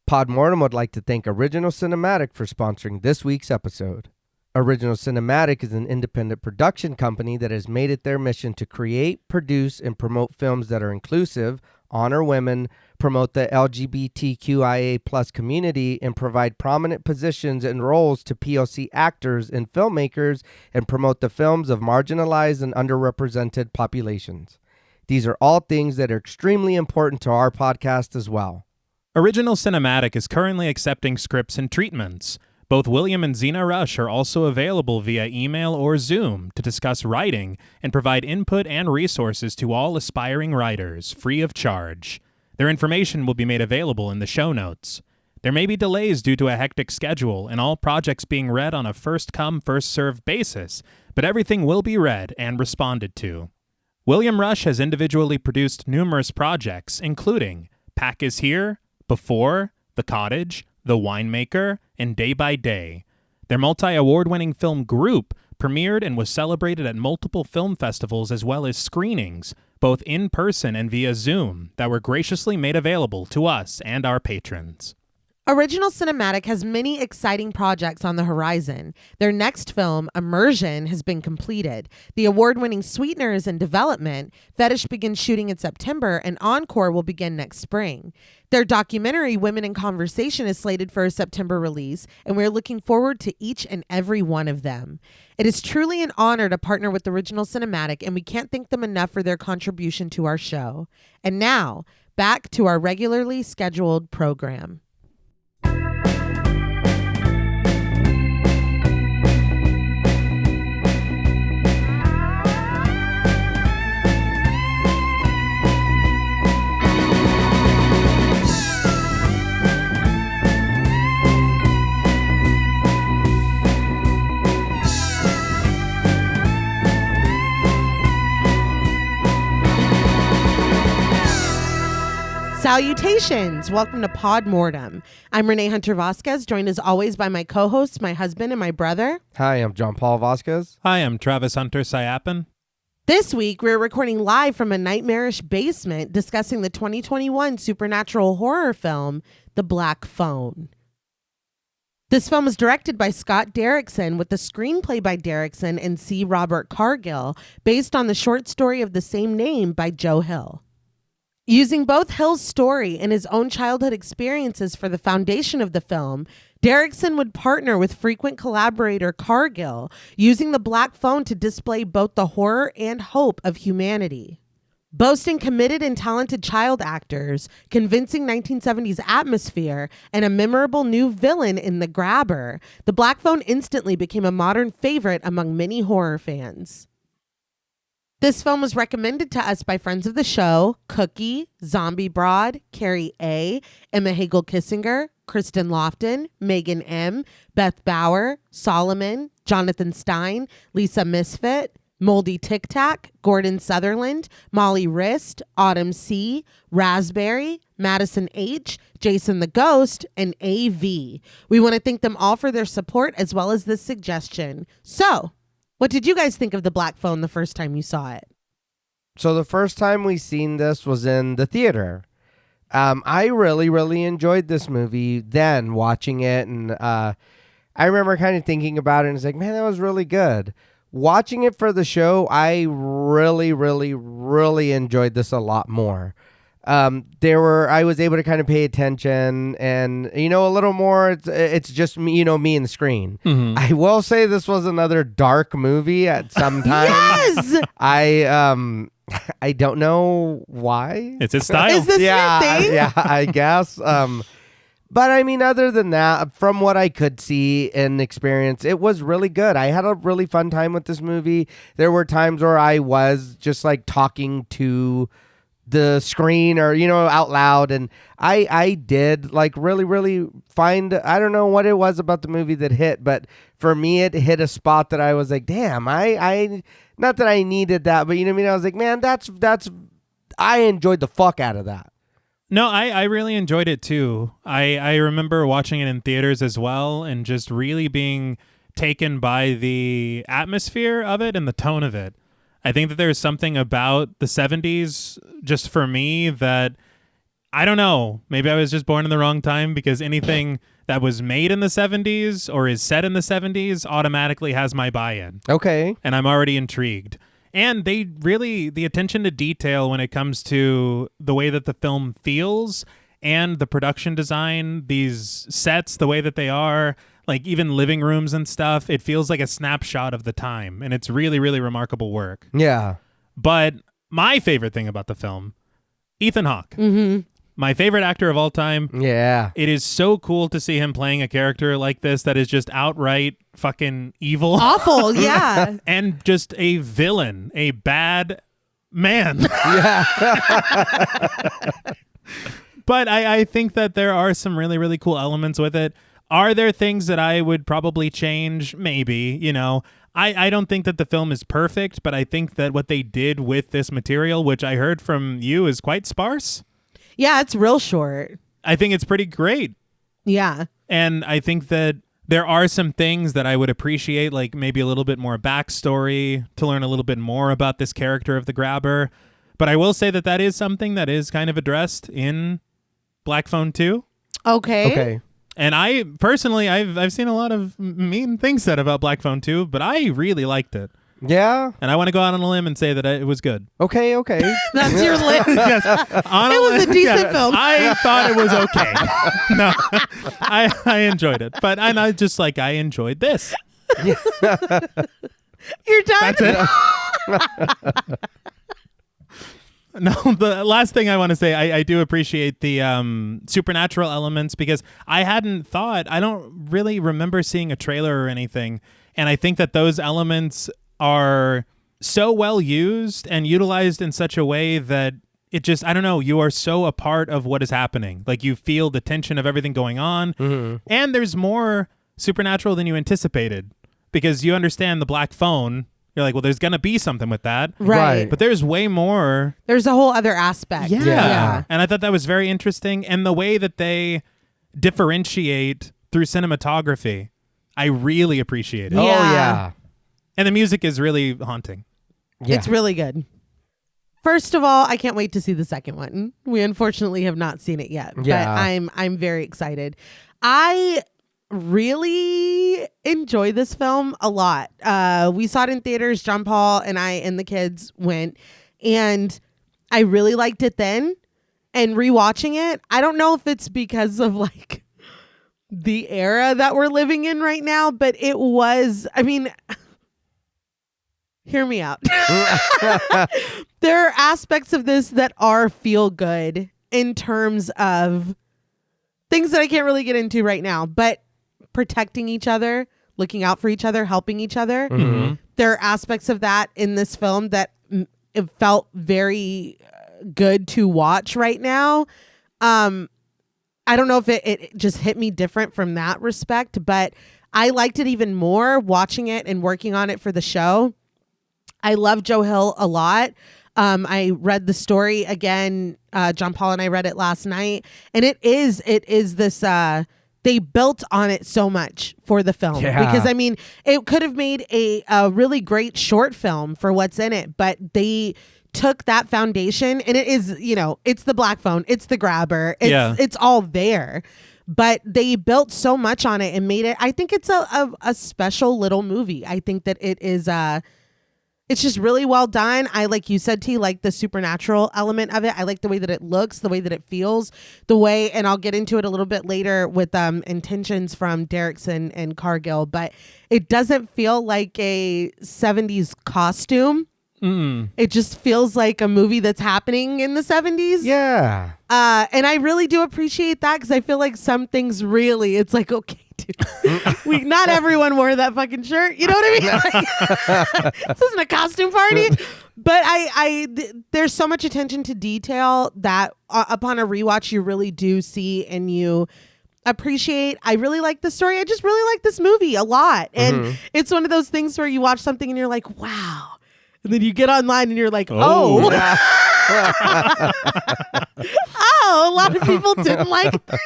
Podmortem would like to thank Original Cinematic for sponsoring this week's episode. Original Cinematic is an independent production company that has made it their mission to create, produce, and promote films that are inclusive, honor women, promote the LGBTQIA+ community, and provide prominent positions and roles to POC actors and filmmakers, and promote the films of marginalized and underrepresented populations. These are all things that are extremely important to our podcast as well. Original Cinematic is currently accepting scripts and treatments. Both William and Xxena Rush are also available via email or Zoom to discuss writing and provide input and resources to all aspiring writers, free of charge. Their information will be made available in the show notes. There may be delays due to a hectic schedule and all projects being read on a first-come, first-served basis, but everything will be read and responded to. William Rush has individually produced numerous projects, including Pack is Here, Before, The Cottage, The Winemaker, and Day by Day. Their multi-award-winning film Group premiered and was celebrated at multiple film festivals as well as screenings, both in person and via Zoom, that were graciously made available to us and our patrons. Original Cinematic has many exciting projects on the horizon. Their next film, Immersion, has been completed. The award-winning Sweetener is in development. Fetish begins shooting in September, and Encore will begin next spring. Their documentary, Women in Conversation, is slated for a September release, and we're looking forward to each and every one of them. It is truly an honor to partner with Original Cinematic, and we can't thank them enough for their contribution to our show. And now, back to our regularly scheduled program. Salutations! Welcome to Podmortem. I'm Reneé Hunter-Vasquez, joined as always by my co-hosts, my husband and my brother. Hi, I'm John Paul Vasquez. Hi, I'm Travis Hunter-Sayapin. This week, we're recording live from a nightmarish basement discussing the 2021 supernatural horror film, The Black Phone. This film is directed by Scott Derrickson with the screenplay by Derrickson and C. Robert Cargill, based on the short story of the same name by Joe Hill. Using both Hill's story and his own childhood experiences for the foundation of the film, Derrickson would partner with frequent collaborator Cargill, using the black phone to display both the horror and hope of humanity. Boasting committed and talented child actors, convincing 1970s atmosphere, and a memorable new villain in The Grabber, The Black Phone instantly became a modern favorite among many horror fans. This film was recommended to us by friends of the show, Cookie, Zombie Broad, Carrie A., Emma Hagel-Kissinger, Kristen Lofton, Megan M., Beth Bauer, Solomon, Jonathan Stein, Lisa Misfit, Moldy Tic Tac, Gordon Sutherland, Molly Rist, Autumn C., Raspberry, Madison H., Jason the Ghost, and A.V. We want to thank them all for their support as well as this suggestion. So, what did you guys think of The Black Phone the first time you saw it? So the first time we seen this was in the theater. I really enjoyed this movie then, watching it, and I remember kind of thinking about it and it's like, man, that was really good. Watching it for the show, I really enjoyed this a lot more. I was able to kind of pay attention and, a little more. It's just me, me and the screen. Mm-hmm. I will say this was another dark movie at some time. Yes! I don't know why. It's his style. Is this your thing? Yeah, I guess. But I mean, other than that, from what I could see and experience, it was really good. I had a really fun time with this movie. There were times where I was just like talking to the screen or, out loud. And I did like really find, I don't know what it was about the movie that hit, but for me, it hit a spot that I was like, damn, I not that I needed that, but you know what I mean? I was like, man, I enjoyed the fuck out of that. No, I really enjoyed it too. I remember watching it in theaters as well and just really being taken by the atmosphere of it and the tone of it. I think that there's something about the 70s, just for me, that I don't know. Maybe I was just born in the wrong time because anything that was made in the 70s or is set in the 70s automatically has my buy-in. Okay. And I'm already intrigued. And they really, the attention to detail when it comes to the way that the film feels and the production design, these sets, the way that they are, like even living rooms and stuff, it feels like a snapshot of the time. And it's really, really remarkable work. Yeah. But my favorite thing about the film, Ethan Hawke. Mm-hmm. My favorite actor of all time. Yeah. It is so cool to see him playing a character like this that is just outright fucking evil. Awful, yeah. And just a villain, a bad man. Yeah. But I think that there are some really, really cool elements with it. Are there things that I would probably change? Maybe, you know. I don't think that the film is perfect, but I think that what they did with this material, which I heard from you, is quite sparse. Yeah, it's real short. I think it's pretty great. Yeah. And I think that there are some things that I would appreciate, like maybe a little bit more backstory to learn a little bit more about this character of the grabber. But I will say that that is something that is kind of addressed in Black Phone 2. Okay. Okay. And I personally, I've seen a lot of mean things said about Black Phone 2, but I really liked it. Yeah. And I want to go out on a limb and say that it was good. Okay. Okay. That's your list. Yes, on It was a limb, decent film. I thought it was okay. No, I enjoyed it, but I just like I enjoyed this. You're done? That's it. No, the last thing I want to say, I do appreciate the supernatural elements because I don't really remember seeing a trailer or anything. And I think that those elements are so well used and utilized in such a way that it just, I don't know, you are so a part of what is happening. Like you feel the tension of everything going on. Mm-hmm. And there's more supernatural than you anticipated because you understand the black phone. You're like, well, there's going to be something with that. Right. But there's way more. There's a whole other aspect. Yeah. And I thought that was very interesting. And the way that they differentiate through cinematography, I really appreciate it. Yeah. Oh, yeah. And the music is really haunting. Yeah. It's really good. First of all, I can't wait to see the second one. We unfortunately have not seen it yet, Yeah. but I'm very excited. I really enjoy this film a lot. We saw it in theaters. John Paul and I and the kids went, and I really liked it then. And rewatching it, I don't know if it's because of like the era that we're living in right now, but it was, I mean, hear me out. There are aspects of this that are feel good in terms of things that I can't really get into right now, but protecting each other, looking out for each other, helping each other. Mm-hmm. There are aspects of that in this film that it felt very good to watch right now. I don't know if it just hit me different from that respect, but I liked it even more watching it and working on it for the show. I love Joe Hill a lot. I read the story again. John Paul and I read it last night, and it is this. They built on it so much for the film because I mean, it could have made a really great short film for what's in it, but they took that foundation, and it is, you know, it's the black phone, it's the grabber, it's all there. But they built so much on it and made it. I think it's a special little movie. I think that it is. It's just really well done. I, like you said, T, like the supernatural element of it. I like the way that it looks, the way that it feels, the way, and I'll get into it a little bit later with intentions from Derrickson and Cargill, but it doesn't feel like a 70s costume. Mm. It just feels like a movie that's happening in the 70s. Yeah. And I really do appreciate that because I feel like some things really, it's like, okay, dude, not everyone wore that fucking shirt. You know what I mean? Like, this isn't a costume party. But there's so much attention to detail that upon a rewatch, you really do see and you appreciate. I really like the story. I just really like this movie a lot. And it's one of those things where you watch something and you're like, wow. And then you get online and you're like, oh, oh, a lot of people didn't like this.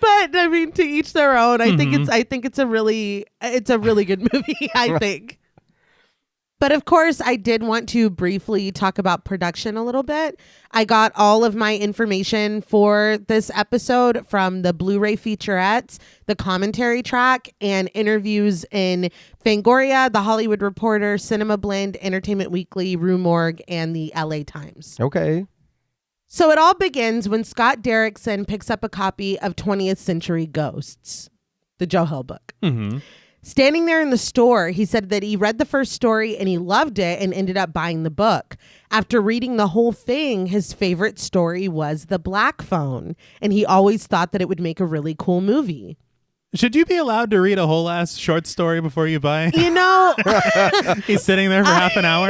But I mean, to each their own. I think it's a really good movie, I think. But of course, I did want to briefly talk about production a little bit. I got all of my information for this episode from the Blu-ray featurettes, the commentary track, and interviews in Fangoria, The Hollywood Reporter, Cinema Blend, Entertainment Weekly, Rue Morgue, and the LA Times. Okay. So it all begins when Scott Derrickson picks up a copy of 20th Century Ghosts, the Joe Hill book. Mm-hmm. Standing there in the store, he said that he read the first story and he loved it and ended up buying the book. After reading the whole thing, his favorite story was The Black Phone, and he always thought that it would make a really cool movie. Should you be allowed to read a whole ass short story before you buy? You know, He's sitting there for half an hour.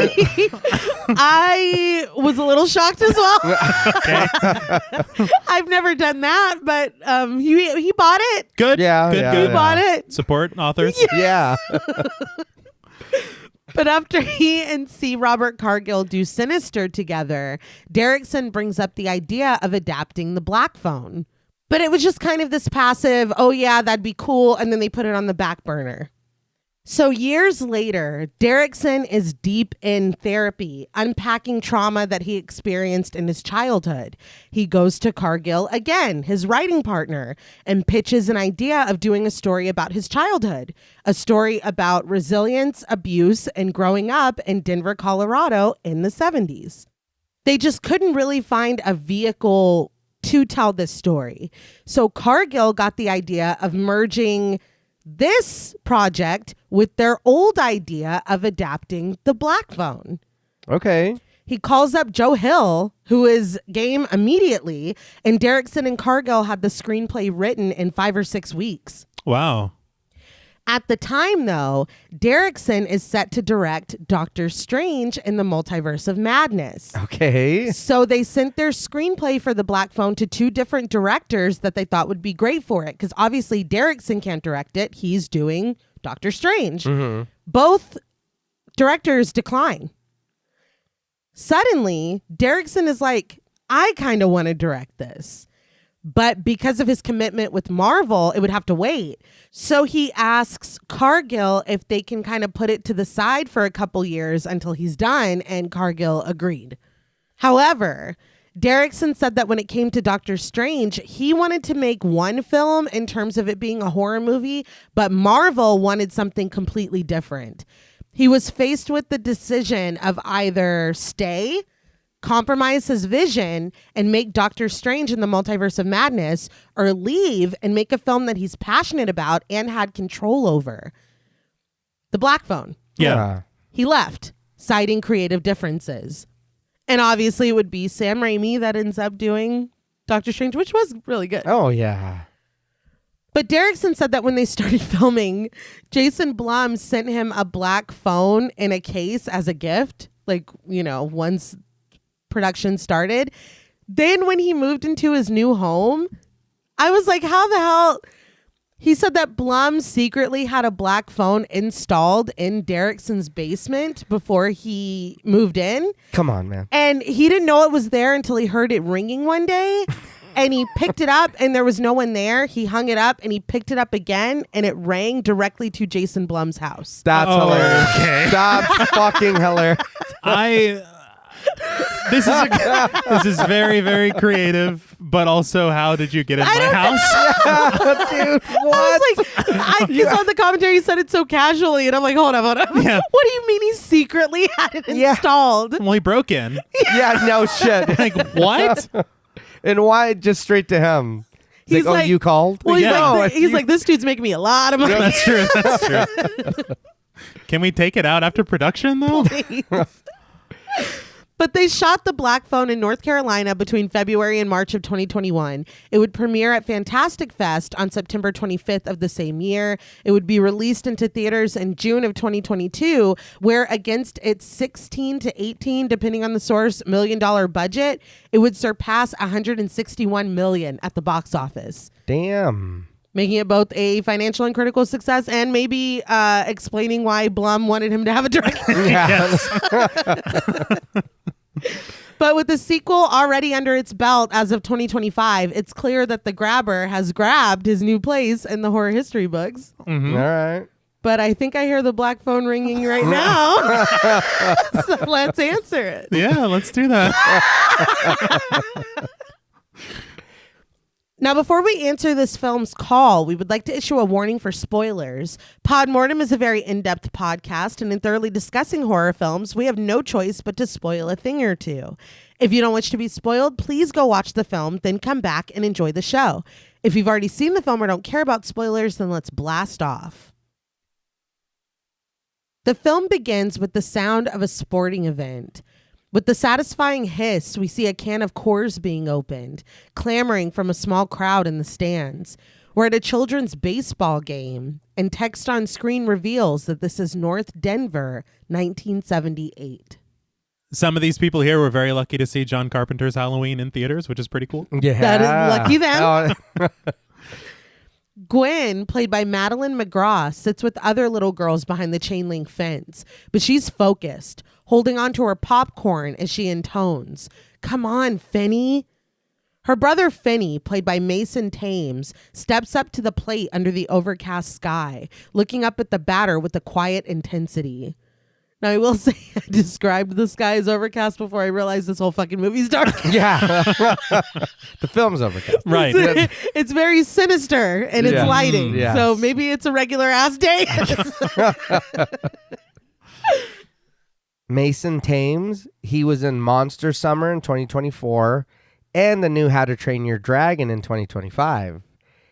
I was a little shocked as well. Okay. I've never done that, but he bought it. Good. Yeah, Good. yeah, Good. He bought it. Support authors. Yeah. But after he and C. Robert Cargill do Sinister together, Derrickson brings up the idea of adapting The Black Phone. But it was just kind of this passive, oh yeah, that'd be cool. And then they put it on the back burner. So years later, Derrickson is deep in therapy, unpacking trauma that he experienced in his childhood. He goes to Cargill again, his writing partner, and pitches an idea of doing a story about his childhood, a story about resilience, abuse, and growing up in Denver, Colorado in the 70s. They just couldn't really find a vehicle to tell this story. So Cargill got the idea of merging this project with their old idea of adapting The Black Phone. Okay. He calls up Joe Hill, who is game immediately, and Derrickson and Cargill had the screenplay written in 5 or 6 weeks. Wow. At the time, though, Derrickson is set to direct Doctor Strange in the Multiverse of Madness. Okay. So they sent their screenplay for The Black Phone to 2 different directors that they thought would be great for it. Because obviously Derrickson can't direct it. He's doing Doctor Strange. Mm-hmm. Both directors decline. Suddenly, Derrickson is like, I kind of want to direct this. But because of his commitment with Marvel, it would have to wait. So he asks Cargill if they can kind of put it to the side for a couple years until he's done, and Cargill agreed. However, Derrickson said that when it came to Doctor Strange, he wanted to make one film in terms of it being a horror movie, but Marvel wanted something completely different. He was faced with the decision of either stay, compromise his vision, and make Doctor Strange in the Multiverse of Madness, or leave and make a film that he's passionate about and had control over. The Black Phone. Yeah. He left, citing creative differences. And obviously it would be Sam Raimi that ends up doing Doctor Strange, which was really good. Oh, yeah. But Derrickson said that when they started filming, Jason Blum sent him a black phone in a case as a gift. Like, you know, once production started. Then when he moved into his new home, I was like, how the hell? He said that Blum secretly had a black phone installed in Derrickson's basement before he moved in. Come on, man. And he didn't know it was there until he heard it ringing one day. And he picked it up and there was no one there. He hung it up and he picked it up again and it rang directly to Jason Blum's house. That's hilarious. Okay. That's fucking hilarious. This is very, very creative, but also, how did you get in my house? Dude, I what? was like, because on the commentary he said it so casually, and I'm like, hold up. Yeah. What do you mean he secretly had it installed? Well, he broke in. Yeah, no shit. Like, what? And why just straight to him? He's like, oh, you called? Well, he's, Yeah. like, he's like, this dude's making me a lot of money. That's true. That's true. Can we take it out after production, though? Please. But they shot The Black Phone in North Carolina between February and March of 2021. It would premiere at Fantastic Fest on September 25th of the same year. It would be released into theaters in June of 2022, where against its 16 to 18, depending on the source, $1 million budget, it would surpass $161 million at the box office. Damn. Making it both a financial and critical success, and maybe explaining why Blum wanted him to have a director. Yeah. But with the sequel already under its belt as of 2025, it's clear that the grabber has grabbed his new place in the horror history books. Mm-hmm. All right. but I think I hear the black phone ringing right now. So let's answer it. Yeah, let's do that. Now, before we answer this film's call, we would like to issue a warning for spoilers. Pod Mortem is a very in-depth podcast, and in thoroughly discussing horror films, we have no choice but to spoil a thing or two. If you don't wish to be spoiled, please go watch the film, then come back and enjoy the show. If you've already seen the film or don't care about spoilers, then let's blast off. The film begins with the sound of a sporting event. With the satisfying hiss, we see a can of Coors being opened, clamoring from a small crowd in the stands. We're at a children's baseball game, and text on screen reveals that this is North Denver, 1978. Some of these people here were very lucky to see John Carpenter's Halloween in theaters, which is pretty cool. Yeah. That is lucky them. Oh, Gwen, played by Madeline McGraw, sits with other little girls behind the chain link fence, but she's focused, holding on to her popcorn as she intones, "Come on, Finney." Her brother Finney, played by Mason Thames, steps up to the plate under the overcast sky, looking up at the batter with a quiet intensity. Now, I will say I described the sky as overcast before I realized this whole fucking movie's dark. yeah. The film's overcast. Right. It's very sinister in its Yeah. lighting. Yes. So maybe it's a regular ass day. Mason Thames, he was in Monster Summer in 2024 and the new How to Train Your Dragon in 2025.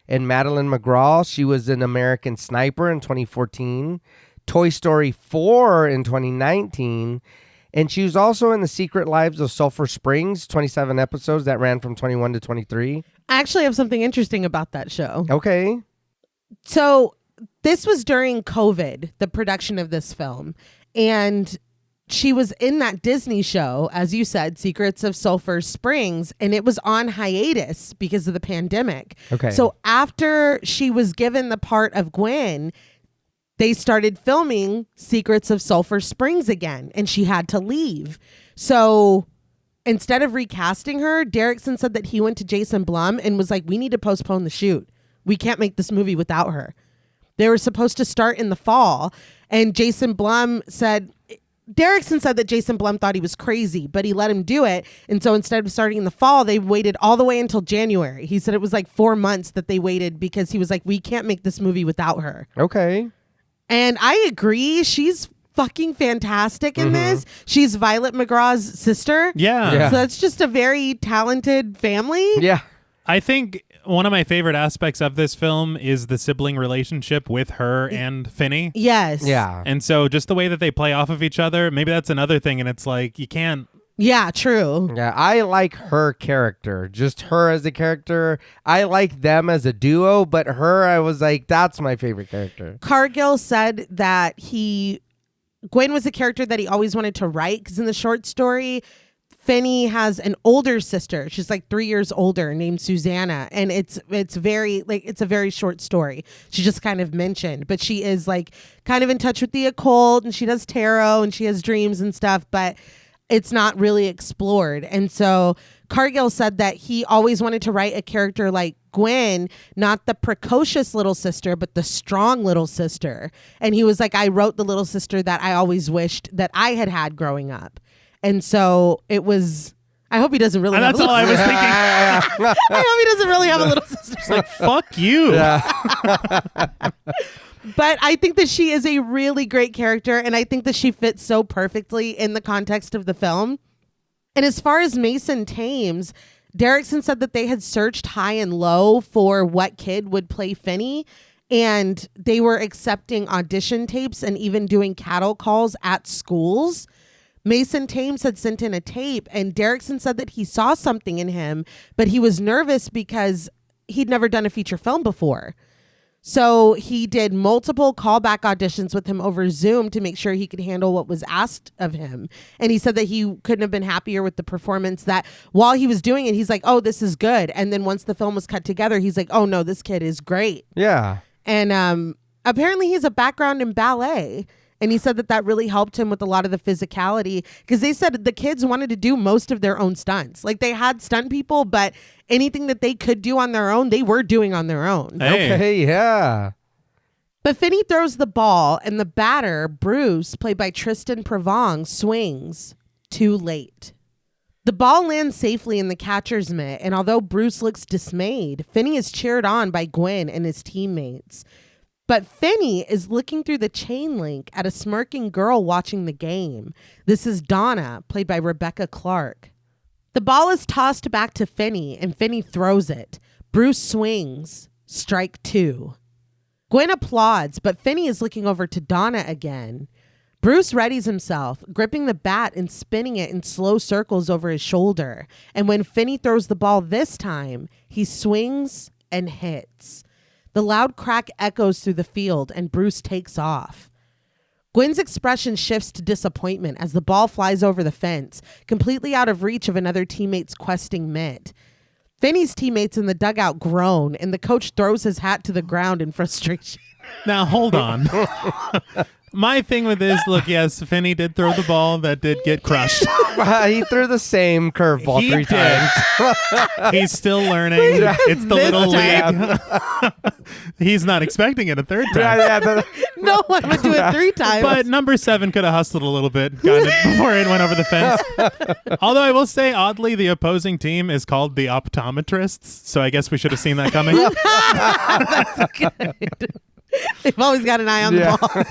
And Madeline McGraw, she was in American Sniper in 2014, Toy Story 4 in 2019, and she was also in The Secret Lives of Sulphur Springs, 27 episodes that ran from 21 to 23. I actually have something interesting about that show. Okay. So this was during COVID, the production of this film. And she was in that Disney show, as you said, Secrets of Sulphur Springs, and it was on hiatus because of the pandemic. Okay. So after she was given the part of Gwen, they started filming Secrets of Sulphur Springs again, and she had to leave. So instead of recasting her, Derrickson said that he went to Jason Blum and was like, "We need to postpone the shoot. We can't make this movie without her." They were supposed to start in the fall, and Jason Blum said... Derrickson said that Jason Blum thought he was crazy, but he let him do it. And so instead of starting in the fall, they waited all the way until January. He said it was like 4 months that they waited because he was like, "We can't make this movie without her." Okay. And I agree. She's fucking fantastic in this. She's Violet McGraw's sister. Yeah. So that's just a very talented family. Yeah. I think one of my favorite aspects of this film is the sibling relationship with her and Finney. Yes. Yeah. And so just the way that they play off of each other, maybe that's another thing. And it's like, you can't. Yeah, true. Yeah, I like her character, just her as a character. I like them as a duo, but her, I was like, that's my favorite character. Cargill said that Gwen was a character that he always wanted to write because in the short story, Finney has an older sister. She's like 3 years older, named Susanna, and it's very like it's a very short story. She just kind of mentioned, but she is like kind of in touch with the occult, and she does tarot, and she has dreams and stuff, but it's not really explored. And so Cargill said that he always wanted to write a character like Gwen, not the precocious little sister, but the strong little sister. And he was like, "I wrote the little sister that I always wished that I had growing up." And so it was, I hope he doesn't really have That's a all little I was thinking. I hope he doesn't really have a little sister. It's like, fuck you. But I think that she is a really great character, and I think that she fits so perfectly in the context of the film. And as far as Mason Thames, Derrickson said that they had searched high and low for what kid would play Finney, and they were accepting audition tapes and even doing cattle calls at schools. Mason Thames had sent in a tape, and Derrickson said that he saw something in him, but he was nervous because he'd never done a feature film before. So he did multiple callback auditions with him over Zoom to make sure he could handle what was asked of him. And he said that he couldn't have been happier with the performance, that while he was doing it, he's like, "Oh, this is good." And then once the film was cut together, he's like, "Oh no, this kid is great." Yeah. And apparently he has a background in ballet. And he said that that really helped him with a lot of the physicality, because they said the kids wanted to do most of their own stunts. Like, they had stunt people, but anything that they could do on their own, they were doing on their own. Hey. Okay, yeah. But Finney throws the ball, and the batter, Bruce, played by Tristan Provong, swings. Too late. The ball lands safely in the catcher's mitt, and although Bruce looks dismayed, Finney is cheered on by Gwen and his teammates. But Finney is looking through the chain link at a smirking girl watching the game. This is Donna, played by Rebecca Clark. The ball is tossed back to Finney, and Finney throws it. Bruce swings. Strike 2. Gwen applauds, but Finney is looking over to Donna again. Bruce readies himself, gripping the bat and spinning it in slow circles over his shoulder. And when Finney throws the ball this time, he swings and hits. The loud crack echoes through the field, and Bruce takes off. Gwen's expression shifts to disappointment as the ball flies over the fence, completely out of reach of another teammate's questing mitt. Finney's teammates in the dugout groan, and the coach throws his hat to the ground in frustration. Now, hold on. My thing with this, look, yes, Finney did throw the ball that did get crushed. He threw the same curveball He 3 did. times. He's still learning. It's the This little time. league. He's not expecting it a third time. No one would do it 3 times. But number 7 could have hustled a little bit, got it before it went over the fence. Although I will say, oddly, the opposing team is called the Optometrists, so I guess we should have seen that coming. That's good. They've always got an eye on the ball.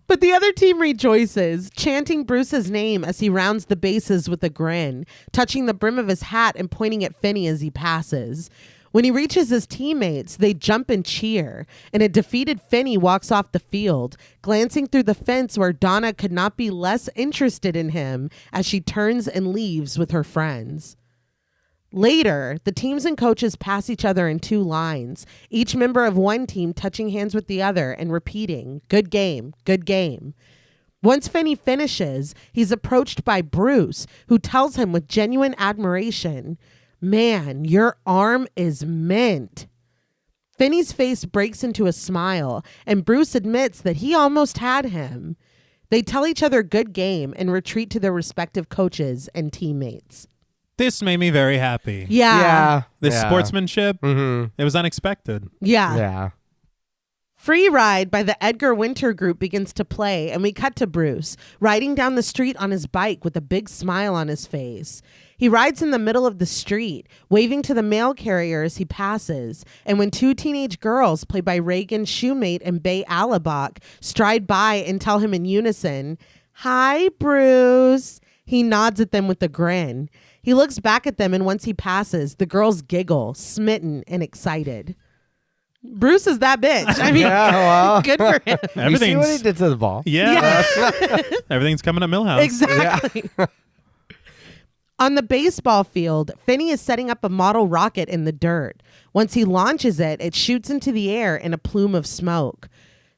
But the other team rejoices, chanting Bruce's name as he rounds the bases with a grin, touching the brim of his hat and pointing at Finney as he passes. When he reaches his teammates, they jump and cheer, and a defeated Finney walks off the field, glancing through the fence where Donna could not be less interested in him as she turns and leaves with her friends. Later, the teams and coaches pass each other in 2 lines, each member of one team touching hands with the other and repeating, "Good game, good game." Once Finney finishes, he's approached by Bruce, who tells him with genuine admiration, "Man, your arm is mint." Finney's face breaks into a smile, and Bruce admits that he almost had him. They tell each other good game and retreat to their respective coaches and teammates. This made me very happy. Yeah. This sportsmanship, Mm-hmm. it was unexpected. Yeah. Free Ride by the Edgar Winter Group begins to play, and we cut to Bruce, riding down the street on his bike with a big smile on his face. He rides in the middle of the street, waving to the mail carrier as he passes, and when 2 teenage girls, played by Reagan Shoemate and Bay Alabak, stride by and tell him in unison, "Hi, Bruce," he nods at them with a grin. He looks back at them, and once he passes, the girls giggle, smitten and excited. Bruce is that bitch. I mean, well. good for him. You see what he did to the ball? Yeah. Everything's coming to Millhouse. Exactly. On the baseball field, Finney is setting up a model rocket in the dirt. Once he launches it, it shoots into the air in a plume of smoke.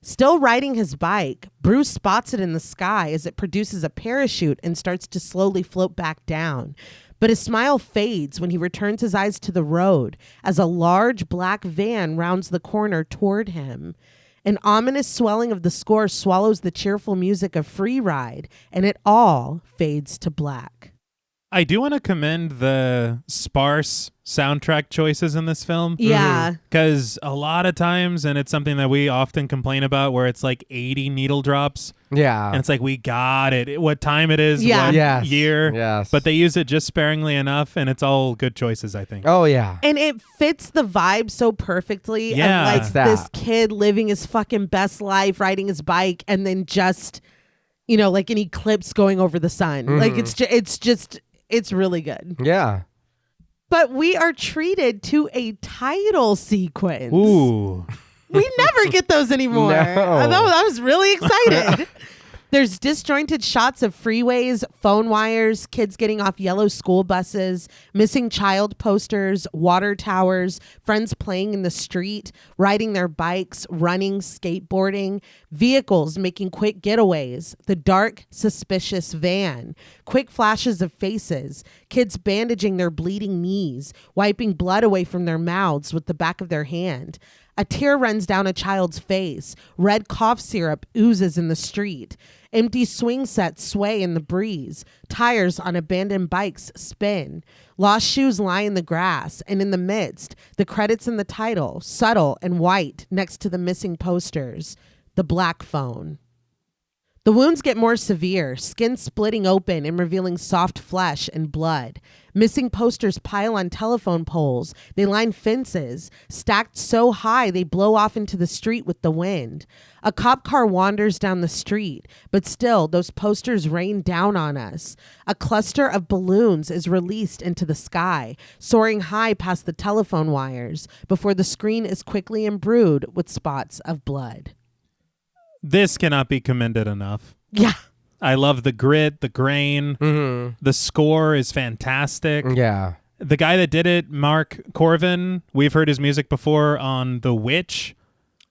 Still riding his bike, Bruce spots it in the sky as it produces a parachute and starts to slowly float back down. But his smile fades when he returns his eyes to the road as a large black van rounds the corner toward him. An ominous swelling of the score swallows the cheerful music of Free Ride, and it all fades to black. I do want to commend the sparse soundtrack choices in this film. Yeah. Because a lot of times, and it's something that we often complain about, where it's like 80 needle drops. Yeah. And it's like, we got it. What time it is, Yeah. what Yes. year. Yes. But they use it just sparingly enough, and it's all good choices, I think. Oh, yeah. And it fits the vibe so perfectly. Yeah. Of like It's that. this kid living his fucking best life, riding his bike, and then just, you know, like an eclipse going over the sun. Like it's really good. Yeah. But we are treated to a title sequence. Ooh. We never get those anymore. No. I was really excited. There's disjointed shots of freeways, phone wires, kids getting off yellow school buses, missing child posters, water towers, friends playing in the street, riding their bikes, running, skateboarding, vehicles making quick getaways, the dark, suspicious van, quick flashes of faces, kids bandaging their bleeding knees, wiping blood away from their mouths with the back of their hand. A tear runs down a child's face. Red cough syrup oozes in the street. Empty swing sets sway in the breeze. Tires on abandoned bikes spin. Lost shoes lie in the grass, and in the midst, the credits and the title, subtle and white, next to the missing posters. The black phone. The wounds get more severe, skin splitting open and revealing soft flesh and blood. Missing posters pile on telephone poles. They line fences, stacked so high they blow off into the street with the wind. A cop car wanders down the street, but still those posters rain down on us. A cluster of balloons is released into the sky, soaring high past the telephone wires, before the screen is quickly imbrued with spots of blood. This cannot be commended enough. Yeah. I love the grit, the grain. Mm-hmm. The score is fantastic. Yeah. The guy that did it, Mark Corvin, we've heard his music before on The Witch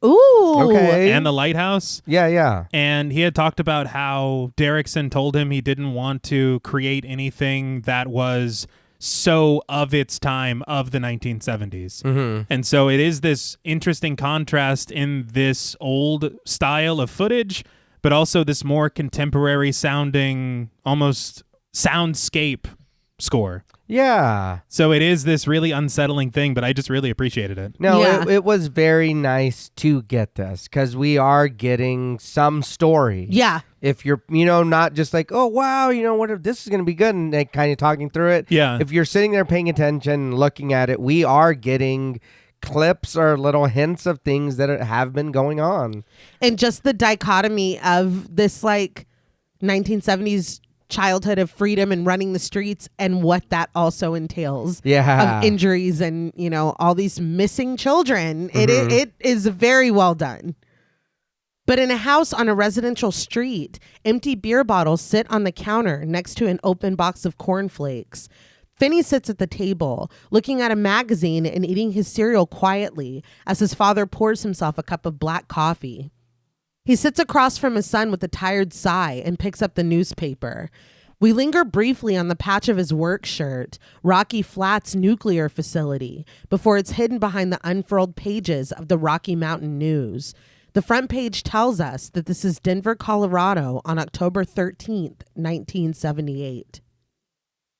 Ooh. Okay. and The Lighthouse. Yeah. And he had talked about how Derrickson told him he didn't want to create anything that was so of its time of the 1970s. Mm-hmm. And so it is this interesting contrast in this old style of footage, but also this more contemporary sounding, almost soundscape score. Yeah. So it is this really unsettling thing, but I just really appreciated it. No, Yeah. it was very nice to get this because we are getting some story. Yeah. If you're, not just like, oh, wow, what if this is going to be good and like, kind of talking through it. Yeah. If you're sitting there paying attention and looking at it, we are getting clips or little hints of things that have been going on. And just the dichotomy of this like 1970s childhood of freedom and running the streets and what that also entails. Yeah. Of injuries and, all these missing children. It is very well done. But in a house on a residential street, empty beer bottles sit on the counter next to an open box of cornflakes. Finney sits at the table, looking at a magazine and eating his cereal quietly as his father pours himself a cup of black coffee. He sits across from his son with a tired sigh and picks up the newspaper. We linger briefly on the patch of his work shirt, Rocky Flats Nuclear Facility, before it's hidden behind the unfurled pages of the Rocky Mountain News. The front page tells us that this is Denver, Colorado on October 13th, 1978.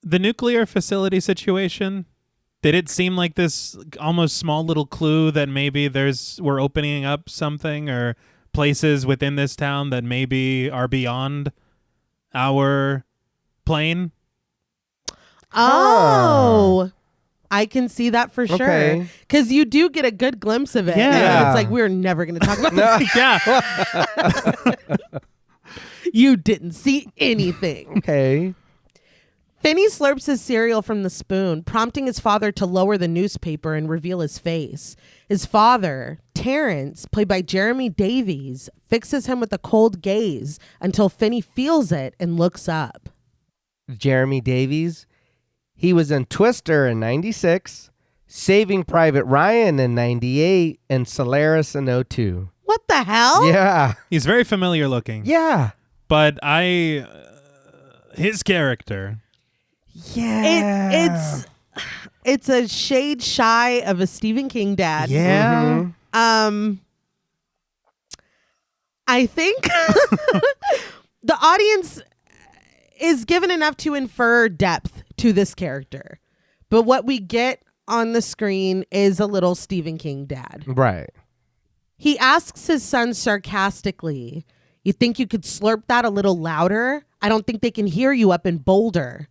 The nuclear facility situation, did it seem like this almost small little clue that maybe we're opening up something or places within this town that maybe are beyond our plane? Oh, I can see that for sure. Okay. Because you do get a good glimpse of it. Yeah. And it's like, we're never going to talk about this. Yeah. You didn't see anything. Okay. Finney slurps his cereal from the spoon, prompting his father to lower the newspaper and reveal his face. His father, Terrence, played by Jeremy Davies, fixes him with a cold gaze until Finney feels it and looks up. Jeremy Davies. He was in Twister in 96, Saving Private Ryan in 98, and Solaris in 02. What the hell? Yeah. He's very familiar looking. Yeah. But his character. Yeah. It's a shade shy of a Stephen King dad. Yeah. Mm-hmm. I think the audience is given enough to infer depth to this character. But what we get on the screen is a little Stephen King dad. Right. He asks his son sarcastically, "You think you could slurp that a little louder? I don't think they can hear you up in Boulder."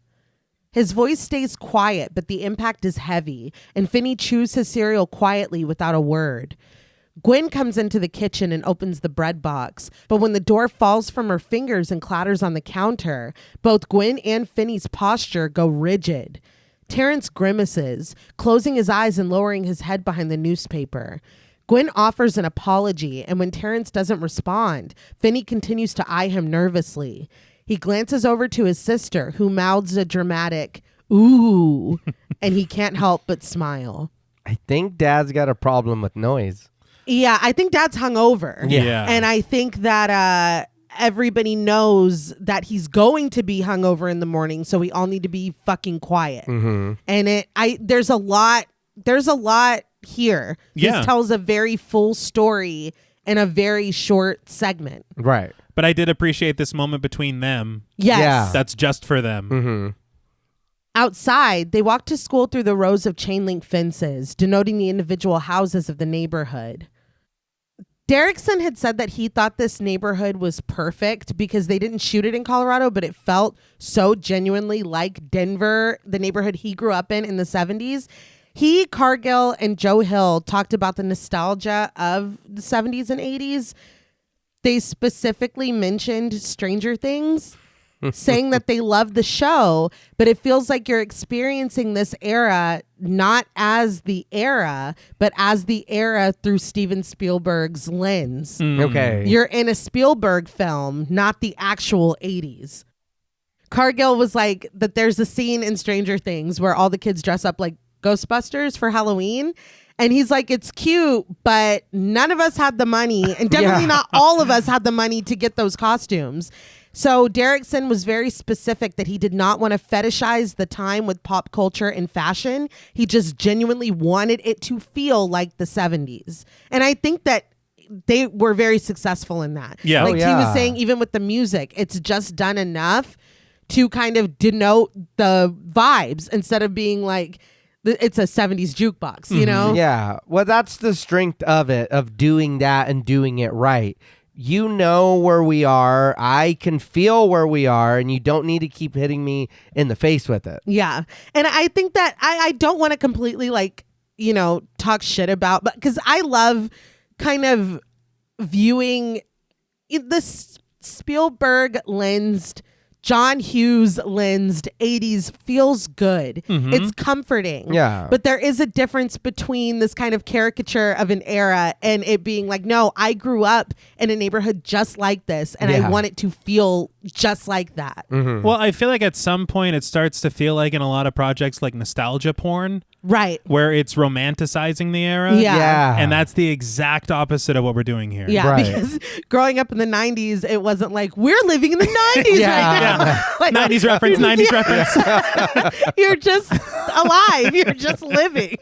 His voice stays quiet, but the impact is heavy, and Finney chews his cereal quietly without a word. Gwen comes into the kitchen and opens the bread box, but when the door falls from her fingers and clatters on the counter, both Gwen and Finney's posture go rigid. Terrence grimaces, closing his eyes and lowering his head behind the newspaper. Gwen offers an apology, and when Terrence doesn't respond, Finney continues to eye him nervously. He glances over to his sister, who mouths a dramatic, "Ooh," and he can't help but smile. I think Dad's got a problem with noise. Yeah, I think Dad's hungover. Yeah. And I think that everybody knows that he's going to be hungover in the morning, so we all need to be fucking quiet. Mm-hmm. And there's a lot here. Yeah. This tells a very full story in a very short segment. Right. But I did appreciate this moment between them. Yes. Yeah. That's just for them. Mm-hmm. Outside, they walk to school through the rows of chain link fences, denoting the individual houses of the neighborhood. Derrickson had said that he thought this neighborhood was perfect because they didn't shoot it in Colorado, but it felt so genuinely like Denver, the neighborhood he grew up in the 70s. He, Cargill, and Joe Hill talked about the nostalgia of the 70s and 80s. They specifically mentioned Stranger Things, saying that they love the show, but it feels like you're experiencing this era not as the era, but as the era through Steven Spielberg's lens. Okay. You're in a Spielberg film, not the actual 80s. Cargill was like that there's a scene in Stranger Things where all the kids dress up like Ghostbusters for Halloween. And he's like, it's cute, but none of us had the money, and definitely not all of us had the money to get those costumes. So Derrickson was very specific that he did not want to fetishize the time with pop culture and fashion. He just genuinely wanted it to feel like the 70s. And I think that they were very successful in that. Yeah. Like he was saying, even with the music, it's just done enough to kind of denote the vibes instead of being like, it's a 70s jukebox, you know? Yeah. Well, that's the strength of it, of doing that and doing it right. You know where we are. I can feel where we are, and you don't need to keep hitting me in the face with it. Yeah. And I think that I don't want to completely talk shit about, but because I love kind of viewing this Spielberg lensed, John Hughes lensed 80s feels good. It's comforting. Yeah. But there is a difference between this kind of caricature of an era and it being like, no, I grew up in a neighborhood just like this, and I want it to feel just like that. Well, I feel like at some point it starts to feel like in a lot of projects like nostalgia porn. Right. Where it's romanticizing the era. Yeah. And that's the exact opposite of what we're doing here. Yeah, Right. because growing up in the 90s, it wasn't like, we're living in the 90s right now. Like, 90s reference, 90s reference. You're just alive. You're just living.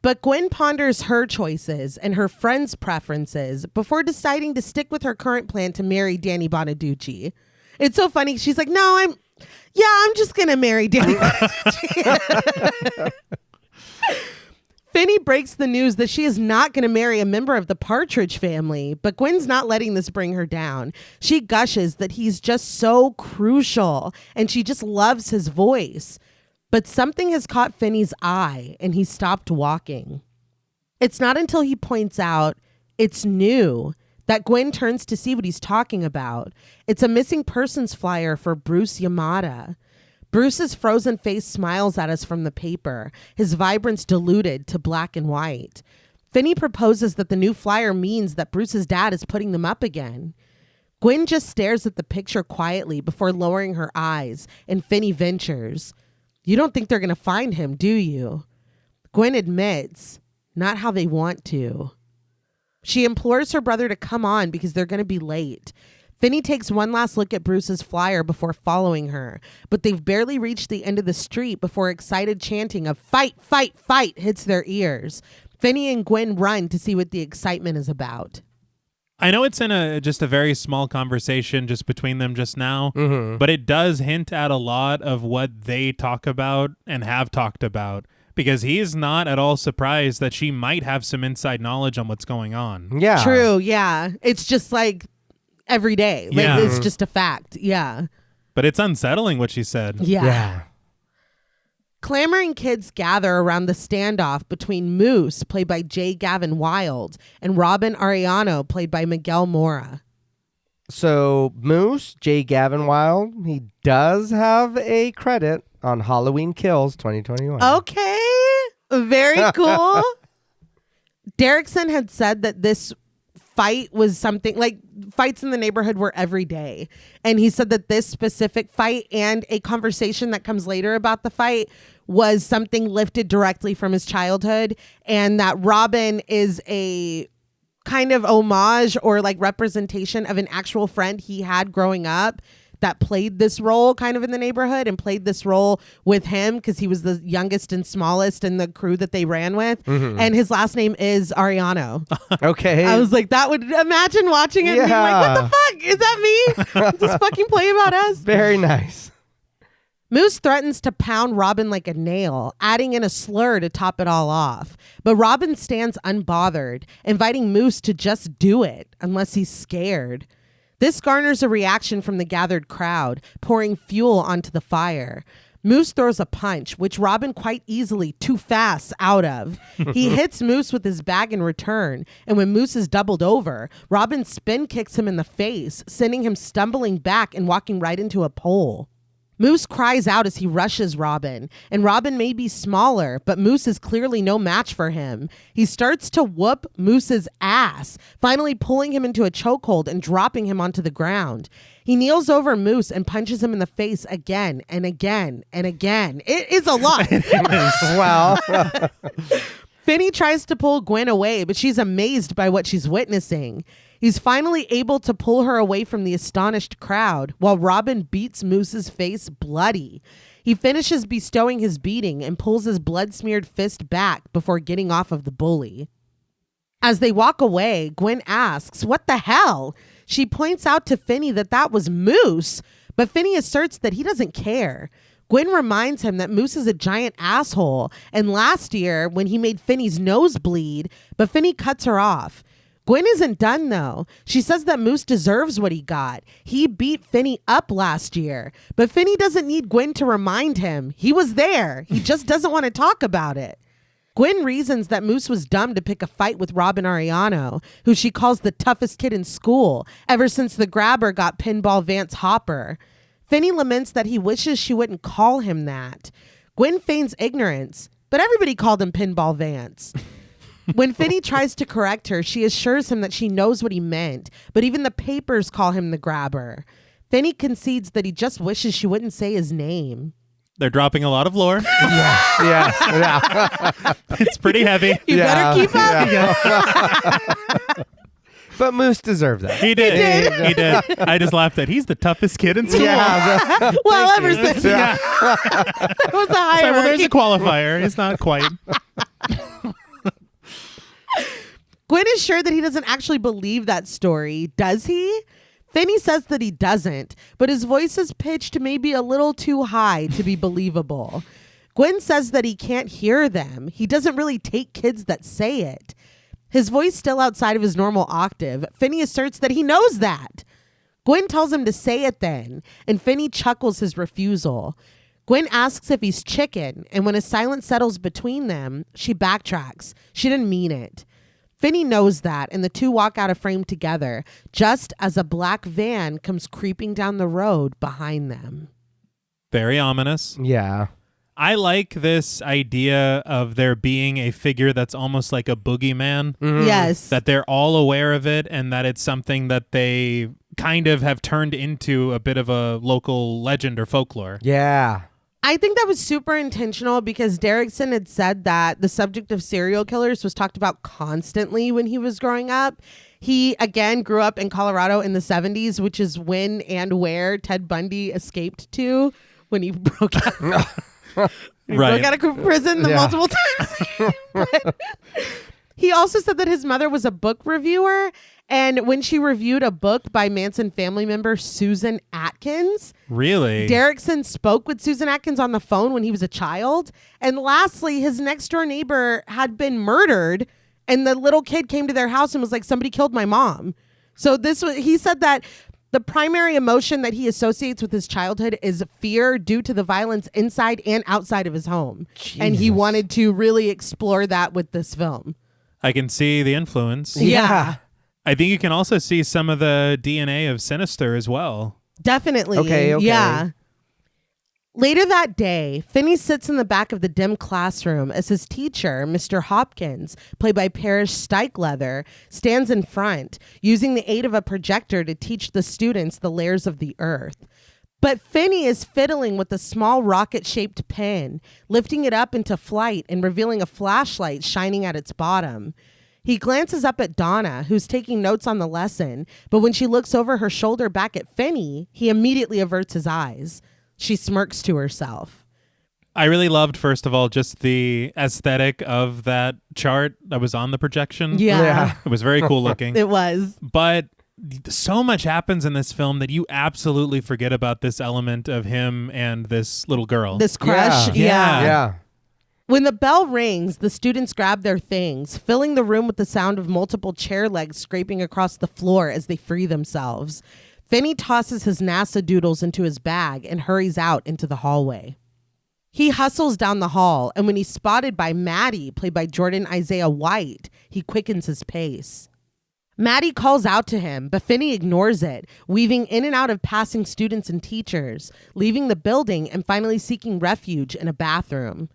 But Gwen ponders her choices and her friends' preferences before deciding to stick with her current plan to marry Danny Bonaducci. It's so funny. She's like, no, I'm just going to marry Danny Bonaducci. Finney breaks the news that she is not going to marry a member of the Partridge family, but Gwen's not letting this bring her down. She gushes that he's just so crucial, and she just loves his voice. But something has caught Finney's eye, and he stopped walking. It's not until he points out it's new that Gwen turns to see what he's talking about. It's a missing persons flyer for Bruce Yamada. Bruce's frozen face smiles at us from the paper, his vibrance diluted to black and white. Finney proposes that the new flyer means that Bruce's dad is putting them up again. Gwen just stares at the picture quietly before lowering her eyes, and Finney ventures, "You don't think they're going to find him, do you?" Gwen admits, "Not how they want to." She implores her brother to come on because they're going to be late. Finney takes one last look at Bruce's flyer before following her, but they've barely reached the end of the street before excited chanting of "Fight, fight, fight" hits their ears. Finney and Gwen run to see what the excitement is about. I know it's in just a very small conversation just between them just now, but it does hint at a lot of what they talk about and have talked about, because he's not at all surprised that she might have some inside knowledge on what's going on. Yeah. True, yeah. It's just like every day. Like, Yeah. it's just a fact. Yeah. But it's unsettling what she said. Yeah. Clamoring kids gather around the standoff between Moose, played by J. Gavin Wild, and Robin Ariano, played by Miguel Mora. So Moose, J. Gavin Wild, he does have a credit on Halloween Kills 2021. Okay. Very cool. Derrickson had said that this fight was something like fights in the neighborhood were every day. And he said that this specific fight and a conversation that comes later about the fight was something lifted directly from his childhood, and that Robin is a kind of homage or like representation of an actual friend he had growing up that played this role kind of in the neighborhood and played this role with him because he was the youngest and smallest in the crew that they ran with. And his last name is Ariano. Okay. I was like, that would imagine watching it and being like, what the fuck? Is that me? Is this fucking play about us? Very nice. Moose threatens to pound Robin like a nail, adding in a slur to top it all off. But Robin stands unbothered, inviting Moose to just do it, unless he's scared. This garners a reaction from the gathered crowd, pouring fuel onto the fire. Moose throws a punch, which Robin quite easily, too fast, out of. He hits Moose with his bag in return, and when Moose is doubled over, Robin spin kicks him in the face, sending him stumbling back and walking right into a pole. Moose cries out as he rushes Robin, and Robin may be smaller, but Moose is clearly no match for him. He starts to whoop Moose's ass, finally pulling him into a chokehold and dropping him onto the ground. He kneels over Moose and punches him in the face again and again and again. It is a lot. Wow. Finney tries to pull Gwen away, but she's amazed by what she's witnessing. He's finally able to pull her away from the astonished crowd while Robin beats Moose's face bloody. He finishes bestowing his beating and pulls his blood-smeared fist back before getting off of the bully. As they walk away, Gwen asks, "What the hell?" She points out to Finney that was Moose, but Finney asserts that he doesn't care. Gwen reminds him that Moose is a giant asshole, and last year when he made Finney's nose bleed, but Finney cuts her off. Gwen isn't done, though. She says that Moose deserves what he got. He beat Finney up last year, but Finney doesn't need Gwen to remind him. He was there. He just doesn't want to talk about it. Gwen reasons that Moose was dumb to pick a fight with Robin Ariano, who she calls the toughest kid in school, ever since the grabber got Pinball Vance Hopper. Finney laments that he wishes she wouldn't call him that. Gwen feigns ignorance, but everybody called him Pinball Vance. When Finney tries to correct her, she assures him that she knows what he meant, but even the papers call him the grabber. Finney concedes that he just wishes she wouldn't say his name. They're dropping a lot of lore. Yeah. It's pretty heavy. You better keep up. Yeah. But Moose deserved that. He did. He did. I just laughed at he's the toughest kid in school. Yeah. Well, ever since Yeah. that was a hierarchy. So, well, there's a qualifier. It's not quite. Gwen is sure that he doesn't actually believe that story. Does he? Finney says that he doesn't, but his voice is pitched maybe a little too high to be believable. Gwen says that he can't hear them. He doesn't really take kids that say it. His voice still outside of his normal octave. Finney asserts that he knows that. Gwen tells him to say it then, and Finney chuckles his refusal. Gwen asks if he's chicken, and when a silence settles between them, she backtracks. She didn't mean it. Finney knows that, and the two walk out of frame together, just as a black van comes creeping down the road behind them. Very ominous. Yeah. I like this idea of there being a figure that's almost like a boogeyman. Yes. That they're all aware of it and that it's something that they kind of have turned into a bit of a local legend or folklore. Yeah. I think that was super intentional because Derrickson had said that the subject of serial killers was talked about constantly when he was growing up. He, again, grew up in Colorado in the 70s, which is when and where Ted Bundy escaped to when he broke out. Right. Broke out of prison multiple times. But he also said that his mother was a book reviewer. And when she reviewed a book by Manson family member Susan Atkins, Really? Derrickson spoke with Susan Atkins on the phone when he was a child. And lastly, his next door neighbor had been murdered. And the little kid came to their house and was like, somebody killed my mom. So he said that the primary emotion that he associates with his childhood is fear due to the violence inside and outside of his home. Jesus. And he wanted to really explore that with this film. I can see the influence. Yeah. I think you can also see some of the DNA of Sinister as well. Definitely. Okay. Yeah. Later that day, Finney sits in the back of the dim classroom as his teacher, Mr. Hopkins, played by Parrish Stikelether, stands in front, using the aid of a projector to teach the students the layers of the earth. But Finney is fiddling with a small rocket-shaped pin, lifting it up into flight and revealing a flashlight shining at its bottom. He glances up at Donna, who's taking notes on the lesson, but when she looks over her shoulder back at Finney, he immediately averts his eyes. She smirks to herself. I really loved, first of all, just the aesthetic of that chart that was on the projection. Yeah. It was very cool looking. It was. But so much happens in this film that you absolutely forget about this element of him and this little girl. This crush. Yeah. Yeah. When the bell rings, the students grab their things, filling the room with the sound of multiple chair legs scraping across the floor as they free themselves. Finney tosses his NASA doodles into his bag and hurries out into the hallway. He hustles down the hall, and when he's spotted by Maddie, played by Jordan Isaiah White, he quickens his pace. Maddie calls out to him, but Finney ignores it, weaving in and out of passing students and teachers, leaving the building and finally seeking refuge in a bathroom.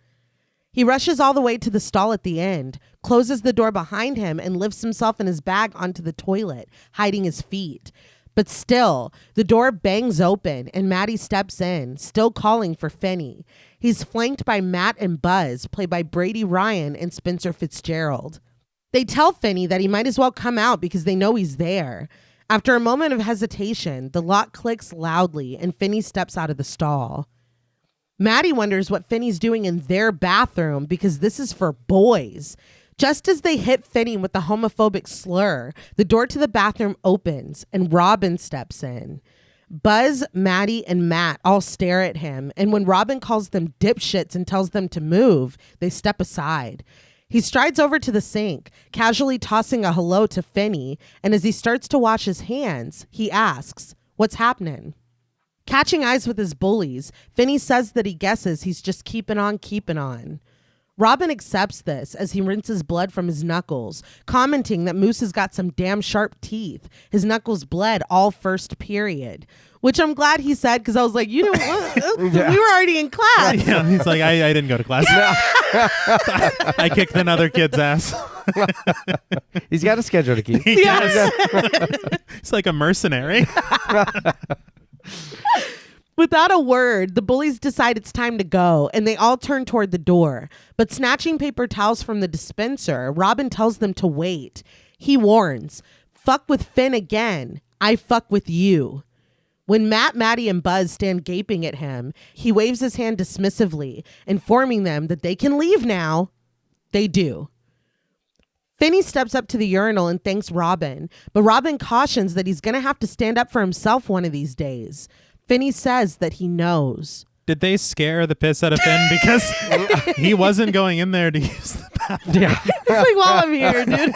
He rushes all the way to the stall at the end, closes the door behind him, and lifts himself and his bag onto the toilet, hiding his feet. But still, the door bangs open and Maddie steps in, still calling for Finney. He's flanked by Matt and Buzz, played by Brady Ryan and Spencer Fitzgerald. They tell Finney that he might as well come out because they know he's there. After a moment of hesitation, the lock clicks loudly and Finney steps out of the stall. Maddie wonders what Finney's doing in their bathroom because this is for boys. Just as they hit Finney with the homophobic slur, the door to the bathroom opens and Robin steps in. Buzz, Maddie, and Matt all stare at him, and when Robin calls them dipshits and tells them to move, they step aside. He strides over to the sink, casually tossing a hello to Finney, and as he starts to wash his hands, he asks, "What's happening?" Catching eyes with his bullies, Finney says that he guesses he's just keeping on. Robin accepts this as he rinses blood from his knuckles, commenting that Moose has got some damn sharp teeth. His knuckles bled all first period, which I'm glad he said because I was like, you know what? We were already in class. Yeah, he's like, I didn't go to class. I kicked another kid's ass. He's got a schedule to keep. Yes. It's like a mercenary. Without a word, the bullies decide it's time to go, and they all turn toward the door. But snatching paper towels from the dispenser, Robin tells them to wait. He warns, "Fuck with Finn again. I fuck with you." When Matt, Maddie, and Buzz stand gaping at him, he waves his hand dismissively, informing them that they can leave now. They do. Finney steps up to the urinal and thanks Robin, but Robin cautions that he's going to have to stand up for himself one of these days. Finney says that he knows. Did they scare the piss out of Finn because he wasn't going in there to use the bathroom? Yeah. It's like, while I'm here, dude.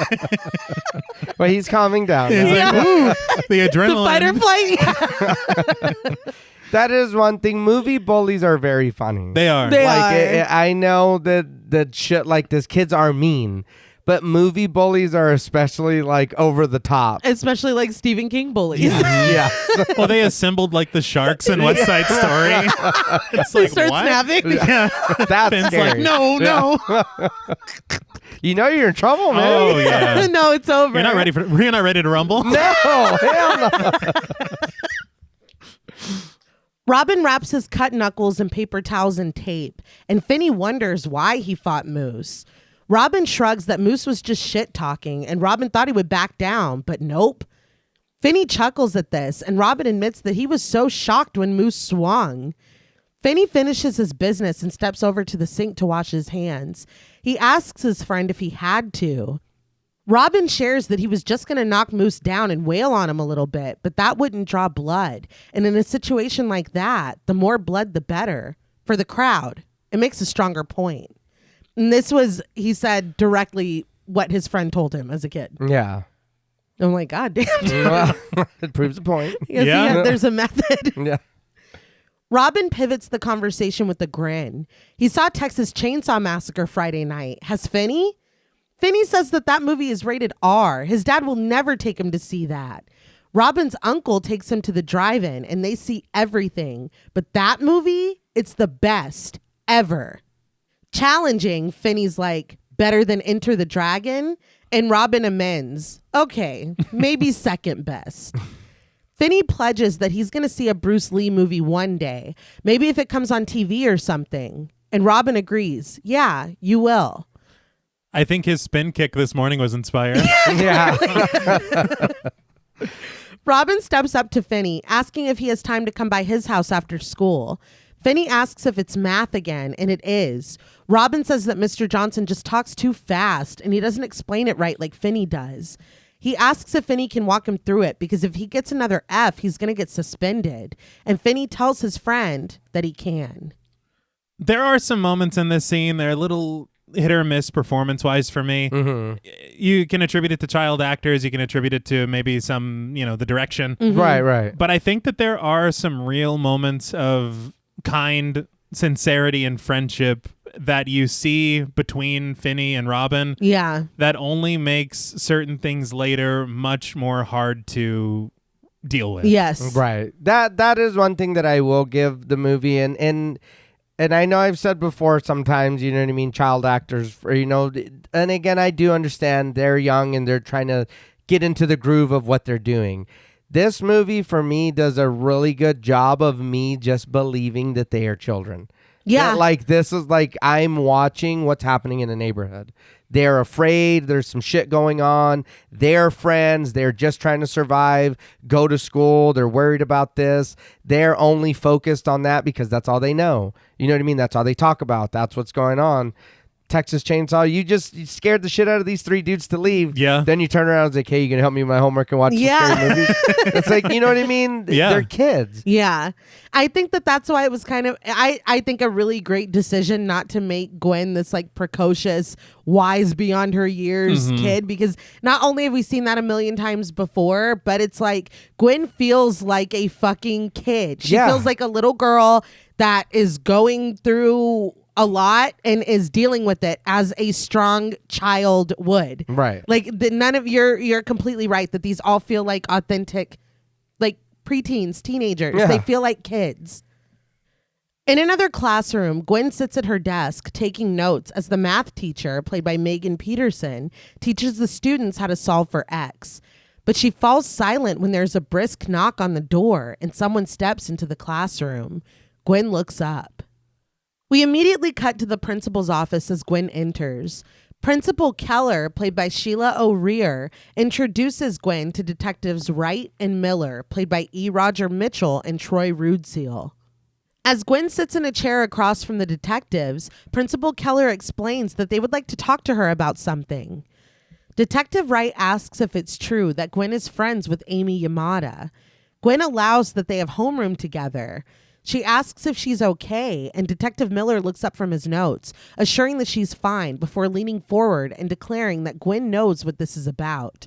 Well, he's calming down. He's Yeah. like, ooh, the The adrenaline. fight or flight. That is one thing. Movie bullies are very funny. They are. They like are. I know that shit like this kids are mean, but movie bullies are especially like over the top. Especially like Stephen King bullies. Yeah. Well, they assembled like the sharks in West Side Story. It's They like, start what? snapping. Yeah. That's Finn's scary. like, no. You know you're in trouble, man. Oh, yeah. No, it's over. You're not ready to rumble? No, hell no. Robin wraps his cut knuckles in paper towels and tape, and Finney wonders why he fought Moose. Robin shrugs that Moose was just shit talking, and Robin thought he would back down, but nope. Finney chuckles at this, and Robin admits that he was so shocked when Moose swung. Finney finishes his business and steps over to the sink to wash his hands. He asks his friend if he had to. Robin shares that he was just going to knock Moose down and wail on him a little bit, but that wouldn't draw blood. And in a situation like that, the more blood, the better. For the crowd, it makes a stronger point. And this was, he said, directly what his friend told him as a kid. Yeah. I'm like, God damn. Well, it proves the point. Yes, Yeah. there's a method. Yeah. Robin pivots the conversation with a grin. He saw Texas Chainsaw Massacre Friday night. Has Finney? Finney says that movie is rated R. His dad will never take him to see that. Robin's uncle takes him to the drive-in and they see everything. But that movie, it's the best ever. Challenging, Finney's like, better than Enter the Dragon? And Robin amends. Okay, maybe second best. Finney pledges that he's going to see a Bruce Lee movie one day. Maybe if it comes on TV or something. And Robin agrees. Yeah, you will. I think his spin kick this morning was inspired. Yeah. Robin steps up to Finney, asking if he has time to come by his house after school. Finney asks if it's math again, and it is. Robin says that Mr. Johnson just talks too fast, and he doesn't explain it right like Finney does. He asks if Finney can walk him through it, because if he gets another F, he's going to get suspended. And Finney tells his friend that he can. There are some moments in this scene. They're a little hit or miss performance-wise for me. Mm-hmm. You can attribute it to child actors. You can attribute it to maybe some, the direction. Mm-hmm. Right. But I think that there are some real moments of kind sincerity and friendship that you see between Finney and Robin. Yeah. That only makes certain things later much more hard to deal with. Yes. Right. That is one thing that I will give the movie, and I know I've said before sometimes, you know what I mean, child actors, and again, I do understand they're young and they're trying to get into the groove of what they're doing. This movie, for me, does a really good job of me just believing that they are children. Yeah. Like, this is like I'm watching what's happening in the neighborhood. They're afraid. There's some shit going on. They're friends. They're just trying to survive, go to school. They're worried about this. They're only focused on that because that's all they know. You know what I mean? That's all they talk about. That's what's going on. Texas Chainsaw, you scared the shit out of these three dudes to leave. Yeah. Then you turn around and say, hey, you can help me with my homework and watch some scary movies? It's like, you know what I mean? Yeah. They're kids. Yeah. I think that's why it was kind of, I think a really great decision not to make Gwen this like precocious, wise beyond her years kid, because not only have we seen that a million times before, but it's like Gwen feels like a fucking kid. She feels like a little girl that is going through a lot and is dealing with it as a strong child would. Right. Like none of you're completely right that these all feel like authentic, like preteens, teenagers. Yeah. They feel like kids. In another classroom, Gwen sits at her desk taking notes as the math teacher, played by Megan Peterson, teaches the students how to solve for X. But she falls silent when there's a brisk knock on the door and someone steps into the classroom. Gwen looks up. We immediately cut to the principal's office as Gwen enters. Principal Keller, played by Sheila O'Rear, introduces Gwen to detectives Wright and Miller, played by E. Roger Mitchell and Troy Rudeseal. As Gwen sits in a chair across from the detectives, Principal Keller explains that they would like to talk to her about something. Detective Wright asks if it's true that Gwen is friends with Amy Yamada. Gwen allows that they have homeroom together. She asks if she's okay, and Detective Miller looks up from his notes, assuring that she's fine before leaning forward and declaring that Gwen knows what this is about.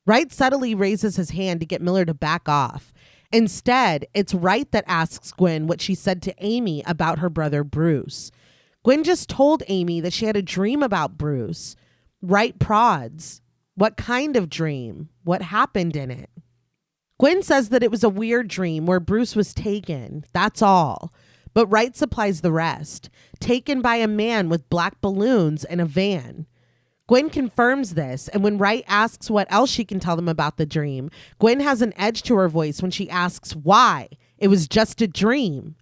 Wright subtly raises his hand to get Miller to back off. Instead, it's Wright that asks Gwen what she said to Amy about her brother Bruce. Gwen just told Amy that she had a dream about Bruce. Wright prods. What kind of dream? What happened in it? Gwen says that it was a weird dream where Bruce was taken. That's all. But Wright supplies the rest. Taken by a man with black balloons in a van. Gwen confirms this, and when Wright asks what else she can tell them about the dream, Gwen has an edge to her voice when she asks why. It was just a dream.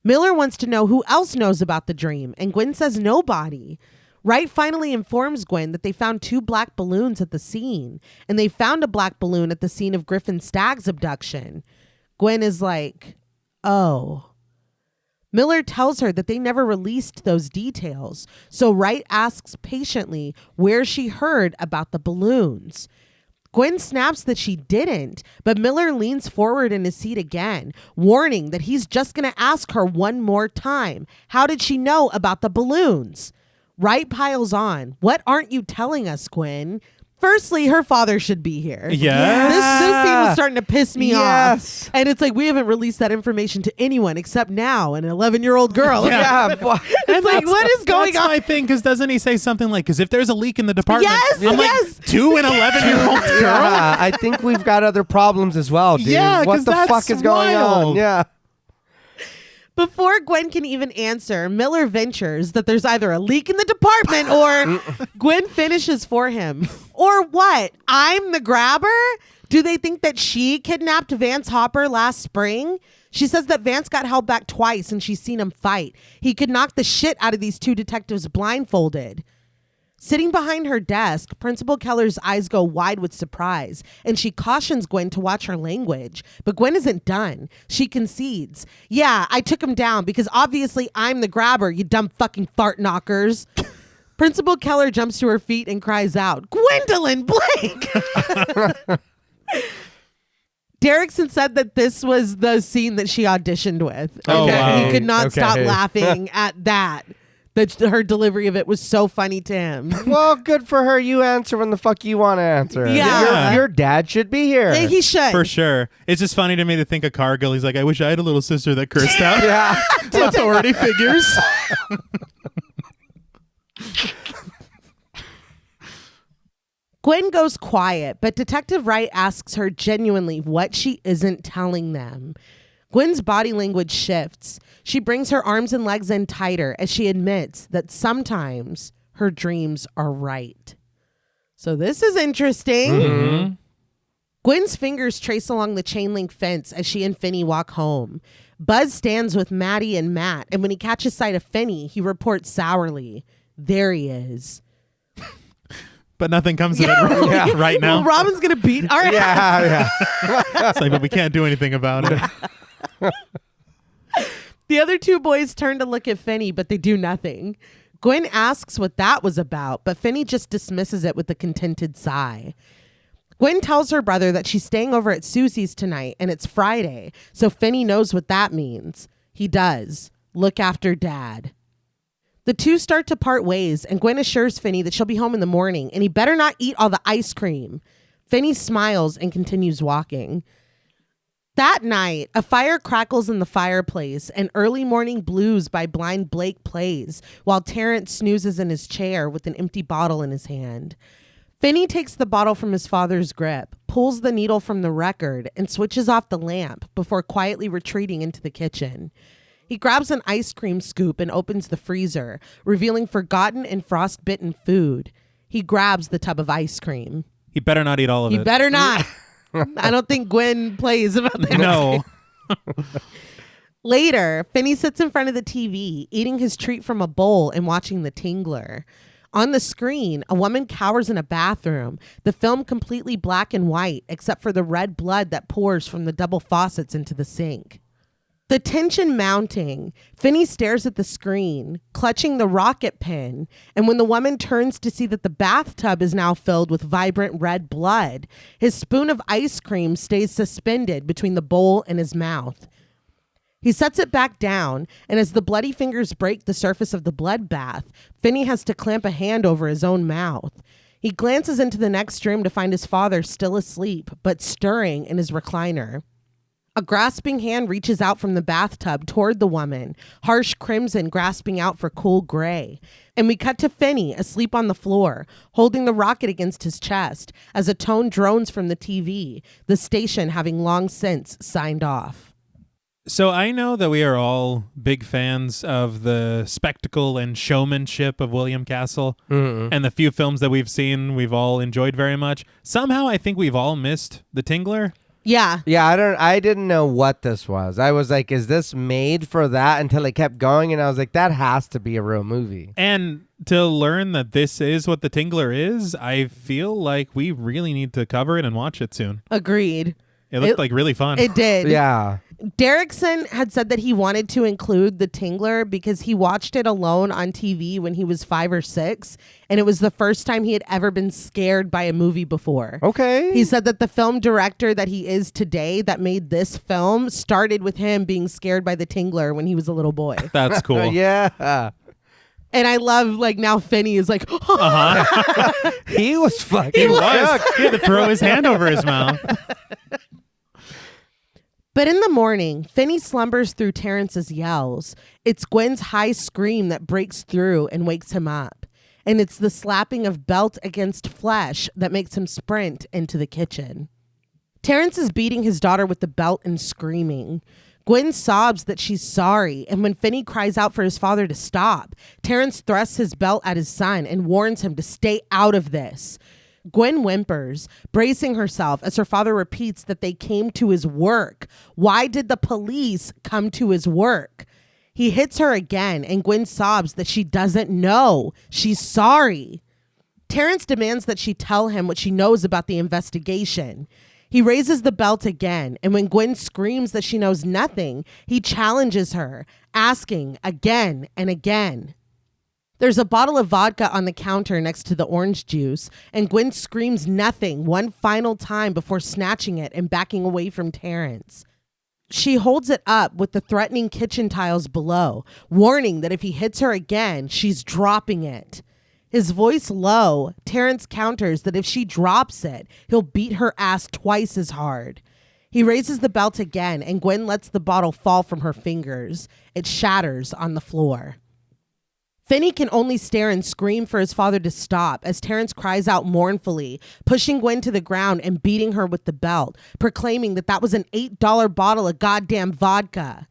Miller wants to know who else knows about the dream, and Gwen says nobody. Wright finally informs Gwen that they found 2 black balloons at the scene, and they found a black balloon at the scene of Griffin Stagg's abduction. Gwen is like, oh. Miller tells her that they never released those details, so Wright asks patiently where she heard about the balloons. Gwen snaps that she didn't, but Miller leans forward in his seat again, warning that he's just going to ask her one more time. How did she know about the balloons? Wright piles on. What aren't you telling us, Gwen? Firstly, her father should be here. Yes. This scene was starting to piss me off. And it's like, we haven't released that information to anyone except now, an 11-year-old girl. Yeah. It's like, what is going That's on? my thing, because doesn't he say something like, because if there's a leak in the department, Yes, I'm yes. like, 2 and 11-year-old girl? Yeah, I think we've got other problems as well, dude. Yeah, what 'cause the that's fuck is going on? wild. Yeah. Before Gwen can even answer, Miller ventures that there's either a leak in the department or Gwen finishes for him. Or what? I'm the grabber? Do they think that she kidnapped Vance Hopper last spring? She says that Vance got held back twice and she's seen him fight. He could knock the shit out of these 2 detectives blindfolded. Sitting behind her desk, Principal Keller's eyes go wide with surprise, and she cautions Gwen to watch her language. But Gwen isn't done. She concedes. Yeah, I took him down because obviously I'm the grabber, you dumb fucking fart knockers. Principal Keller jumps to her feet and cries out, Gwendolyn Blake! Derrickson said that this was the scene that she auditioned with. Oh, wow. He could not stop laughing at that. Her delivery of it was so funny to him. Well, good for her. You answer when the fuck you want to answer. Yeah. Your dad should be here. Yeah, he should. For sure. It's just funny to me to think of Cargill. He's like, I wish I had a little sister that cursed out. Yeah. Authority figures. Gwen goes quiet, but Detective Wright asks her genuinely what she isn't telling them. Gwen's body language shifts. She brings her arms and legs in tighter as she admits that sometimes her dreams are right. So this is interesting. Mm-hmm. Gwen's fingers trace along the chain link fence as she and Finney walk home. Buzz stands with Maddie and Matt, and when he catches sight of Finney, he reports sourly, there he is. But nothing comes of it right now. Well, Robin's going to beat our ass. Yeah. It's like, but we can't do anything about it. The other two boys turn to look at Finney, but they do nothing. Gwen asks what that was about, but Finney just dismisses it with a contented sigh. Gwen tells her brother that she's staying over at Susie's tonight, and it's Friday, so Finney knows what that means. He does. Look after Dad. The two start to part ways, and Gwen assures Finney that she'll be home in the morning, and he better not eat all the ice cream. Finney smiles and continues walking. That night, a fire crackles in the fireplace, and Early Morning Blues by Blind Blake plays, while Terrence snoozes in his chair with an empty bottle in his hand. Finney takes the bottle from his father's grip, pulls the needle from the record, and switches off the lamp before quietly retreating into the kitchen. He grabs an ice cream scoop and opens the freezer, revealing forgotten and frostbitten food. He grabs the tub of ice cream. He better not eat all of it. He better not. I don't think Gwen plays about that. No. Later, Finney sits in front of the TV, eating his treat from a bowl and watching The Tingler. On the screen, a woman cowers in a bathroom, the film completely black and white, except for the red blood that pours from the double faucets into the sink. The tension mounting, Finney stares at the screen, clutching the rocket pin, and when the woman turns to see that the bathtub is now filled with vibrant red blood, his spoon of ice cream stays suspended between the bowl and his mouth. He sets it back down, and as the bloody fingers break the surface of the bloodbath, Finney has to clamp a hand over his own mouth. He glances into the next room to find his father still asleep, but stirring in his recliner. A grasping hand reaches out from the bathtub toward the woman, harsh crimson grasping out for cool gray. And we cut to Finney asleep on the floor, holding the rocket against his chest as a tone drones from the TV, the station having long since signed off. So I know that we are all big fans of the spectacle and showmanship of William Castle, and the few films that we've seen we've all enjoyed very much. Somehow I think we've all missed The Tingler. Yeah. Yeah, I didn't know what this was. I was like, is this made for that? Until it kept going, and I was like, that has to be a real movie. And to learn that this is what The Tingler is, I feel like we really need to cover it and watch it soon. Agreed. It looked like really fun. It did. Yeah. Derrickson had said that he wanted to include The Tingler because he watched it alone on TV when he was 5 or 6, and it was the first time he had ever been scared by a movie before. Okay. He said that the film director that he is today that made this film started with him being scared by The Tingler when he was a little boy. That's cool. Yeah. And I love, like, now Finney is like, He was fucking He was. shook. He had to throw his hand over his mouth. But in the morning, Finney slumbers through Terrence's yells. It's Gwen's high scream that breaks through and wakes him up. And it's the slapping of belt against flesh that makes him sprint into the kitchen. Terrence is beating his daughter with the belt and screaming. Gwen sobs that she's sorry, and when Finney cries out for his father to stop, Terrence thrusts his belt at his son and warns him to stay out of this. Gwen whimpers, bracing herself as her father repeats that they came to his work. Why did the police come to his work? He hits her again, and Gwen sobs that she doesn't know. She's sorry. Terrence demands that she tell him what she knows about the investigation. He raises the belt again, and when Gwen screams that she knows nothing, he challenges her, asking again and again. There's a bottle of vodka on the counter next to the orange juice, and Gwen screams nothing one final time before snatching it and backing away from Terrence. She holds it up with the threatening kitchen tiles below, warning that if he hits her again, she's dropping it. His voice low, Terrence counters that if she drops it, he'll beat her ass twice as hard. He raises the belt again, and Gwen lets the bottle fall from her fingers. It shatters on the floor. Finney can only stare and scream for his father to stop as Terrence cries out mournfully, pushing Gwen to the ground and beating her with the belt, proclaiming that that was an $8 bottle of goddamn vodka.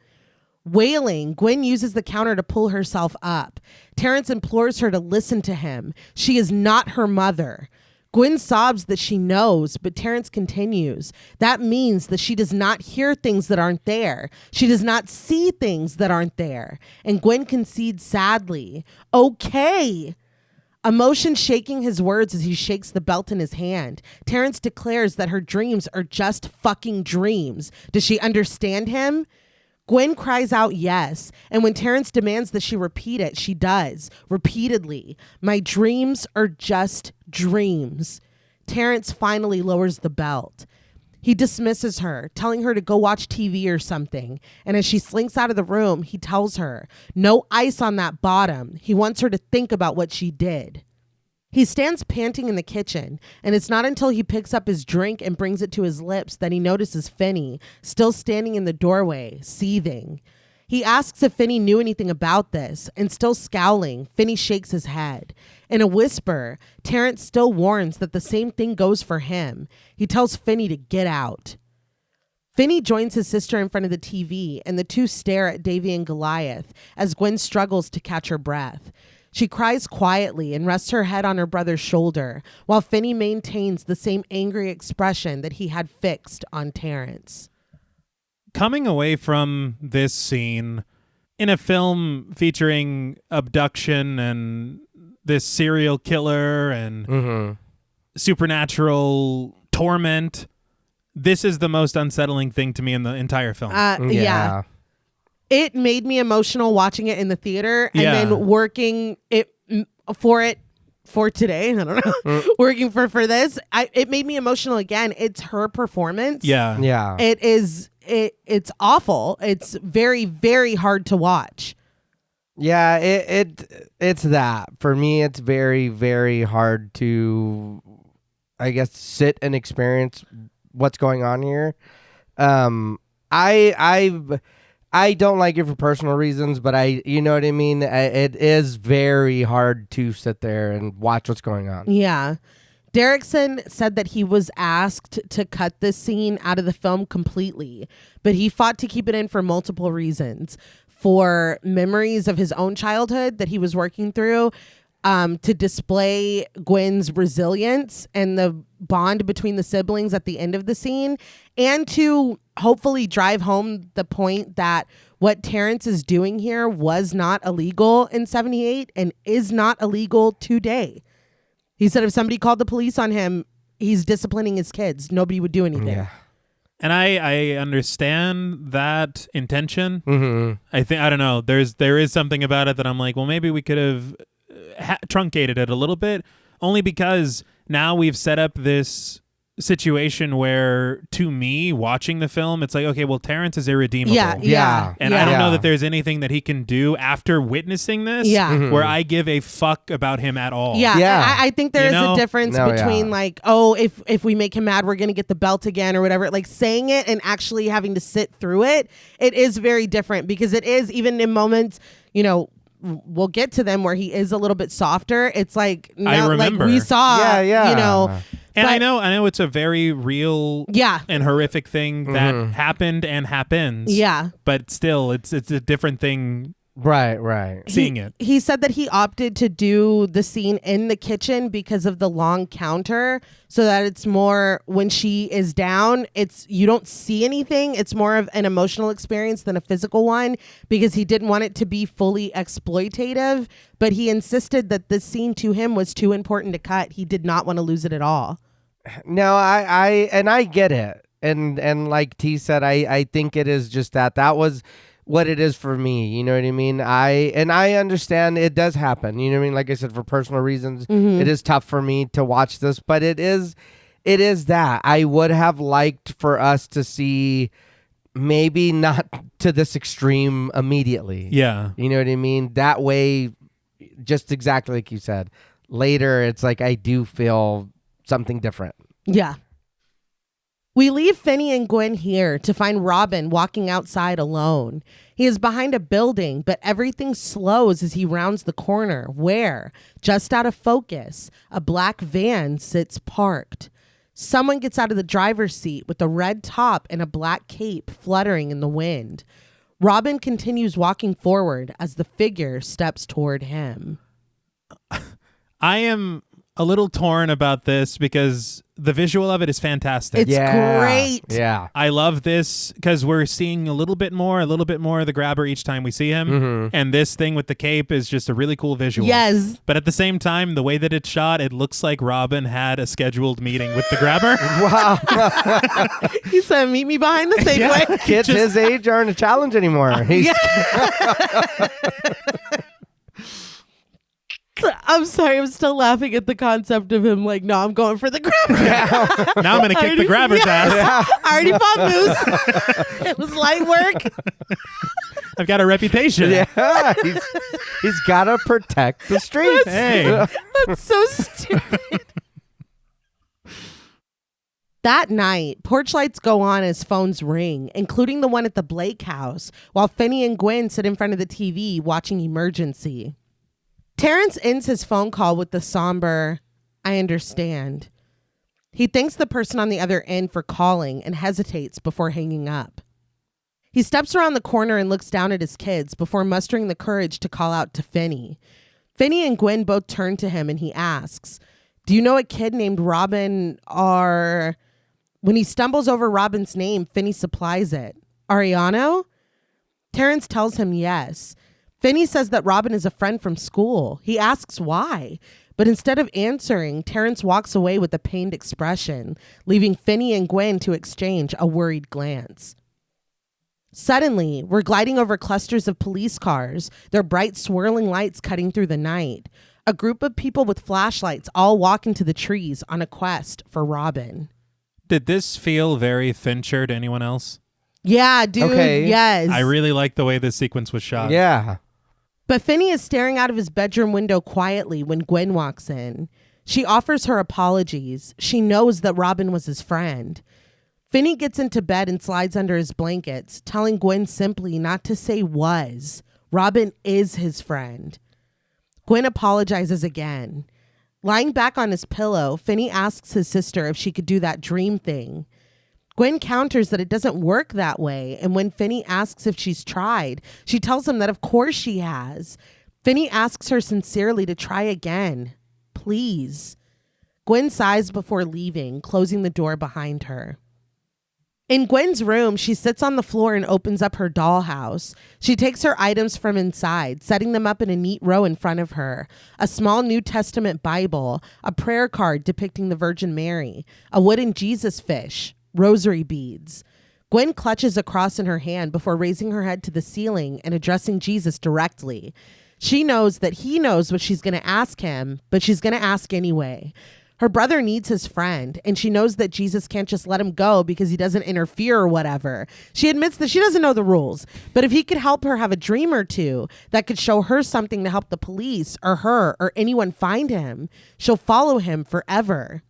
Wailing, Gwen uses the counter to pull herself up. Terrence implores her to listen to him. She is not her mother. Gwen sobs that she knows, but Terrence continues. That means that she does not hear things that aren't there. She does not see things that aren't there. And Gwen concedes sadly, okay. Emotion shaking his words as he shakes the belt in his hand. Terrence declares that her dreams are just fucking dreams. Does she understand him? Gwen cries out yes, and when Terrence demands that she repeat it, she does, repeatedly. My dreams are just dreams. Terrence finally lowers the belt. He dismisses her, telling her to go watch TV or something, and as she slinks out of the room, he tells her, no ice on that bottom. He wants her to think about what she did. He stands panting in the kitchen, and it's not until he picks up his drink and brings it to his lips that he notices Finney, still standing in the doorway, seething. He asks if Finney knew anything about this, and still scowling, Finney shakes his head. In a whisper, Terrence still warns that the same thing goes for him. He tells Finney to get out. Finney joins his sister in front of the TV, and the two stare at Davy and Goliath as Gwen struggles to catch her breath. She cries quietly and rests her head on her brother's shoulder, while Finney maintains the same angry expression that he had fixed on Terrence. Coming away from this scene in a film featuring abduction and this serial killer and supernatural torment, this is the most unsettling thing to me in the entire film. Yeah. It made me emotional watching it in the theater and then working for today. I don't know. Working for this. It made me emotional again. It's her performance. Yeah. Yeah. It's awful. It's very, very hard to watch. Yeah, it's that. For me, it's very, very hard to, I guess, sit and experience what's going on here. I don't like it for personal reasons, but you know what I mean? It is very hard to sit there and watch what's going on. Yeah. Derrickson said that he was asked to cut this scene out of the film completely, but he fought to keep it in for multiple reasons. For memories of his own childhood that he was working through, to display Gwen's resilience and the bond between the siblings at the end of the scene, and to hopefully drive home the point that what Terrence is doing here was not illegal in 78 and is not illegal today. He said if somebody called the police on him, he's disciplining his kids. Nobody would do anything. Yeah. And I understand that intention. Mm-hmm. I don't know. There is something about it that I'm like, well, maybe we could have truncated it a little bit, only because now we've set up this situation where, to me, watching the film, it's like, okay, well, Terrence is irredeemable. Yeah. And I don't know that there's anything that he can do after witnessing this where I give a fuck about him at all. Yeah. I think there is a difference between like, oh, if we make him mad, we're going to get the belt again or whatever. Like saying it and actually having to sit through it, it is very different, because it is, even in moments, we'll get to them where he is a little bit softer. It's like, I remember. Like we saw, And I know it's a very real and horrific thing that happened and happens. Yeah. But still, it's a different thing Right. seeing it. He said that he opted to do the scene in the kitchen because of the long counter, so that it's more when she is down, you don't see anything. It's more of an emotional experience than a physical one, because he didn't want it to be fully exploitative, but he insisted that this scene to him was too important to cut. He did not want to lose it at all. No, I get it. And like T said, I think it is just that was what it is for me. You know what I mean? I understand it does happen. You know what I mean? Like I said, for personal reasons, it is tough for me to watch this, but it is that I would have liked for us to see, maybe not to this extreme immediately. Yeah. You know what I mean? That way, just exactly like you said, later it's like I do feel something different. Yeah. We leave Finney and Gwen here to find Robin walking outside alone. He is behind a building, but everything slows as he rounds the corner where, just out of focus, a black van sits parked. Someone gets out of the driver's seat with a red top and a black cape fluttering in the wind. Robin continues walking forward as the figure steps toward him. I am a little torn about this because the visual of it is fantastic. It's great. Yeah. I love this because we're seeing a little bit more of the grabber each time we see him. And this thing with the cape is just a really cool visual. Yes. But at the same time, the way that it's shot, it looks like Robin had a scheduled meeting with the grabber. Wow. He said, meet me behind the Safeway. Kids his age aren't a challenge anymore. He's I'm sorry, I'm still laughing at the concept of him like, no, I'm going for the grabber. Now I'm going to kick the grabber's ass. I already fought Moose. It was light work. I've got a reputation. Yeah, he's got to protect the streets. Hey. That's so stupid. That night, porch lights go on as phones ring, including the one at the Blake house, while Finney and Gwen sit in front of the TV watching Emergency. Terrence ends his phone call with the somber, I understand. He thanks the person on the other end for calling and hesitates before hanging up. He steps around the corner and looks down at his kids before mustering the courage to call out to Finney. Finney and Gwen both turn to him and he asks, do you know a kid named Robin or... When he stumbles over Robin's name, Finney supplies it. Ariano? Terrence tells him yes. Finney says that Robin is a friend from school. He asks why, but instead of answering, Terrence walks away with a pained expression, leaving Finney and Gwen to exchange a worried glance. Suddenly, we're gliding over clusters of police cars, their bright swirling lights cutting through the night. A group of people with flashlights all walk into the trees on a quest for Robin. Did this feel very Fincher to anyone else? Yeah, dude, Okay. yes. I really like the way this sequence was shot. Yeah. But Finney is staring out of his bedroom window quietly when Gwen walks in. She offers her apologies. She knows that Robin was his friend. Finney gets into bed and slides under his blankets, telling Gwen simply not to say was. Robin is his friend. Gwen apologizes again. Lying back on his pillow, Finney asks his sister if she could do that dream thing. Gwen counters that it doesn't work that way, and when Finney asks if she's tried, she tells him that of course she has. Finney asks her sincerely to try again. Please. Gwen sighs before leaving, closing the door behind her. In Gwen's room, she sits on the floor and opens up her dollhouse. She takes her items from inside, setting them up in a neat row in front of her. A small New Testament Bible, a prayer card depicting the Virgin Mary, a wooden Jesus fish, rosary beads. Gwen clutches a cross in her hand before raising her head to the ceiling and addressing Jesus directly. She knows that he knows what she's going to ask him, but she's going to ask anyway. Her brother needs his friend, and she knows that Jesus can't just let him go because he doesn't interfere or whatever. She admits that she doesn't know the rules, but if he could help her have a dream or two that could show her something to help the police or her or anyone find him, she'll follow him forever.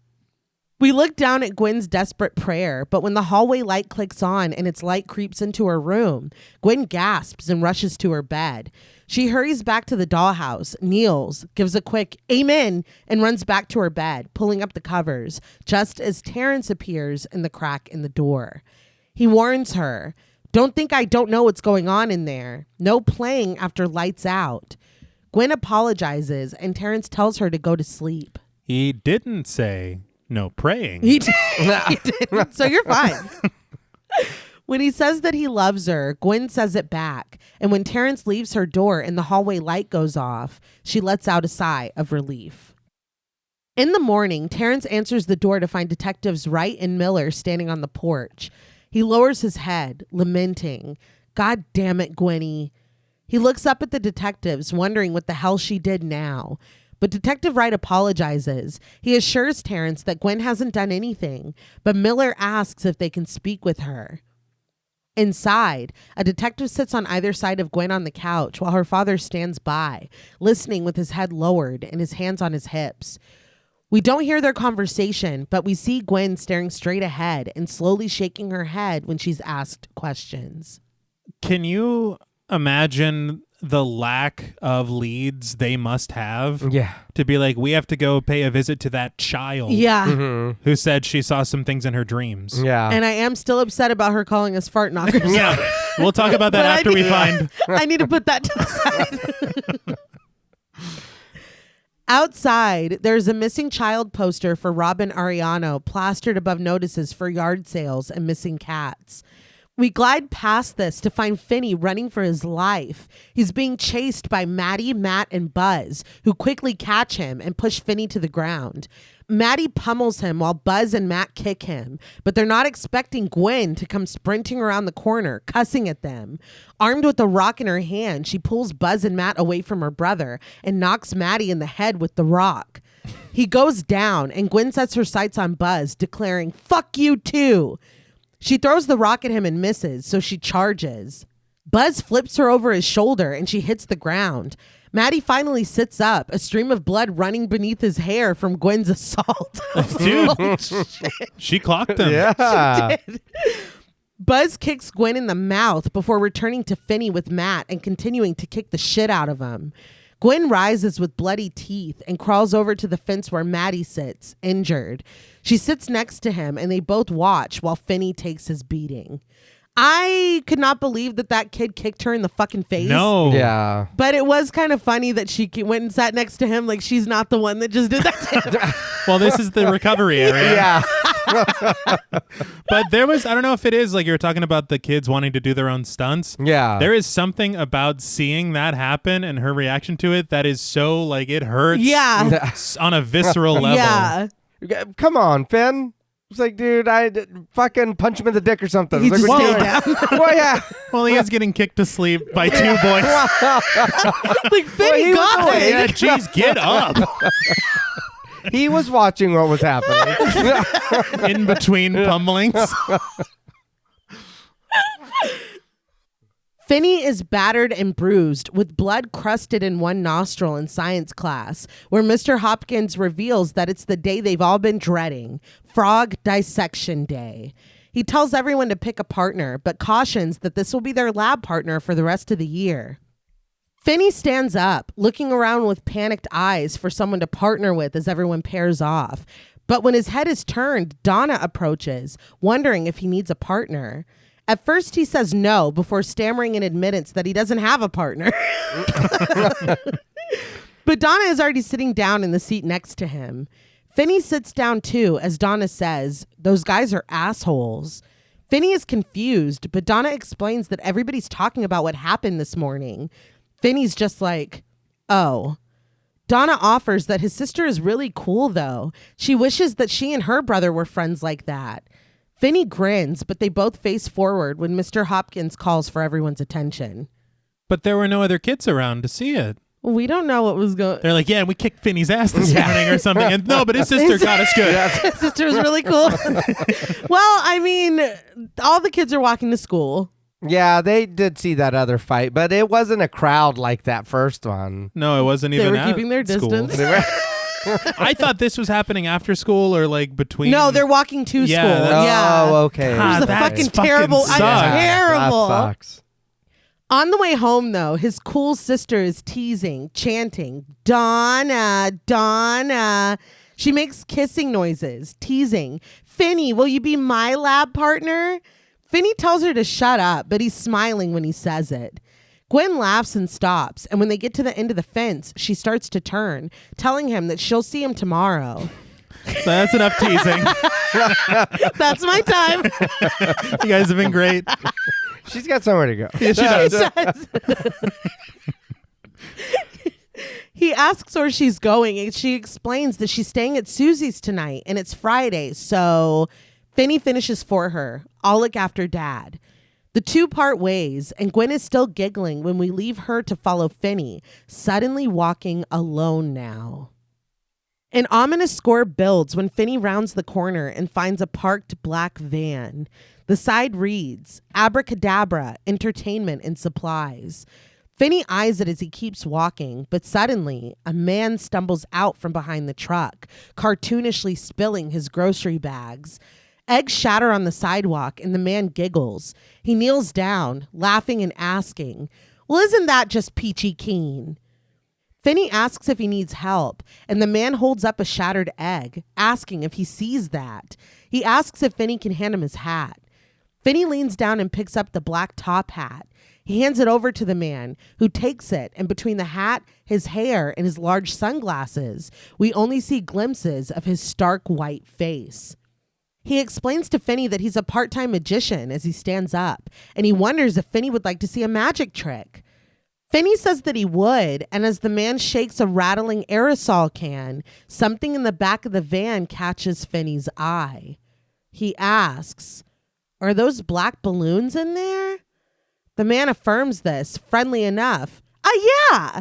We look down at Gwen's desperate prayer, but when the hallway light clicks on and its light creeps into her room, Gwen gasps and rushes to her bed. She hurries back to the dollhouse, kneels, gives a quick amen, and runs back to her bed, pulling up the covers, just as Terrence appears in the crack in the door. He warns her, Don't think I don't know what's going on in there. No playing after lights out. Gwen apologizes and Terrence tells her to go to sleep. He didn't say no praying. He didn't. So you're fine. When he says that he loves her, Gwen says it back. And when Terrence leaves her door and the hallway light goes off, she lets out a sigh of relief. In the morning, Terrence answers the door to find Detectives Wright and Miller standing on the porch. He lowers his head, lamenting, "God damn it, Gwenny." He looks up at the detectives, wondering what the hell she did now. But Detective Wright apologizes. He assures Terrence that Gwen hasn't done anything, but Miller asks if they can speak with her. Inside, a detective sits on either side of Gwen on the couch while her father stands by, listening with his head lowered and his hands on his hips. We don't hear their conversation, but we see Gwen staring straight ahead and slowly shaking her head when she's asked questions. Can you imagine the lack of leads they must have? Yeah. To be like, we have to go pay a visit to that child Yeah. who said she saw some things in her dreams. Yeah. And I am still upset about her calling us fart knockers. Yeah. We'll talk about that But after we find. I need to put that to the side. Outside, there's a missing child poster for Robin Ariano plastered above notices for yard sales and missing cats. We glide past this to find Finney running for his life. He's being chased by Maddie, Matt, and Buzz, who quickly catch him and push Finney to the ground. Maddie pummels him while Buzz and Matt kick him, but they're not expecting Gwen to come sprinting around the corner, cussing at them. Armed with a rock in her hand, she pulls Buzz and Matt away from her brother and knocks Maddie in the head with the rock. He goes down, and Gwen sets her sights on Buzz, declaring, "Fuck you too." She throws the rock at him and misses, so she charges. Buzz flips her over his shoulder and she hits the ground. Maddie finally sits up, a stream of blood running beneath his hair from Gwen's assault. Dude, Holy shit. she clocked him. Yeah. Buzz kicks Gwen in the mouth before returning to Finney with Matt and continuing to kick the shit out of him. Gwen rises with bloody teeth and crawls over to the fence where Maddie sits, injured. She sits next to him and they both watch while Finney takes his beating. I could not believe that kid kicked her in the fucking face. No. Yeah. But it was kind of funny that she went and sat next to him like she's not the one that just did that to him. Well, this is the recovery area. Yeah. But there was, I don't know if it is, like you were talking about the kids wanting to do their own stunts. Yeah. There is something about seeing that happen and her reaction to it that is so, like, it hurts Yeah. on a visceral level. Yeah. Come on, Finn. It's like, dude, fucking punch him in the dick or something. He It's just like, stayed what down. well, yeah. Well, he is getting kicked to sleep by two boys. Like, Finney he was got awake. it. Yeah, jeez, get up. He was watching what was happening. In between pummelings. Finney is battered and bruised with blood crusted in one nostril in science class, where Mr. Hopkins reveals that it's the day they've all been dreading, Frog Dissection Day. He tells everyone to pick a partner, but cautions that this will be their lab partner for the rest of the year. Finney stands up, looking around with panicked eyes for someone to partner with as everyone pairs off. But when his head is turned, Donna approaches, wondering if he needs a partner. At first, he says no before stammering in admittance that he doesn't have a partner. But Donna is already sitting down in the seat next to him. Finney sits down too, as Donna says, "Those guys are assholes." Finney is confused, but Donna explains that everybody's talking about what happened this morning. Finney's just like, oh. Donna offers that his sister is really cool, though. She wishes that she and her brother were friends like that. Finney grins, but they both face forward when Mr. Hopkins calls for everyone's attention. But there were no other kids around to see it. We don't know what was going. They're like, yeah, we kicked Finney's ass this morning or something. And no, but his sister got us good. His sister was really cool. Well, I mean, all the kids are walking to school. Yeah, they did see that other fight, but it wasn't a crowd like that first one. No, it wasn't They even were at keeping their school. distance. I thought this was happening after school or like between. No, they're walking to Yeah, school. that's- Yeah. Oh, okay. It was God, a that fucking fucking terrible. sucks. Terrible. That sucks. On the way home, though, his cool sister is teasing, chanting, "Donna, Donna." She makes kissing noises, teasing. "Finney, will you be my lab partner?" Finney tells her to shut up, but he's smiling when he says it. Gwen laughs and stops, and when they get to the end of the fence, she starts to turn, telling him that she'll see him tomorrow. So that's enough teasing. That's my time. You guys have been great. She's got somewhere to go. Yeah, she does. He asks where she's going, and she explains that she's staying at Susie's tonight, and it's Friday, so Finney finishes for her. I'll look after Dad. The two part ways, and Gwen is still giggling when we leave her to follow Finney, suddenly walking alone now. An ominous score builds when Finney rounds the corner and finds a parked black van. The side reads, Abracadabra, Entertainment and Supplies. Finney eyes it as he keeps walking, but suddenly a man stumbles out from behind the truck, cartoonishly spilling his grocery bags. Eggs shatter on the sidewalk and the man giggles. He kneels down, laughing and asking, well, isn't that just peachy keen? Finney asks if he needs help, and the man holds up a shattered egg, asking if he sees that. He asks if Finney can hand him his hat. Finney leans down and picks up the black top hat. He hands it over to the man, who takes it, and between the hat, his hair, and his large sunglasses, we only see glimpses of his stark white face. He explains to Finney that he's a part-time magician as he stands up, and he wonders if Finney would like to see a magic trick. Finney says that he would, and as the man shakes a rattling aerosol can, something in the back of the van catches Finney's eye. He asks, are those black balloons in there? The man affirms this, friendly enough. Yeah!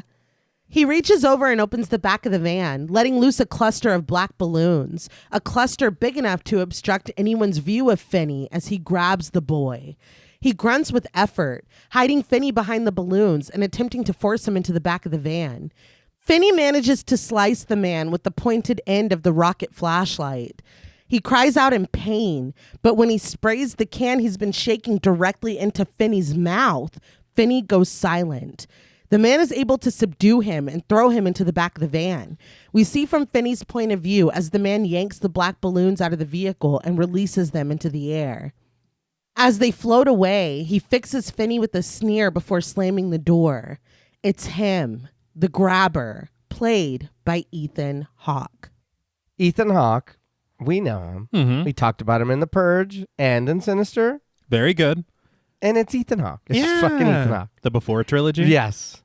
He reaches over and opens the back of the van, letting loose a cluster of black balloons, a cluster big enough to obstruct anyone's view of Finney as he grabs the boy. He grunts with effort, hiding Finney behind the balloons and attempting to force him into the back of the van. Finney manages to slice the man with the pointed end of the rocket flashlight. He cries out in pain, but when he sprays the can he's been shaking directly into Finney's mouth, Finney goes silent. The man is able to subdue him and throw him into the back of the van. We see from Finney's point of view as the man yanks the black balloons out of the vehicle and releases them into the air. As they float away, he fixes Finney with a sneer before slamming the door. It's him, the grabber, played by Ethan Hawke. Ethan Hawke, we know him. Mm-hmm. We talked about him in The Purge and in Sinister. Very good. And it's Ethan Hawke. It's fucking Ethan Hawke. The Before trilogy? Yes.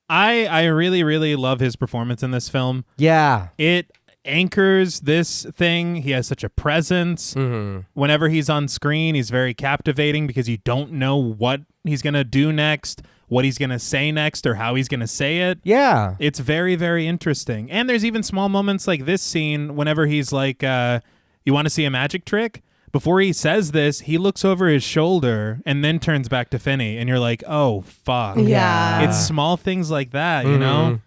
I really, really love his performance in this film. Yeah. It anchors this thing. He has such a presence. Mm-hmm. Whenever he's on screen, he's very captivating because you don't know what he's going to do next, what he's going to say next, or how he's going to say it. Yeah. It's very, very interesting. And there's even small moments like this scene whenever he's like, you want to see a magic trick? Before he says this, he looks over his shoulder and then turns back to Finney. And you're like, oh, fuck. Yeah. It's small things like that, you know?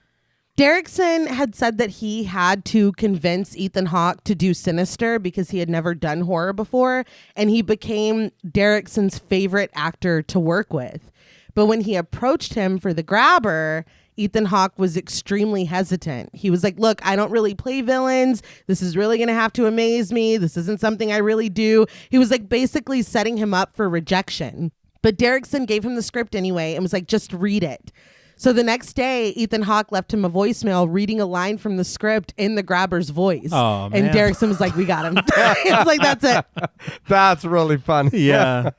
Derrickson had said that he had to convince Ethan Hawke to do Sinister because he had never done horror before, and he became Derrickson's favorite actor to work with. But when he approached him for The Grabber, Ethan Hawke was extremely hesitant. He was like, look, I don't really play villains. This is really going to have to amaze me. This isn't something I really do. He was like basically setting him up for rejection. But Derrickson gave him the script anyway and was like, just read it. So the next day, Ethan Hawke left him a voicemail reading a line from the script in the grabber's voice. Oh, man. And Derrickson was like, we got him. He was like, that's it. That's really funny. Yeah.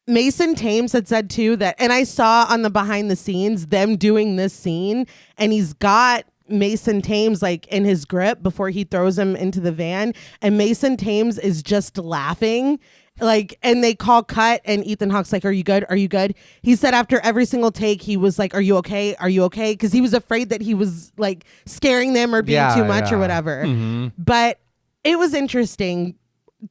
Mason Thames had said too that, and I saw on the behind the scenes them doing this scene, and he's got Mason Thames like in his grip before he throws him into the van, and Mason Thames is just laughing. Like, and they call cut, and Ethan Hawke's like, are you good? Are you good? He said after every single take, he was like, are you okay? Are you okay? Because he was afraid that he was like scaring them or being too much or whatever. Mm-hmm. But it was interesting.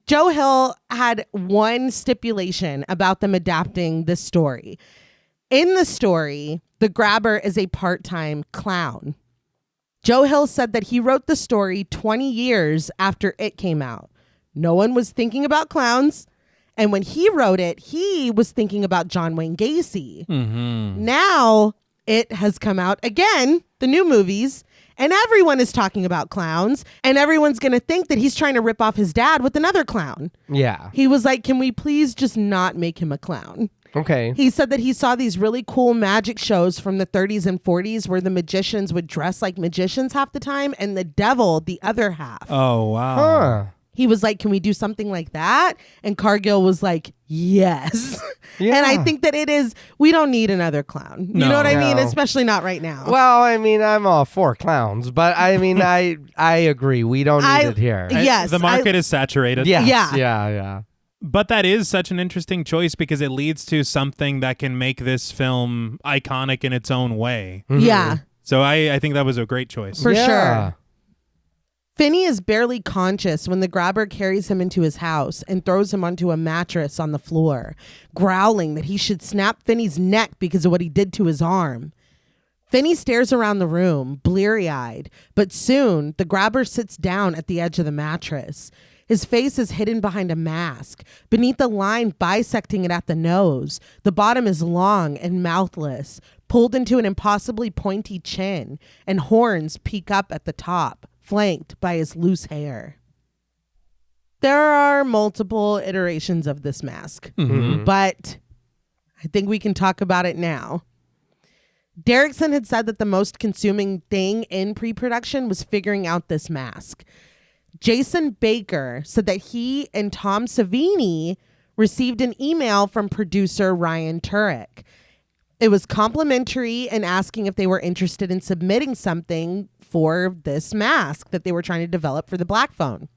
Joe Hill had one stipulation about them adapting this story. In the story, the grabber is a part-time clown. Joe Hill said that he wrote the story 20 years after it came out. No one was thinking about clowns. And when he wrote it, he was thinking about John Wayne Gacy. Mm-hmm. Now it has come out again, the new movies, And everyone is talking about clowns, and everyone's going to think that he's trying to rip off his dad with another clown. Yeah. He was like, can we please just not make him a clown? Okay. He said that he saw these really cool magic shows from the 30s and 40s where the magicians would dress like magicians half the time and the devil the other half. Oh, wow. Huh. He was like, can we do something like that? And Cargill was like, yes. Yeah. And I think that we don't need another clown. You know what I mean? No. Especially not right now. Well, I mean, I'm all for clowns, but I mean, I agree. We don't need it here. Yes. The market is saturated. Yes. Yeah. Yeah. But that is such an interesting choice because it leads to something that can make this film iconic in its own way. Yeah. So I think that was a great choice. For Yeah. sure. Finney is barely conscious when the grabber carries him into his house and throws him onto a mattress on the floor, growling that he should snap Finney's neck because of what he did to his arm. Finney stares around the room, bleary-eyed, but soon the grabber sits down at the edge of the mattress. His face is hidden behind a mask. Beneath a line bisecting it at the nose, the bottom is long and mouthless, pulled into an impossibly pointy chin, and horns peek up at the top, flanked by his loose hair. There are multiple iterations of this mask, but I think we can talk about it now. Derrickson had said that the most consuming thing in pre-production was figuring out this mask. Jason Baker said that he and Tom Savini received an email from producer Ryan Turek. It was complimentary and asking if they were interested in submitting something for this mask that they were trying to develop for the Black Phone.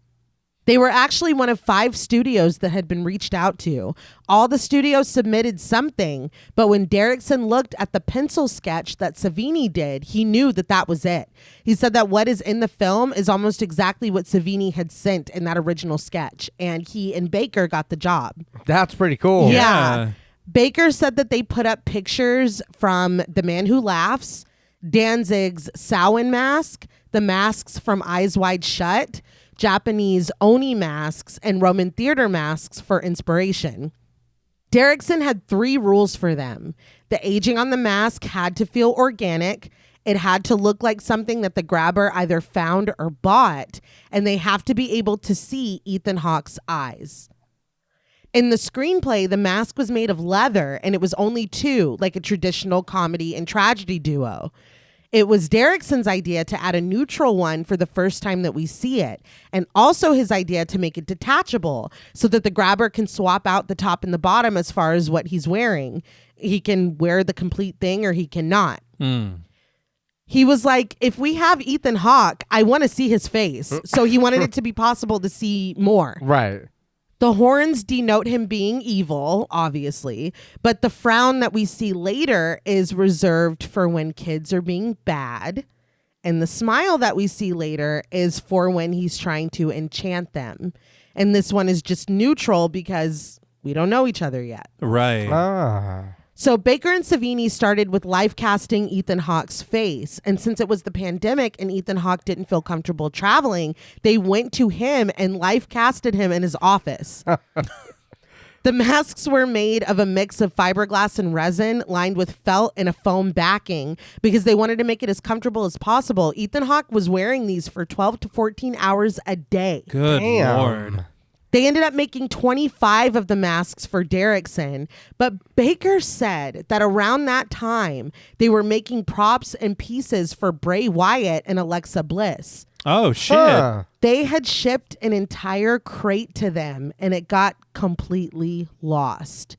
They were actually one of 5 studios that had been reached out to. All the studios submitted something, but when Derrickson looked at the pencil sketch that Savini did, he knew that that was it. He said that what is in the film is almost exactly what Savini had sent in that original sketch, and he and Baker got the job. That's pretty cool. Yeah. Baker said that they put up pictures from The Man Who Laughs, Danzig's Samhain mask, the masks from Eyes Wide Shut, Japanese Oni masks, and Roman theater masks for inspiration. Derrickson had 3 rules for them. The aging on the mask had to feel organic. It had to look like something that the grabber either found or bought, and they have to be able to see Ethan Hawke's eyes. In the screenplay, the mask was made of leather, and it was only 2, like a traditional comedy and tragedy duo. It was Derrickson's idea to add a neutral one for the first time that we see it, and also his idea to make it detachable so that the grabber can swap out the top and the bottom as far as what he's wearing. He can wear the complete thing or he cannot. He was like, if we have Ethan Hawke, I want to see his face. So he wanted it to be possible to see more. Right. The horns denote him being evil, obviously, but the frown that we see later is reserved for when kids are being bad. And the smile that we see later is for when he's trying to enchant them. And this one is just neutral because we don't know each other yet. Right. Ah. So Baker and Savini started with live casting Ethan Hawke's face. And since it was the pandemic and Ethan Hawke didn't feel comfortable traveling, they went to him and live casted him in his office. The masks were made of a mix of fiberglass and resin lined with felt and a foam backing because they wanted to make it as comfortable as possible. Ethan Hawke was wearing these for 12 to 14 hours a day. Good Damn. Lord. They ended up making 25 of the masks for Derrickson, but Baker said that around that time, they were making props and pieces for Bray Wyatt and Alexa Bliss. Oh, shit. Huh. They had shipped an entire crate to them, and it got completely lost.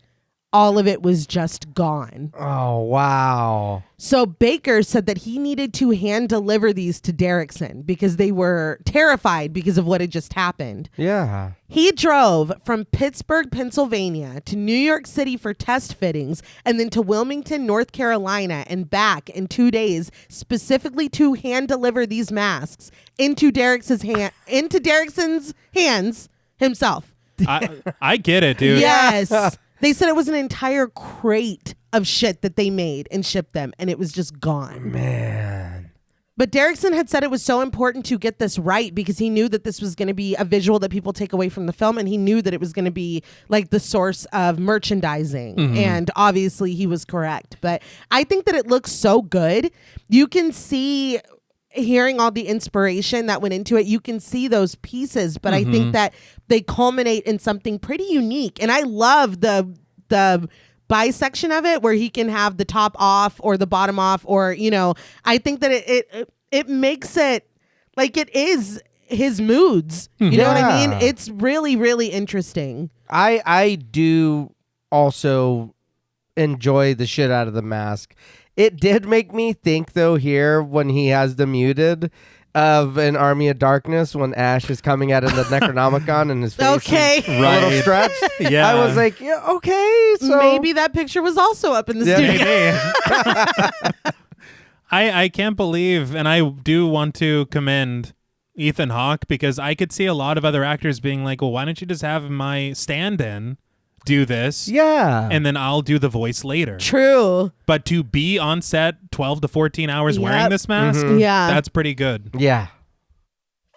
All of it was just gone. Oh, wow. So Baker said that he needed to hand deliver these to Derrickson because they were terrified because of what had just happened. Yeah. He drove from Pittsburgh, Pennsylvania to New York City for test fittings and then to Wilmington, North Carolina and back in 2 days specifically to hand deliver these masks into Derrickson's hands himself. I get it, dude. Yes. They said it was an entire crate of shit that they made and shipped them, and it was just gone. Man. But Derrickson had said it was so important to get this right because he knew that this was going to be a visual that people take away from the film, and he knew that it was going to be like the source of merchandising. And obviously he was correct. But I think that it looks so good. You can see hearing all the inspiration that went into it, you can see those pieces, but I think that they culminate in something pretty unique. And I love the bisection of it, where he can have the top off or the bottom off, or, you know, I think that it makes it like it is his moods. You know what I mean? It's really, really interesting. I do also enjoy the shit out of the mask. It did make me think, though, here when he has the muted of an Army of Darkness, when Ash is coming at him the Necronomicon and his face is a little stretched. Yeah. I was like, yeah, okay, so maybe that picture was also up in the studio. I can't believe, and I do want to commend Ethan Hawke, because I could see a lot of other actors being like, well, why don't you just have my stand-in do this? Yeah. And then I'll do the voice later. True. But to be on set 12 to 14 hours wearing this mask, that's pretty good. Yeah.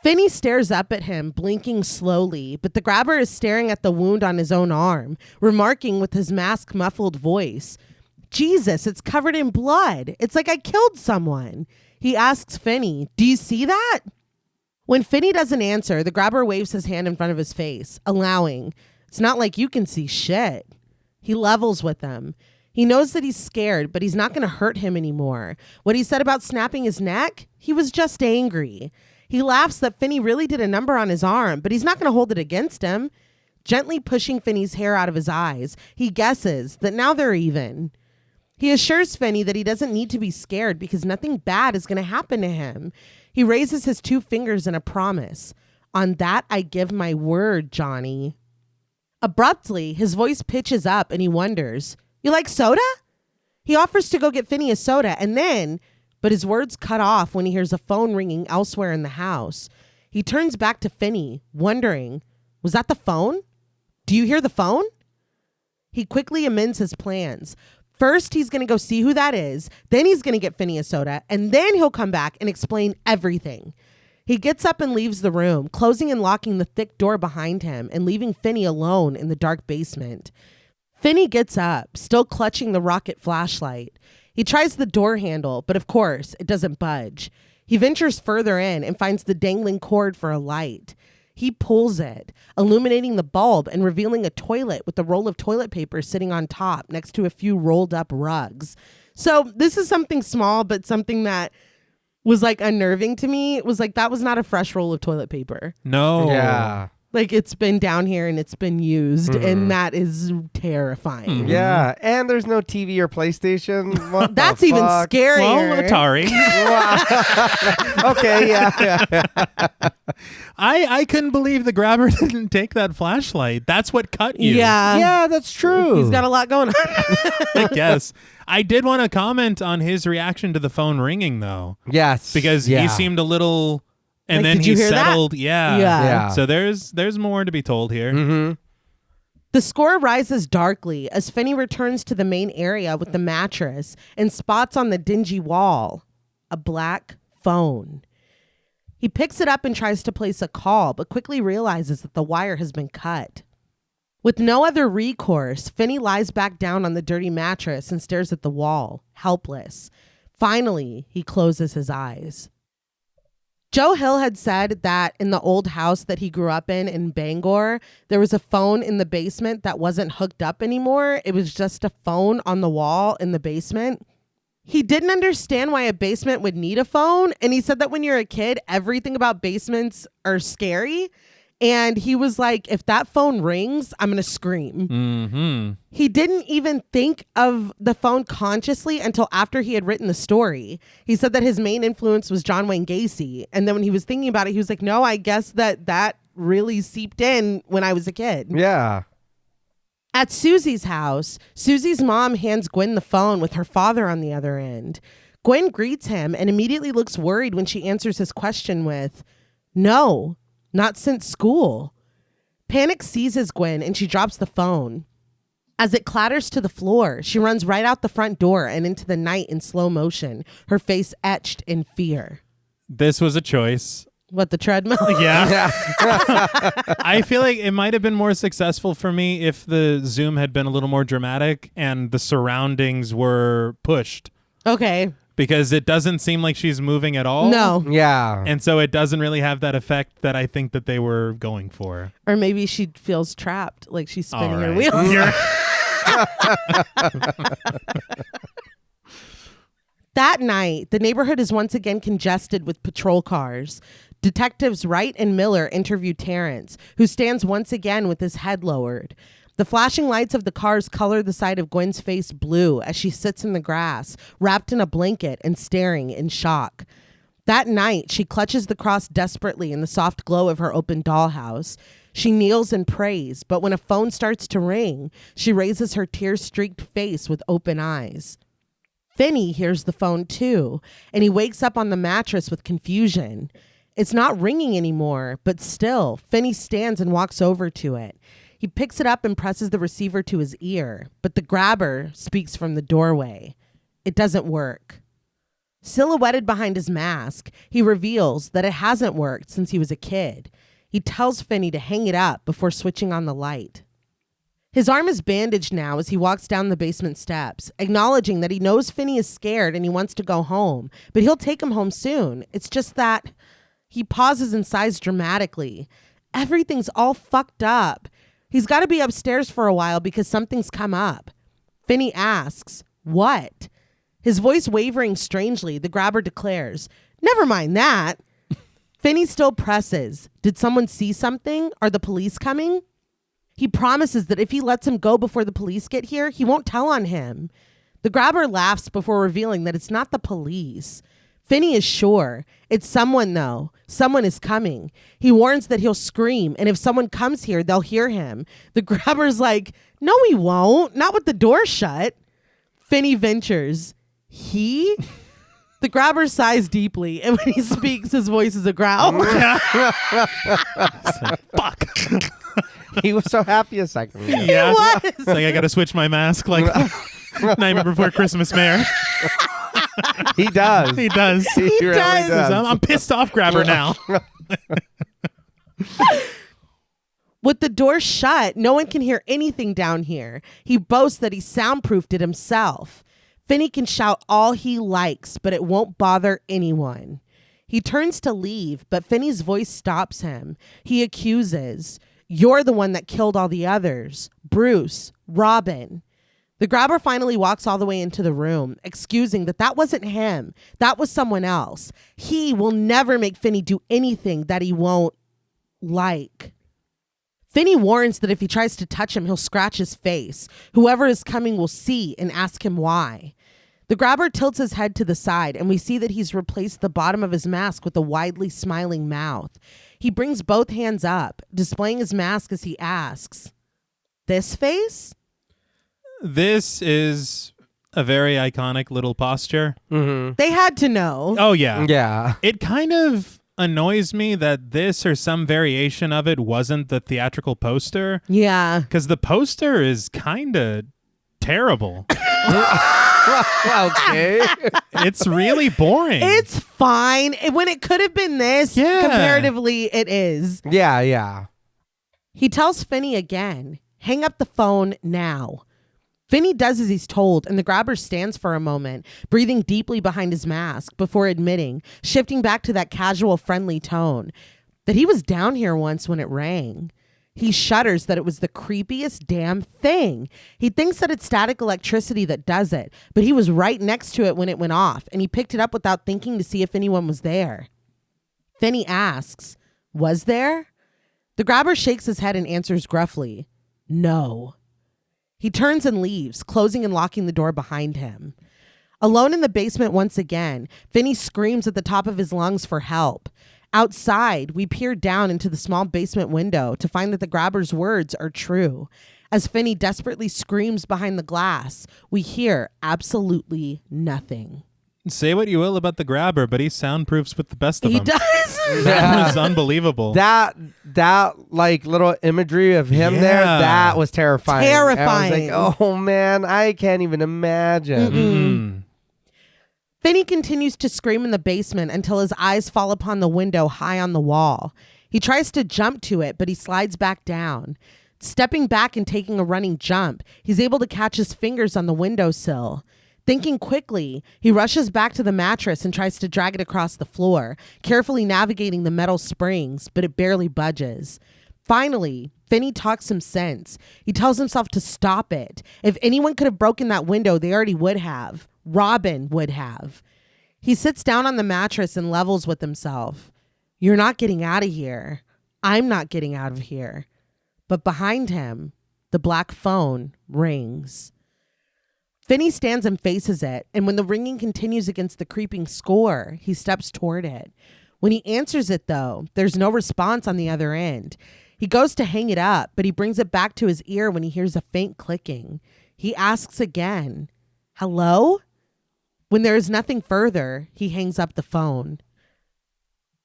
Finney stares up at him, blinking slowly, but the grabber is staring at the wound on his own arm, remarking with his mask-muffled voice, Jesus, it's covered in blood. It's like I killed someone. He asks Finney, do you see that? When Finney doesn't answer, the grabber waves his hand in front of his face, allowing, it's not like you can see shit. He levels with them. He knows that he's scared, but he's not going to hurt him anymore. What he said about snapping his neck, he was just angry. He laughs that Finney really did a number on his arm, but he's not going to hold it against him. Gently pushing Finney's hair out of his eyes, he guesses that now they're even. He assures Finney that he doesn't need to be scared because nothing bad is going to happen to him. He raises his 2 fingers in a promise. On that, I give my word, Johnny. Abruptly, his voice pitches up and he wonders, you like soda? He offers to go get Finney a soda but his words cut off when he hears a phone ringing elsewhere in the house. He turns back to Finney, wondering, was that the phone? Do you hear the phone? He quickly amends his plans. First, he's going to go see who that is. Then he's going to get Finney a soda. And then he'll come back and explain everything. He gets up and leaves the room, closing and locking the thick door behind him and leaving Finney alone in the dark basement. Finney gets up, still clutching the rocket flashlight. He tries the door handle, but of course, it doesn't budge. He ventures further in and finds the dangling cord for a light. He pulls it, illuminating the bulb and revealing a toilet with a roll of toilet paper sitting on top next to a few rolled up rugs. So this is something small, but something that was like unnerving to me. It was like, that was not a fresh roll of toilet paper. No. Yeah. Like, it's been down here and it's been used, and that is terrifying. Yeah, and there's no TV or PlayStation. What That's the even fuck? scarier. Well, Atari. Okay, yeah. I couldn't believe the grabber didn't take that flashlight. That's what cut you. Yeah. Yeah, that's true. He's got a lot going on. I guess. I did want to comment on his reaction to the phone ringing, though. Yes. Because he seemed a little... And Like, then did he you hear that? settled. Yeah. Yeah. So there's more to be told here. Mm-hmm. The score rises darkly as Finney returns to the main area with the mattress and spots on the dingy wall a black phone. He picks it up and tries to place a call, but quickly realizes that the wire has been cut. With no other recourse, Finney lies back down on the dirty mattress and stares at the wall, helpless. Finally, he closes his eyes. Joe Hill had said that in the old house that he grew up in Bangor, there was a phone in the basement that wasn't hooked up anymore. It was just a phone on the wall in the basement. He didn't understand why a basement would need a phone. And he said that when you're a kid, everything about basements are scary. And he was like, if that phone rings, I'm going to scream. Mm-hmm. He didn't even think of the phone consciously until after he had written the story. He said that his main influence was John Wayne Gacy. And then when he was thinking about it, he was like, no, I guess that really seeped in when I was a kid. Yeah. At Susie's house, Susie's mom hands Gwen the phone with her father on the other end. Gwen greets him and immediately looks worried when she answers his question with, no. Not since school. Panic seizes Gwen and she drops the phone. As it clatters to the floor, she runs right out the front door and into the night in slow motion, her face etched in fear. This was a choice. What, the treadmill? Yeah. I feel like it might have been more successful for me if the zoom had been a little more dramatic and the surroundings were pushed. Okay. because it doesn't seem like she's moving at all. No. Yeah. And so it doesn't really have that effect that I think that they were going for. Or maybe she feels trapped, like she's spinning her All wheels. right. That night, the neighborhood is once again congested with patrol cars. Detectives Wright and Miller interview Terrence, who stands once again with his head lowered. The flashing lights of the cars color the side of Gwen's face blue as she sits in the grass, wrapped in a blanket and staring in shock. That night, she clutches the cross desperately in the soft glow of her open dollhouse. She kneels and prays, but when a phone starts to ring, she raises her tear-streaked face with open eyes. Finney hears the phone too, and he wakes up on the mattress with confusion. It's not ringing anymore, but still, Finney stands and walks over to it. He picks it up and presses the receiver to his ear, but the grabber speaks from the doorway. It doesn't work. Silhouetted behind his mask, he reveals that it hasn't worked since he was a kid. He tells Finney to hang it up before switching on the light. His arm is bandaged now as he walks down the basement steps, acknowledging that he knows Finney is scared and he wants to go home, but he'll take him home soon. It's just that he pauses and sighs dramatically. Everything's all fucked up. He's got to be upstairs for a while because something's come up. Finney asks, "What?" His voice wavering strangely, the grabber declares, "Never mind that." Finney still presses. Did someone see something? Are the police coming? He promises that if he lets him go before the police get here, he won't tell on him. The grabber laughs before revealing that it's not the police. Finney is sure. It's someone, though. Someone is coming. He warns that he'll scream, and if someone comes here, they'll hear him. The grabber's like, "No, he won't. Not with the door shut." Finney ventures, "He?" The grabber sighs deeply, and when he speaks, his voice is a growl. Fuck. He was so happy a second ago. Yeah. was. It's like I got to switch my mask like Nightmare Before Christmas Mare. He does. He does. He really does. does. I'm pissed off grabber now. With the door shut, no one can hear anything down here. He boasts that he soundproofed it himself. Finney can shout all he likes, but it won't bother anyone. He turns to leave, but Finney's voice stops him. He accuses, "You're the one that killed all the others. Bruce, Robin." The grabber finally walks all the way into the room, excusing that wasn't him. That was someone else. He will never make Finney do anything that he won't like. Finney warns that if he tries to touch him, he'll scratch his face. Whoever is coming will see and ask him why. The grabber tilts his head to the side, and we see that he's replaced the bottom of his mask with a widely smiling mouth. He brings both hands up, displaying his mask as he asks, "This face?" This is a very iconic little posture. Mm-hmm. They had to know. Oh, yeah. Yeah. It kind of annoys me that this or some variation of it wasn't the theatrical poster, Yeah. because the poster is kind of terrible. Okay. It's really boring. It's fine. When it could have been this, Yeah. comparatively, it is. Yeah, yeah. He tells Finney again, "Hang up the phone now." Finney does as he's told, and the grabber stands for a moment, breathing deeply behind his mask before admitting, shifting back to that casual, friendly tone, that he was down here once when it rang. He shudders that it was the creepiest damn thing. He thinks that it's static electricity that does it, but he was right next to it when it went off, and he picked it up without thinking to see if anyone was there. Finney asks, "Was there?" The grabber shakes his head and answers gruffly, "No." He turns and leaves, closing and locking the door behind him. Alone in the basement once again, Finney screams at the top of his lungs for help. Outside, we peer down into the small basement window to find that the grabber's words are true. As Finney desperately screams behind the glass, we hear absolutely nothing. Say what you will about the grabber, but he soundproofs with the best of He them. does. That was unbelievable. That like little imagery of him Yeah. there, that was terrifying. Terrifying. I was like, oh man, I can't even imagine. Mm. Finney continues to scream in the basement until his eyes fall upon the window high on the wall. He tries to jump to it, but he slides back down. Stepping back and taking a running jump, he's able to catch his fingers on the windowsill. Thinking quickly, he rushes back to the mattress and tries to drag it across the floor, carefully navigating the metal springs, but it barely budges. Finally, Finney talks some sense. He tells himself to stop it. If anyone could have broken that window, they already would have. Robin would have. He sits down on the mattress and levels with himself. You're not getting out of here. I'm not getting out of here. But behind him, the black phone rings. Finney stands and faces it, and when the ringing continues against the creeping score, he steps toward it. When he answers it, though, there's no response on the other end. He goes to hang it up, but he brings it back to his ear when he hears a faint clicking. He asks again, hello? When there is nothing further, he hangs up the phone.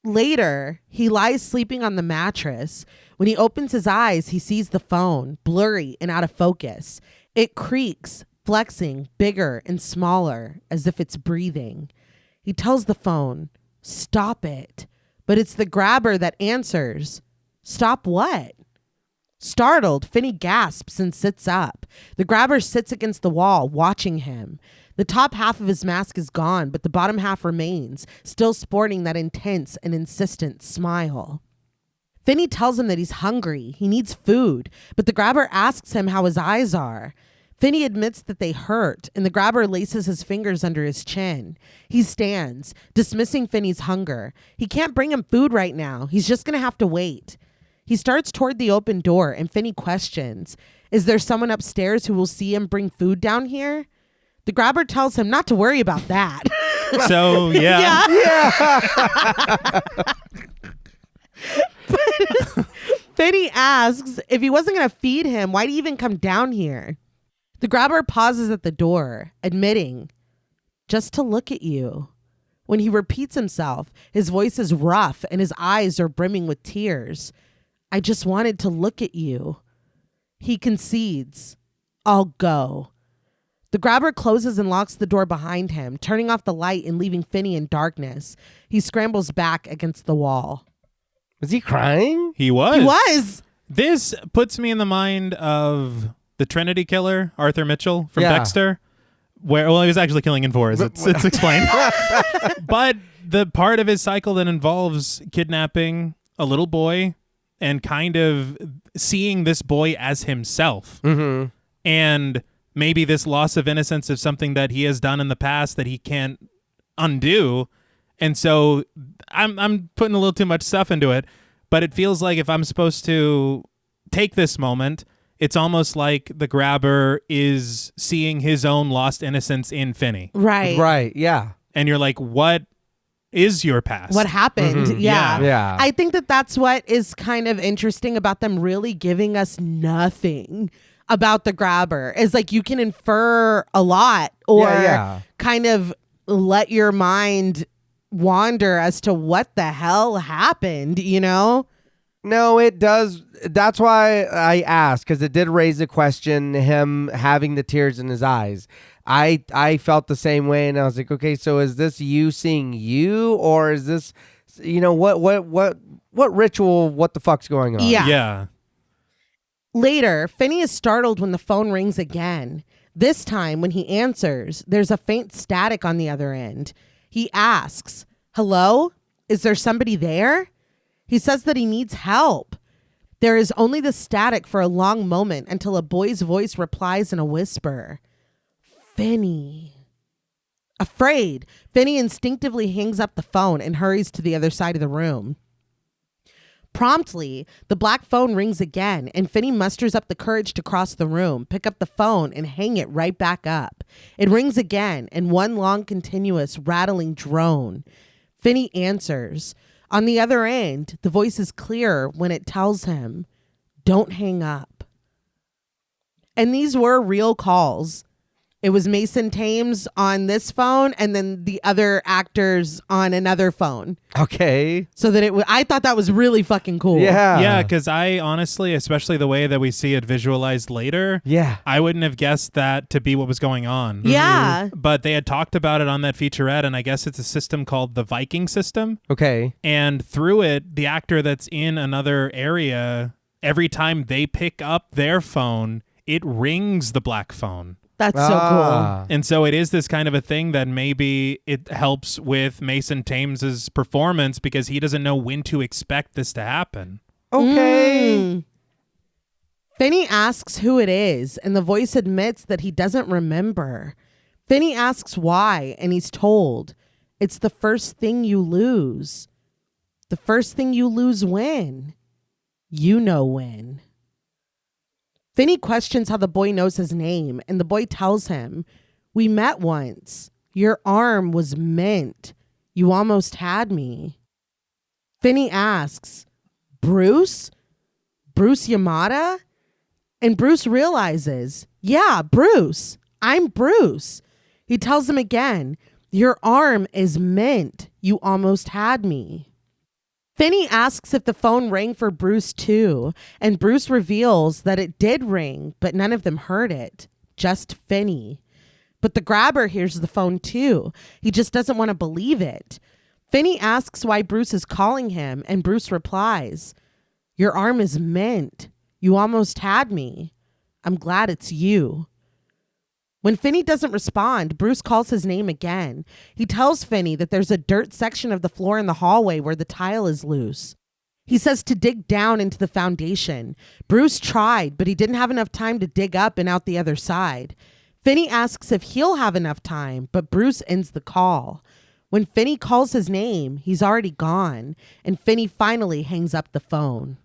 Later, he lies sleeping on the mattress. When he opens his eyes, he sees the phone, blurry and out of focus. It creaks, flexing bigger and smaller, as if it's breathing. He tells the phone, stop it. But it's the grabber that answers. Stop what? Startled, Finney gasps and sits up. The grabber sits against the wall, watching him. The top half of his mask is gone, but the bottom half remains, still sporting that intense and insistent smile. Finney tells him that he's hungry. He needs food, but the grabber asks him how his eyes are. Finney admits that they hurt, and the grabber laces his fingers under his chin. He stands, dismissing Finney's hunger. He can't bring him food right now. He's just going to have to wait. He starts toward the open door, and Finney questions, is there someone upstairs who will see him bring food down here? The grabber tells him not to worry about that. So, yeah. Finney asks if he wasn't going to feed him, why'd he even come down here? The grabber pauses at the door, admitting, just to look at you. When he repeats himself, his voice is rough and his eyes are brimming with tears. I just wanted to look at you. He concedes, I'll go. The grabber closes and locks the door behind him, turning off the light and leaving Finney in darkness. He scrambles back against the wall. Was he crying? He was. He was. This puts me in the mind of the Trinity killer, Arthur Mitchell from Dexter, where, well, he was actually killing in fours. It's explained. But the part of his cycle that involves kidnapping a little boy and kind of seeing this boy as himself. Mm-hmm. And maybe this loss of innocence of something that he has done in the past that he can't undo. And so I'm putting a little too much stuff into it, but it feels like if I'm supposed to take this moment, it's almost like the grabber is seeing his own lost innocence in Finney. Right. Right, yeah. And you're like, what is your past? What happened? Mm-hmm. Yeah. I think that that's what is kind of interesting about them really giving us nothing about the grabber. Is like you can infer a lot or kind of let your mind wander as to what the hell happened, you know? No, it does. That's why I asked, because it did raise a question, him having the tears in his eyes. I felt the same way, and I was like, okay, so is this you seeing you, or is this, you know, what ritual, what the fuck's going on? Yeah. Later, Finney is startled when the phone rings again. This time, when he answers, there's a faint static on the other end. He asks, hello? Is there somebody there? He says that he needs help. There is only the static for a long moment until a boy's voice replies in a whisper. Finney. Afraid, Finney instinctively hangs up the phone and hurries to the other side of the room. Promptly, the black phone rings again, and Finney musters up the courage to cross the room, pick up the phone, and hang it right back up. It rings again, in one long, continuous, rattling drone. Finney answers. On the other end, the voice is clearer when it tells him, don't hang up. And these were real calls. It was Mason Thames on this phone and then the other actors on another phone. Okay. So that I thought that was really fucking cool. Yeah. Yeah, because I honestly, especially the way that we see it visualized later, I wouldn't have guessed that to be what was going on. Yeah. Mm-hmm. But they had talked about it on that featurette, and I guess it's a system called the Viking system. Okay. And through it, the actor that's in another area, every time they pick up their phone, it rings the black phone. That's so cool. And so it is this kind of a thing that maybe it helps with Mason Thames's performance because he doesn't know when to expect this to happen. Okay. Finney asks who it is, and the voice admits that he doesn't remember. Finney asks why, and he's told, it's the first thing you lose. The first thing you lose when? You know when. Finney questions how the boy knows his name, and the boy tells him, we met once. Your arm was mint. You almost had me. Finney asks, Bruce? Bruce Yamada? And Bruce realizes, yeah, Bruce. I'm Bruce. He tells him again, your arm is mint. You almost had me. Finney asks if the phone rang for Bruce too, and Bruce reveals that it did ring, but none of them heard it. Just Finney. But the grabber hears the phone too. He just doesn't want to believe it. Finney asks why Bruce is calling him, and Bruce replies, your arm is mint. You almost had me. I'm glad it's you. When Finney doesn't respond, Bruce calls his name again. He tells Finney that there's a dirt section of the floor in the hallway where the tile is loose. He says to dig down into the foundation. Bruce tried, but he didn't have enough time to dig up and out the other side. Finney asks if he'll have enough time, but Bruce ends the call. When Finney calls his name, he's already gone, and Finney finally hangs up the phone.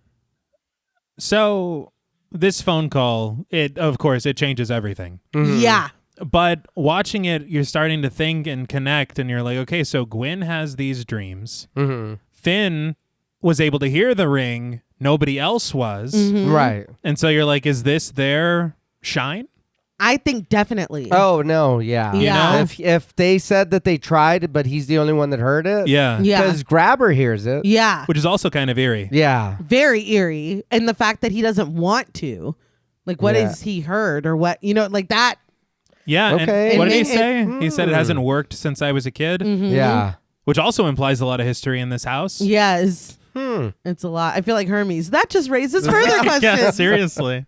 So this phone call, of course, it changes everything. Mm-hmm. Yeah. But watching it, you're starting to think and connect, and you're like, okay, so Gwen has these dreams. Mm-hmm. Finn was able to hear the ring. Nobody else was. Mm-hmm. Right. And so you're like, is this their shine? I think definitely. Oh, no, yeah. Yeah. If they said that they tried, but he's the only one that heard it. Yeah. Yeah. Because Grabber hears it. Yeah. Which is also kind of eerie. Yeah. Very eerie. And the fact that he doesn't want to. Like, what is he heard or what? You know, like that. Yeah. Okay. And what did he It- say? He said it hasn't worked since I was a kid, Yeah. which also implies a lot of history in this house. Yes. It's a lot. I feel like Hermes. That just raises further questions. Yeah, seriously.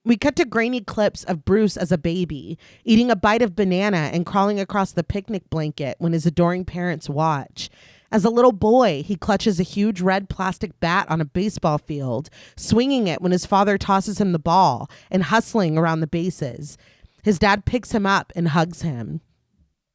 We cut to grainy clips of Bruce as a baby, eating a bite of banana and crawling across the picnic blanket when his adoring parents watch. As a little boy, he clutches a huge red plastic bat on a baseball field, swinging it when his father tosses him the ball and hustling around the bases. His dad picks him up and hugs him.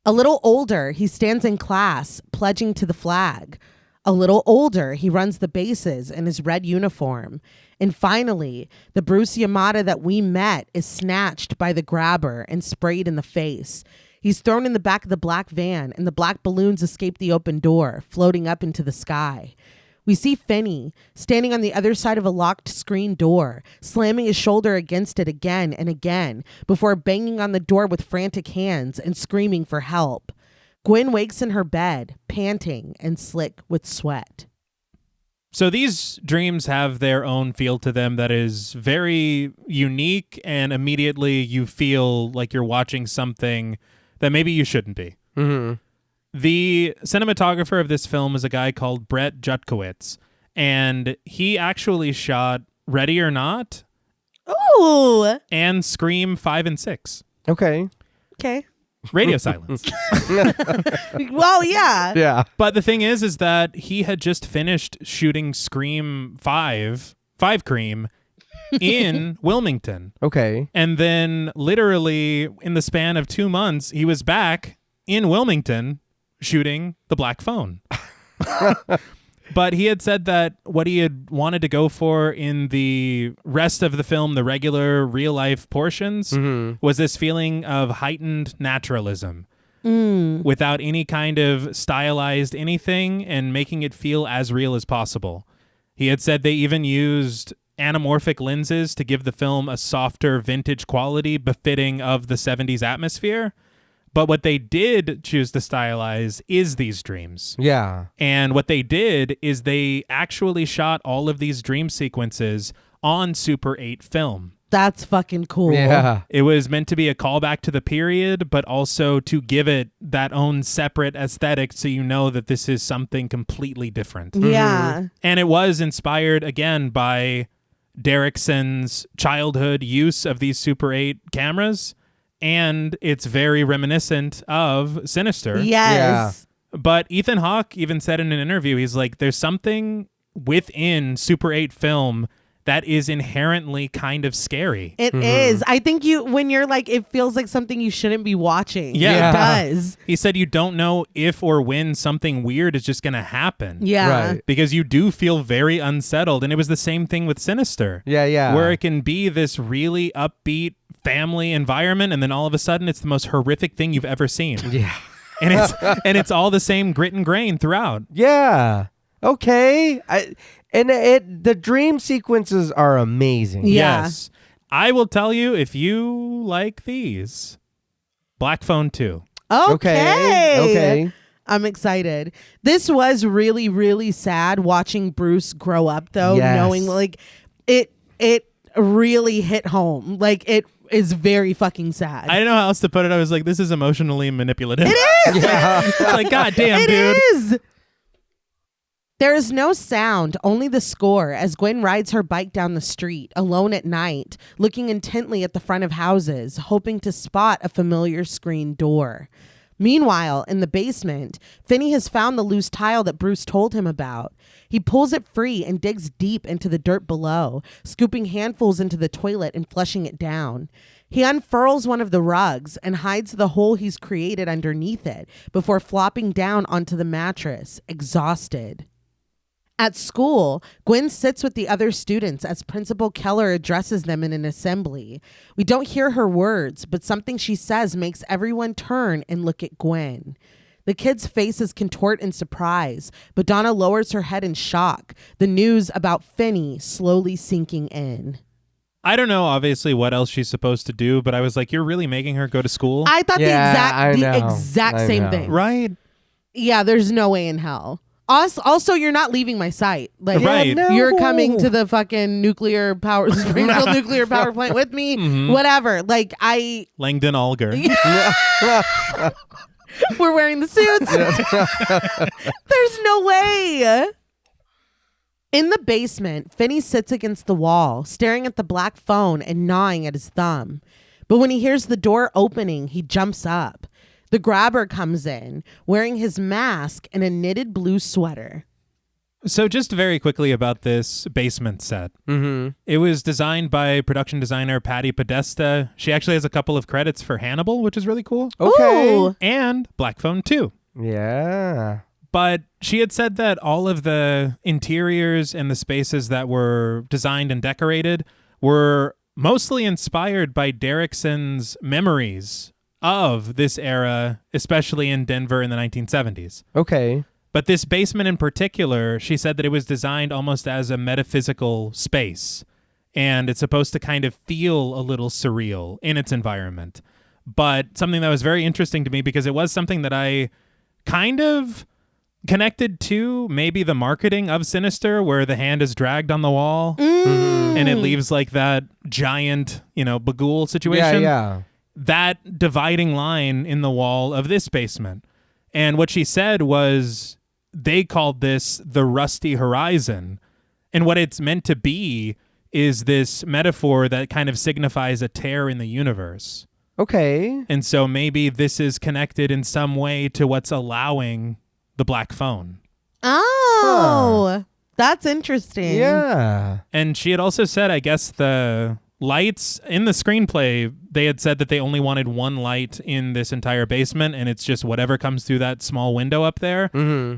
A little older, he stands in class, pledging to the flag. A little older, he runs the bases in his red uniform. And finally, the Bruce Yamada that we met is snatched by the grabber and sprayed in the face. He's thrown in the back of the black van, and the black balloons escape the open door, floating up into the sky. We see Finney standing on the other side of a locked screen door, slamming his shoulder against it again and again before banging on the door with frantic hands and screaming for help. Gwen wakes in her bed, panting and slick with sweat. So these dreams have their own feel to them that is very unique, and immediately you feel like you're watching something that maybe you shouldn't be. Mm-hmm. The cinematographer of this film is a guy called Brett Jutkowitz, and he actually shot Ready or Not Ooh. and Scream 5 and 6. Okay. Okay. Radio silence. Well, yeah. Yeah. But the thing is that he had just finished shooting Scream 5 Cream in Wilmington. Okay. And then literally in the span of 2 months, he was back in Wilmington shooting The Black Phone. But he had said that what he had wanted to go for in the rest of the film, the regular real life portions, was this feeling of heightened naturalism without any kind of stylized anything and making it feel as real as possible. He had said they even used anamorphic lenses to give the film a softer vintage quality befitting of the 70s atmosphere. But what they did choose to stylize is these dreams. Yeah. And what they did is they actually shot all of these dream sequences on Super 8 film. That's fucking cool. Yeah. It was meant to be a callback to the period, but also to give it that own separate aesthetic so you know that this is something completely different. Yeah. And it was inspired, again, by Derrickson's childhood use of these Super 8 cameras. and it's very reminiscent of Sinister. Yes. But Ethan Hawke even said in an interview, he's like, there's something within Super 8 film that is inherently kind of scary. It is. I think when you're like, it feels like something you shouldn't be watching. Yeah. It does. He said you don't know if or when something weird is just going to happen. Yeah. Right. Because you do feel very unsettled. And it was the same thing with Sinister. Yeah. Where it can be this really upbeat family environment, and then all of a sudden it's the most horrific thing you've ever seen. Yeah. And it's all the same grit and grain throughout. Yeah. Okay. The dream sequences are amazing. Yeah. Yes. I will tell you, if you like these, Black Phone 2. Okay. I'm excited. This was really, really sad watching Bruce grow up, though, Yes. knowing like it really hit home. Like, it is very fucking sad. I didn't know how else to put it. I was like, this is emotionally manipulative. It is. It's like, God damn, It dude. is. There is no sound, only the score as Gwen rides her bike down the street, alone at night, looking intently at the front of houses, hoping to spot a familiar screen door. Meanwhile, in the basement, Finney has found the loose tile that Bruce told him about. He pulls it free and digs deep into the dirt below, scooping handfuls into the toilet and flushing it down. He unfurls one of the rugs and hides the hole he's created underneath it before flopping down onto the mattress, exhausted. At school, Gwen sits with the other students as Principal Keller addresses them in an assembly. We don't hear her words, but something she says makes everyone turn and look at Gwen. The kids' faces contort in surprise, but Donna lowers her head in shock, the news about Finney slowly sinking in. I don't know, obviously, what else she's supposed to do, but I was like, you're really making her go to school? I thought I the know. exact I same know. thing. Right? Yeah, there's no way in hell. Also, you're not leaving my site. Like, Right. no. You're coming to the fucking Springfield nuclear power plant with me. Whatever. Like, Langdon Alger. we're wearing the suits. There's no way. In the basement, Finney sits against the wall, staring at the black phone and gnawing at his thumb. But when he hears the door opening, he jumps up. The grabber comes in, wearing his mask and a knitted blue sweater. So just very quickly about this basement set. Mm-hmm. It was designed by production designer Patty Podesta. She actually has a couple of credits for Hannibal, which is really cool. Okay. Ooh. And Black Phone 2. Yeah. But she had said that all of the interiors and the spaces that were designed and decorated were mostly inspired by Derrickson's memories of this era, especially in Denver in the 1970s. Okay. But this basement in particular, she said that it was designed almost as a metaphysical space. And it's supposed to kind of feel a little surreal in its environment. But something that was very interesting to me, because it was something that I kind of connected to maybe the marketing of Sinister, where the hand is dragged on the wall and it leaves like that giant, Bagul situation. Yeah. That dividing line in the wall of this basement. And what she said was they called this the Rusty Horizon. And what it's meant to be is this metaphor that kind of signifies a tear in the universe. Okay. And so maybe this is connected in some way to what's allowing the black phone. Oh, that's interesting. Yeah. And she had also said, I guess the lights in the screenplay, they had said that they only wanted one light in this entire basement, and it's just whatever comes through that small window up there,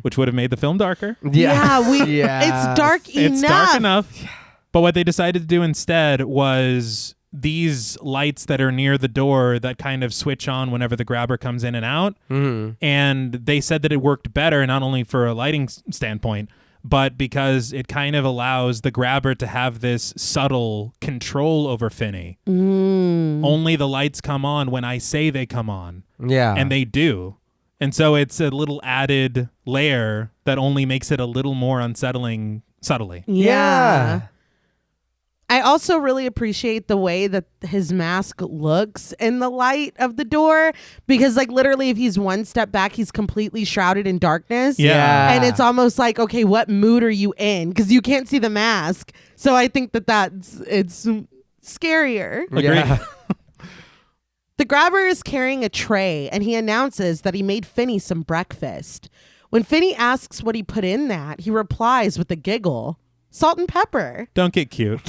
which would have made the film darker. Yeah. It's dark enough. It's dark enough. But what they decided to do instead was these lights that are near the door that kind of switch on whenever the grabber comes in and out. And they said that it worked better, not only for a lighting standpoint, but because it kind of allows the grabber to have this subtle control over Finney. Only the lights come on when I say they come on. Yeah. And they do. And so it's a little added layer that only makes it a little more unsettling subtly. Yeah. I also really appreciate the way that his mask looks in the light of the door, because like literally if he's one step back, he's completely shrouded in darkness. Yeah. And it's almost like, okay, what mood are you in? Because you can't see the mask. So I think it's scarier. Agreed. Yeah. The grabber is carrying a tray, and he announces that he made Finney some breakfast. When Finney asks what he put in that, he replies with a giggle, salt and pepper. Don't get cute.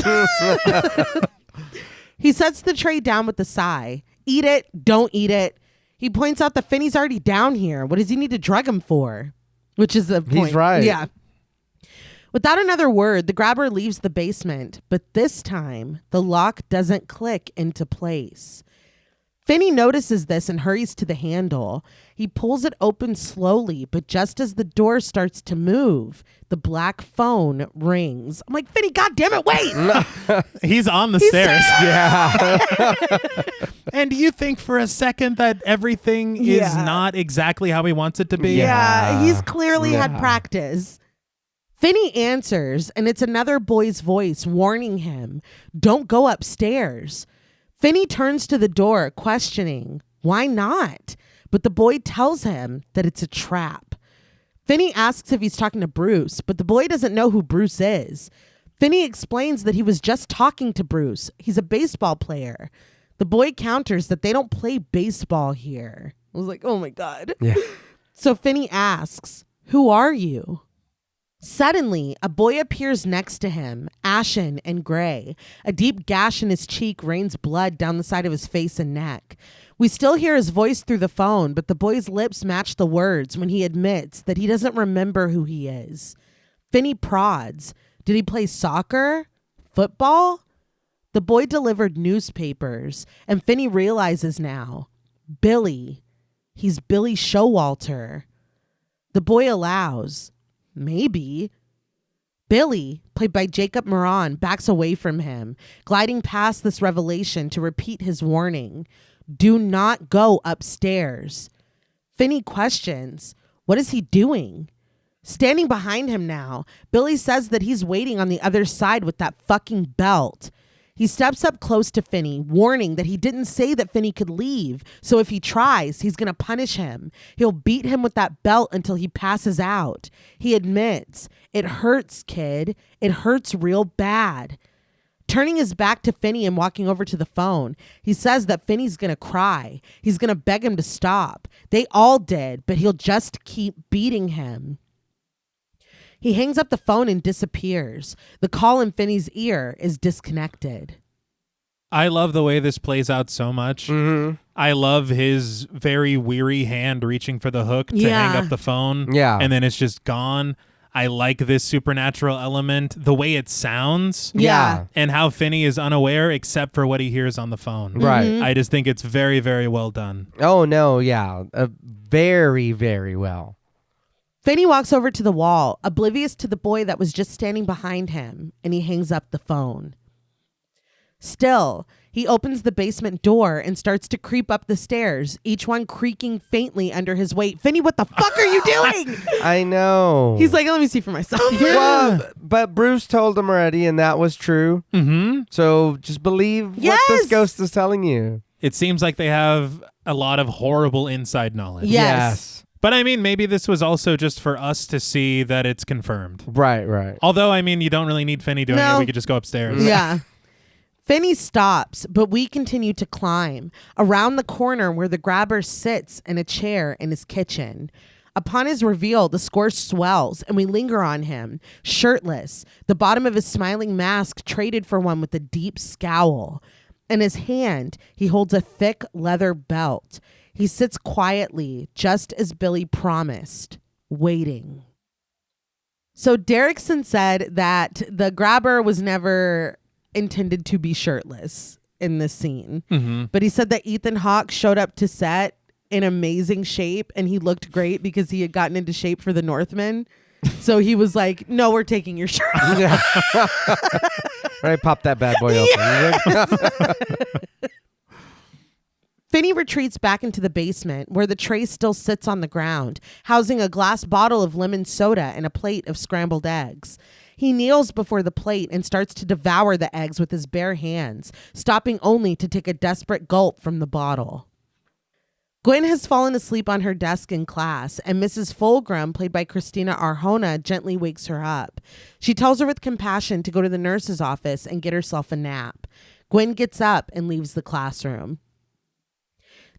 He sets the tray down with a sigh. Eat it, don't eat it. He points out that Finney's already down here. What does he need to drug him for? Which is the point. He's right. Yeah. Without another word, the grabber leaves the basement, but this time the lock doesn't click into place. Finney notices this and hurries to the handle. He pulls it open slowly, but just as the door starts to move, the black phone rings. I'm like, Finney, goddammit, wait! He's on the stairs. Yeah. And do you think for a second that everything is not exactly how he wants it to be? Yeah, he's clearly had Yeah. practice. Finney answers, and it's another boy's voice warning him, don't go upstairs. Finney turns to the door, questioning, why not? But the boy tells him that it's a trap. Finney asks if he's talking to Bruce, but the boy doesn't know who Bruce is. Finney explains that he was just talking to Bruce. He's a baseball player. The boy counters that they don't play baseball here. I was like, oh my God. Yeah. So Finney asks, who are you? Suddenly, a boy appears next to him, ashen and gray. A deep gash in his cheek rains blood down the side of his face and neck. We still hear his voice through the phone, but the boy's lips match the words when he admits that he doesn't remember who he is. Finney prods. Did he play soccer? Football? The boy delivered newspapers, and Finney realizes now. Billy. He's Billy Showalter. The boy allows. Maybe. Billy, played by Jacob Moran, backs away from him, gliding past this revelation to repeat his warning. Do not go upstairs. Finney questions, what is he doing? Standing behind him now, Billy says that he's waiting on the other side with that fucking belt. He steps up close to Finney, warning that he didn't say that Finney could leave, so if he tries, he's going to punish him. He'll beat him with that belt until he passes out. He admits, it hurts, kid. It hurts real bad. Turning his back to Finney and walking over to the phone, he says that Finney's going to cry. He's going to beg him to stop. They all did, but he'll just keep beating him. He hangs up the phone and disappears. The call in Finney's ear is disconnected. I love the way this plays out so much. Mm-hmm. I love his very weary hand reaching for the hook to hang up the phone. Yeah. And then it's just gone. I like this supernatural element, the way it sounds. Yeah. And how Finney is unaware except for what he hears on the phone. Right. I just think it's very, very well done. Oh, no. Yeah. Very, very well. Finney walks over to the wall, oblivious to the boy that was just standing behind him, and he hangs up the phone. Still, he opens the basement door and starts to creep up the stairs, each one creaking faintly under his weight. Finney, what the fuck are you doing? I know. He's like, let me see for myself. Well, but Bruce told him already, and that was true. Mm-hmm. So just believe what Yes! this ghost is telling you. It seems like they have a lot of horrible inside knowledge. Yes. But I mean, maybe this was also just for us to see that it's confirmed. Right. Although, I mean, you don't really need Finney doing it. We could just go upstairs. Yeah. Finney stops, but we continue to climb around the corner where the grabber sits in a chair in his kitchen. Upon his reveal, the score swells and we linger on him, shirtless, the bottom of his smiling mask traded for one with a deep scowl. In his hand, he holds a thick leather belt. He sits quietly, just as Billy promised, waiting. So Derrickson said that the grabber was never intended to be shirtless in this scene. Mm-hmm. But he said that Ethan Hawke showed up to set in amazing shape and he looked great because he had gotten into shape for the Northman. So he was like, no, we're taking your shirt off. Yeah. Right, pop that bad boy open. Finney retreats back into the basement where the tray still sits on the ground, housing a glass bottle of lemon soda and a plate of scrambled eggs. He kneels before the plate and starts to devour the eggs with his bare hands, stopping only to take a desperate gulp from the bottle. Gwen has fallen asleep on her desk in class, and Mrs. Fulgrim, played by Christina Arjona, gently wakes her up. She tells her with compassion to go to the nurse's office and get herself a nap. Gwen gets up and leaves the classroom.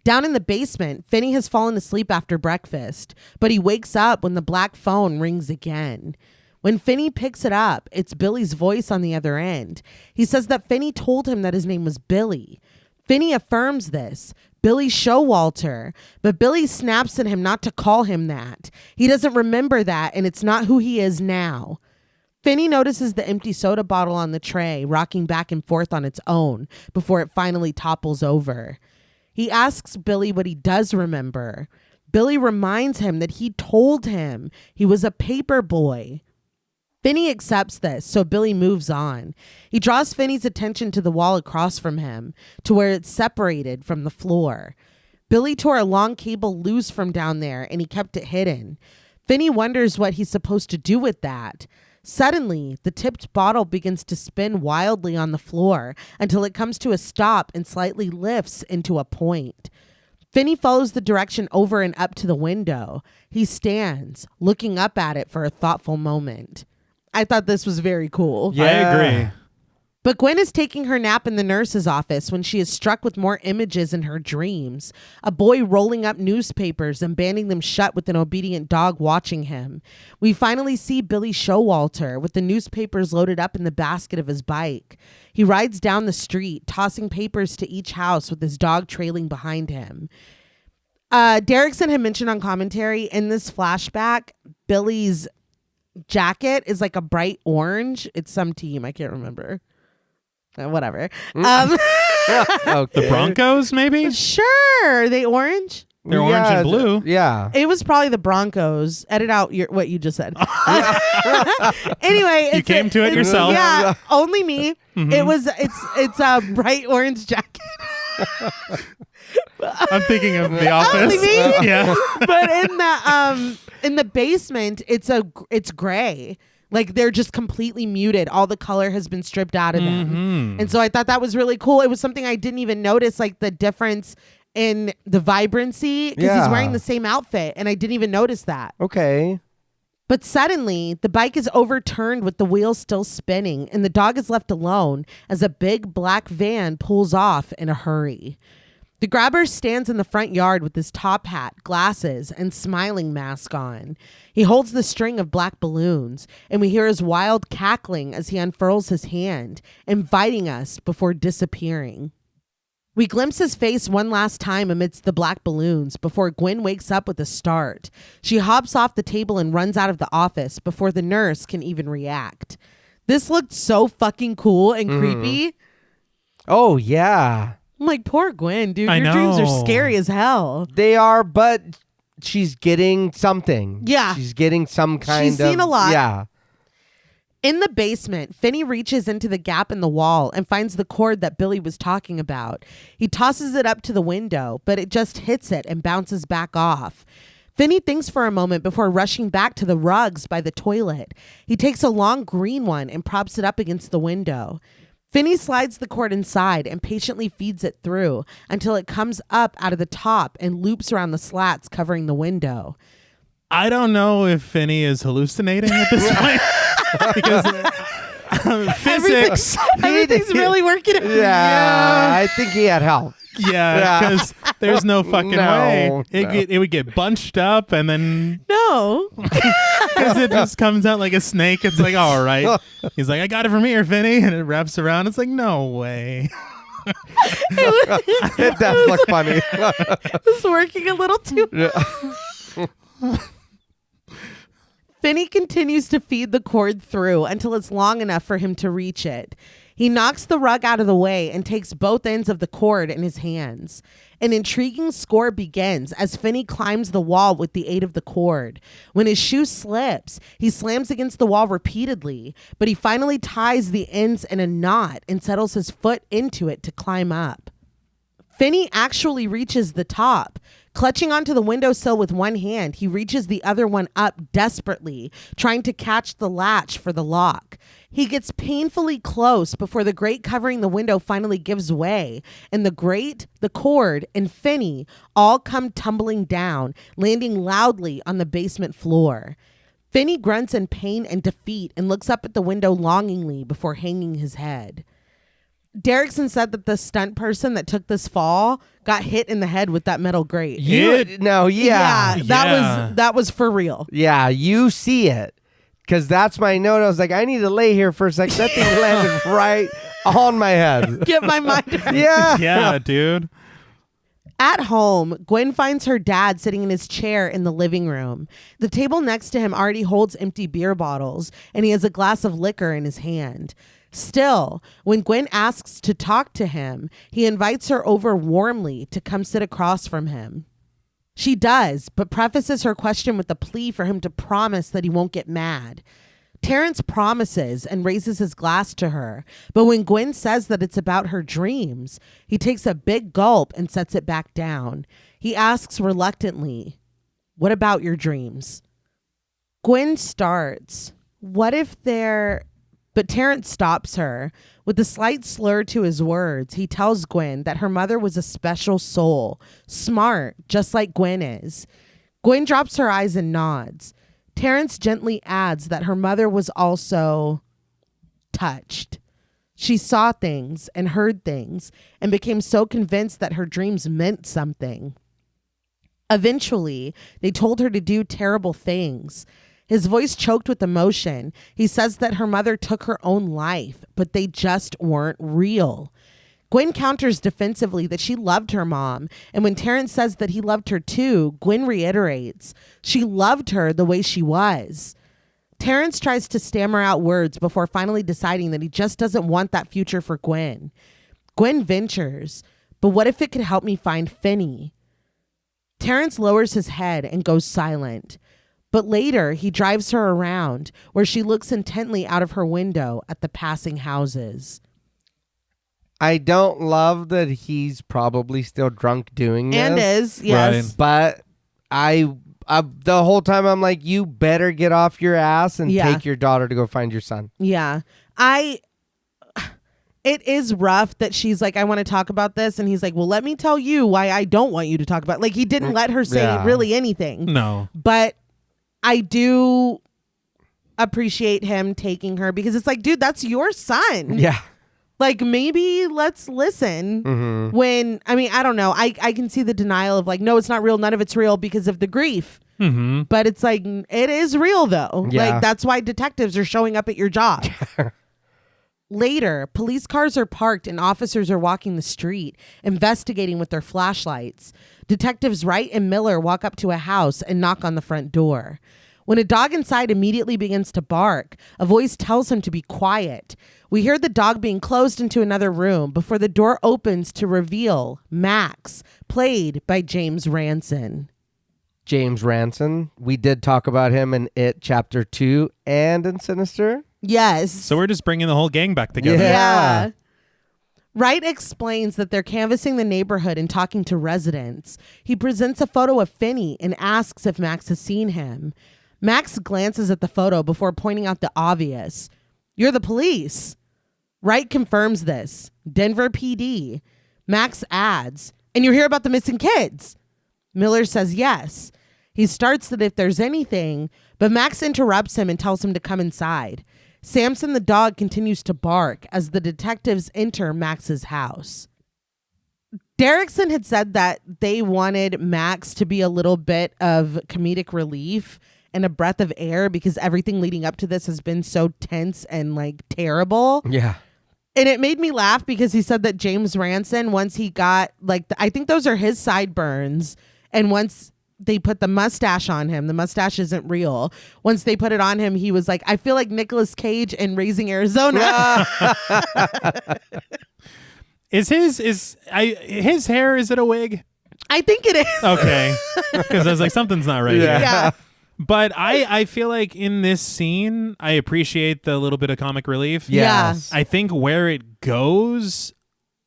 Down in the basement, Finney has fallen asleep after breakfast, but he wakes up when the black phone rings again. When Finney picks it up, it's Billy's voice on the other end. He says that Finney told him that his name was Billy. Finney affirms this. Billy Showalter. But Billy snaps at him not to call him that. He doesn't remember that, and it's not who he is now. Finney notices the empty soda bottle on the tray, rocking back and forth on its own before it finally topples over. He asks Billy what he does remember. Billy reminds him that he told him he was a paper boy. Finney accepts this, so Billy moves on. He draws Finney's attention to the wall across from him, to where it's separated from the floor. Billy tore a long cable loose from down there, and he kept it hidden. Finney wonders what he's supposed to do with that. Suddenly, the tipped bottle begins to spin wildly on the floor until it comes to a stop and slightly lifts into a point. Finney follows the direction over and up to the window. He stands, looking up at it for a thoughtful moment. I thought this was very cool. Yeah. I agree. But Gwen is taking her nap in the nurse's office when she is struck with more images in her dreams. A boy rolling up newspapers and banding them shut with an obedient dog watching him. We finally see Billy Showalter with the newspapers loaded up in the basket of his bike. He rides down the street, tossing papers to each house with his dog trailing behind him. Derrickson had mentioned on commentary in this flashback, Billy's jacket is like a bright orange. It's some team. I can't remember. Whatever. Okay. The Broncos, maybe? Sure. Are they orange? They're orange and blue. Yeah. It was probably the Broncos. Edit out what you just said. Anyway, you came to it yourself. Yeah, only me. Mm-hmm. It's a bright orange jacket. I'm thinking of The Office. Only me. Yeah. But in the basement, it's gray. Like they're just completely muted. All the color has been stripped out of them. And so I thought that was really cool. It was something I didn't even notice, like the difference in the vibrancy, because he's wearing the same outfit and I didn't even notice that. Okay. But suddenly the bike is overturned with the wheels still spinning and the dog is left alone as a big black van pulls off in a hurry. The grabber stands in the front yard with his top hat, glasses, and smiling mask on. He holds the string of black balloons, and we hear his wild cackling as he unfurls his hand, inviting us before disappearing. We glimpse his face one last time amidst the black balloons before Gwen wakes up with a start. She hops off the table and runs out of the office before the nurse can even react. This looked so fucking cool and creepy. Oh, yeah. I'm like, poor Gwen, dude. I Your know. dreams are scary as hell. They are, but she's getting something. Yeah. She's getting some kind She's of... seen a lot. Yeah. In the basement, Finney reaches into the gap in the wall and finds the cord that Billy was talking about. He tosses it up to the window, but it just hits it and bounces back off. Finney thinks for a moment before rushing back to the rugs by the toilet. He takes a long green one and props it up against the window. Finney slides the cord inside and patiently feeds it through until it comes up out of the top and loops around the slats covering the window. I don't know if Finney is hallucinating at this point. Because physics. Everything's really working out. Yeah. I think he had help. Yeah, because there's no fucking way. No. It would get bunched up and then... No. Because it just comes out like a snake. It's like, all right. He's like, I got it from here, Finney. And it wraps around. It's like, no way. It does look funny. It's working a little too. Finney continues to feed the cord through until it's long enough for him to reach it. He knocks the rug out of the way and takes both ends of the cord in his hands. An intriguing score begins as Finney climbs the wall with the aid of the cord. When his shoe slips, he slams against the wall repeatedly, but he finally ties the ends in a knot and settles his foot into it to climb up. Finney actually reaches the top. Clutching onto the windowsill with one hand, he reaches the other one up desperately, trying to catch the latch for the lock. He gets painfully close before the grate covering the window finally gives way, and the grate, the cord, and Finney all come tumbling down, landing loudly on the basement floor. Finney grunts in pain and defeat and looks up at the window longingly before hanging his head. Derrickson said that the stunt person that took this fall got hit in the head with that metal grate. That was for real. Yeah, you see it. Because that's my note. I was like, I need to lay here for a second. That thing landed right on my head. Get my mind. Yeah, dude. At home, Gwen finds her dad sitting in his chair in the living room. The table next to him already holds empty beer bottles, and he has a glass of liquor in his hand. Still, when Gwen asks to talk to him, he invites her over warmly to come sit across from him. She does, but prefaces her question with a plea for him to promise that he won't get mad. Terrence promises and raises his glass to her, but when Gwen says that it's about her dreams, he takes a big gulp and sets it back down. He asks reluctantly, "What about your dreams?" Gwen starts, "What if they're..." But Terrence stops her. With a slight slur to his words, he tells Gwen that her mother was a special soul, smart, just like Gwen is. Gwen drops her eyes and nods. Terrence gently adds that her mother was also touched. She saw things and heard things and became so convinced that her dreams meant something. Eventually, they told her to do terrible things. His voice choked with emotion. He says that her mother took her own life, but they just weren't real. Gwen counters defensively that she loved her mom, and when Terrence says that he loved her too, Gwen reiterates she loved her the way she was. Terrence tries to stammer out words before finally deciding that he just doesn't want that future for Gwen. Gwen ventures, "But what if it could help me find Finney?" Terrence lowers his head and goes silent. But later, he drives her around, where she looks intently out of her window at the passing houses. I don't love that he's probably still drunk doing this. And is, yes. Right. But the whole time I'm like, you better get off your ass and take your daughter to go find your son. Yeah. It is rough that she's like, I want to talk about this. And he's like, well, let me tell you why I don't want you to talk about it. Like, he didn't let her say really anything. No. But I do appreciate him taking her because it's like, dude, that's your son. Yeah. Like, maybe let's listen when, I mean, I don't know. I can see the denial of like, no, it's not real. None of it's real because of the grief. Mm-hmm. But it's like, it is real though. Yeah. Like, that's why detectives are showing up at your job. Later, police cars are parked and officers are walking the street, investigating with their flashlights. Detectives Wright and Miller walk up to a house and knock on the front door. When a dog inside immediately begins to bark, a voice tells him to be quiet. We hear the dog being closed into another room before the door opens to reveal Max, played by James Ranson. James Ranson. We did talk about him in It Chapter 2 and in Sinister. Yes. So we're just bringing the whole gang back together. Yeah. Wright explains that they're canvassing the neighborhood and talking to residents. He presents a photo of Finney and asks if Max has seen him. Max glances at the photo before pointing out the obvious. You're the police. Wright confirms this. Denver PD. Max adds, and you hear about the missing kids. Miller says yes. He starts that if there's anything, but Max interrupts him and tells him to come inside. Samson the dog continues to bark as the detectives enter Max's house. Derrickson had said that they wanted Max to be a little bit of comedic relief and a breath of air because everything leading up to this has been so tense and like terrible. Yeah. And it made me laugh because he said that James Ranson, once he got like, I think those are his sideburns. And once they put the mustache on him, the mustache isn't real. Once they put it on him, he was like, I feel like Nicolas Cage in Raising Arizona. His hair, is it a wig? I think it is. Okay. Because I was like, something's not right here. Yeah. But I feel like in this scene, I appreciate the little bit of comic relief. Yes. I think where it goes,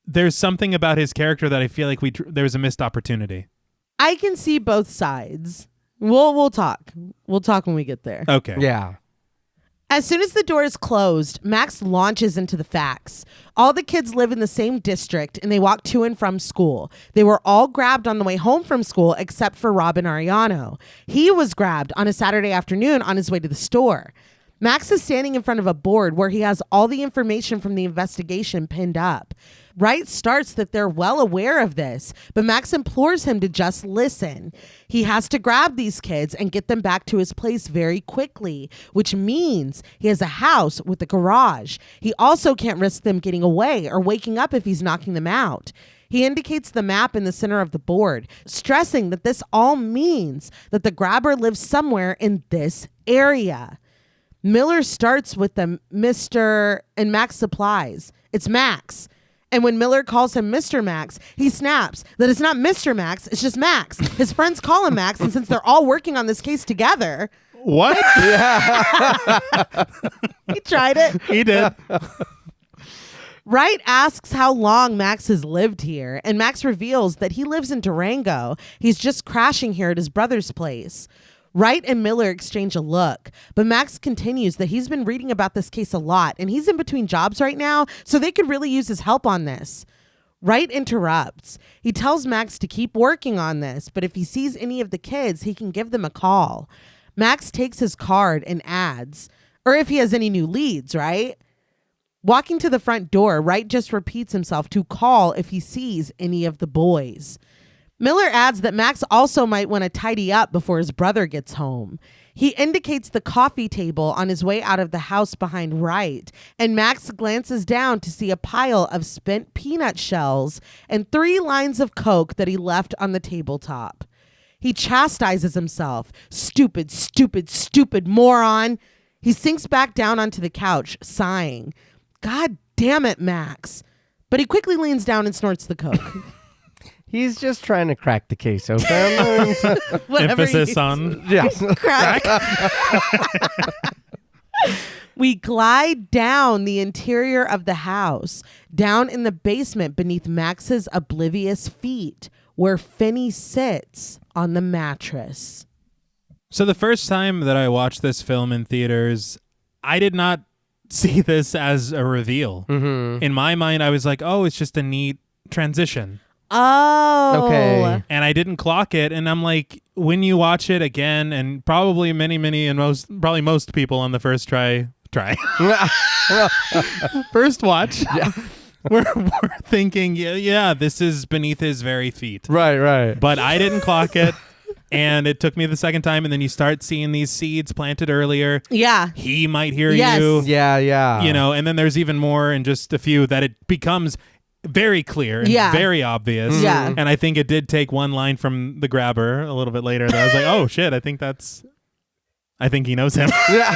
there's something about his character that I feel like there was a missed opportunity. I can see both sides. We'll talk. We'll talk when we get there. Okay. Yeah. As soon as the door is closed, Max launches into the facts. All the kids live in the same district and they walk to and from school. They were all grabbed on the way home from school except for Robin Ariano. He was grabbed on a Saturday afternoon on his way to the store. Max is standing in front of a board where he has all the information from the investigation pinned up. Wright starts that they're well aware of this, but Max implores him to just listen. He has to grab these kids and get them back to his place very quickly, which means he has a house with a garage. He also can't risk them getting away or waking up if he's knocking them out. He indicates the map in the center of the board, stressing that this all means that the grabber lives somewhere in this area. Miller starts with the Mr. and Max supplies. It's Max. And when Miller calls him Mr. Max, he snaps that it's not Mr. Max, it's just Max. His friends call him Max, and since they're all working on this case together... What? He tried it. He did. Wright asks how long Max has lived here, and Max reveals that he lives in Durango. He's just crashing here at his brother's place. Wright and Miller exchange a look, but Max continues that he's been reading about this case a lot, and he's in between jobs right now, so they could really use his help on this. Wright interrupts. He tells Max to keep working on this, but if he sees any of the kids, he can give them a call. Max takes his card and adds, or if he has any new leads, right? Walking to the front door, Wright just repeats himself to call if he sees any of the boys. Miller adds that Max also might want to tidy up before his brother gets home. He indicates the coffee table on his way out of the house behind Wright, and Max glances down to see a pile of spent peanut shells and 3 lines of Coke that he left on the tabletop. He chastises himself. Stupid, stupid, stupid moron. He sinks back down onto the couch, sighing. God damn it, Max. But he quickly leans down and snorts the Coke. He's just trying to crack the case open. Emphasis on crack. We glide down the interior of the house, down in the basement beneath Max's oblivious feet, where Finney sits on the mattress. So the first time that I watched this film in theaters, I did not see this as a reveal. Mm-hmm. In my mind, I was like, oh, it's just a neat transition. Oh. Okay. And I didn't clock it. And I'm like, when you watch it again, and probably many, and most people on the first try, first watch, we're thinking, yeah, this is beneath his very feet. Right. But I didn't clock it. And it took me the second time, and then you start seeing these seeds planted earlier. Yeah. He might hear Yes. you. Yeah. You know, and then there's even more in just a few that it becomes very clear and very obvious. Yeah. And I think it did take one line from the grabber a little bit later that I was like, oh shit, I think he knows him. Yeah.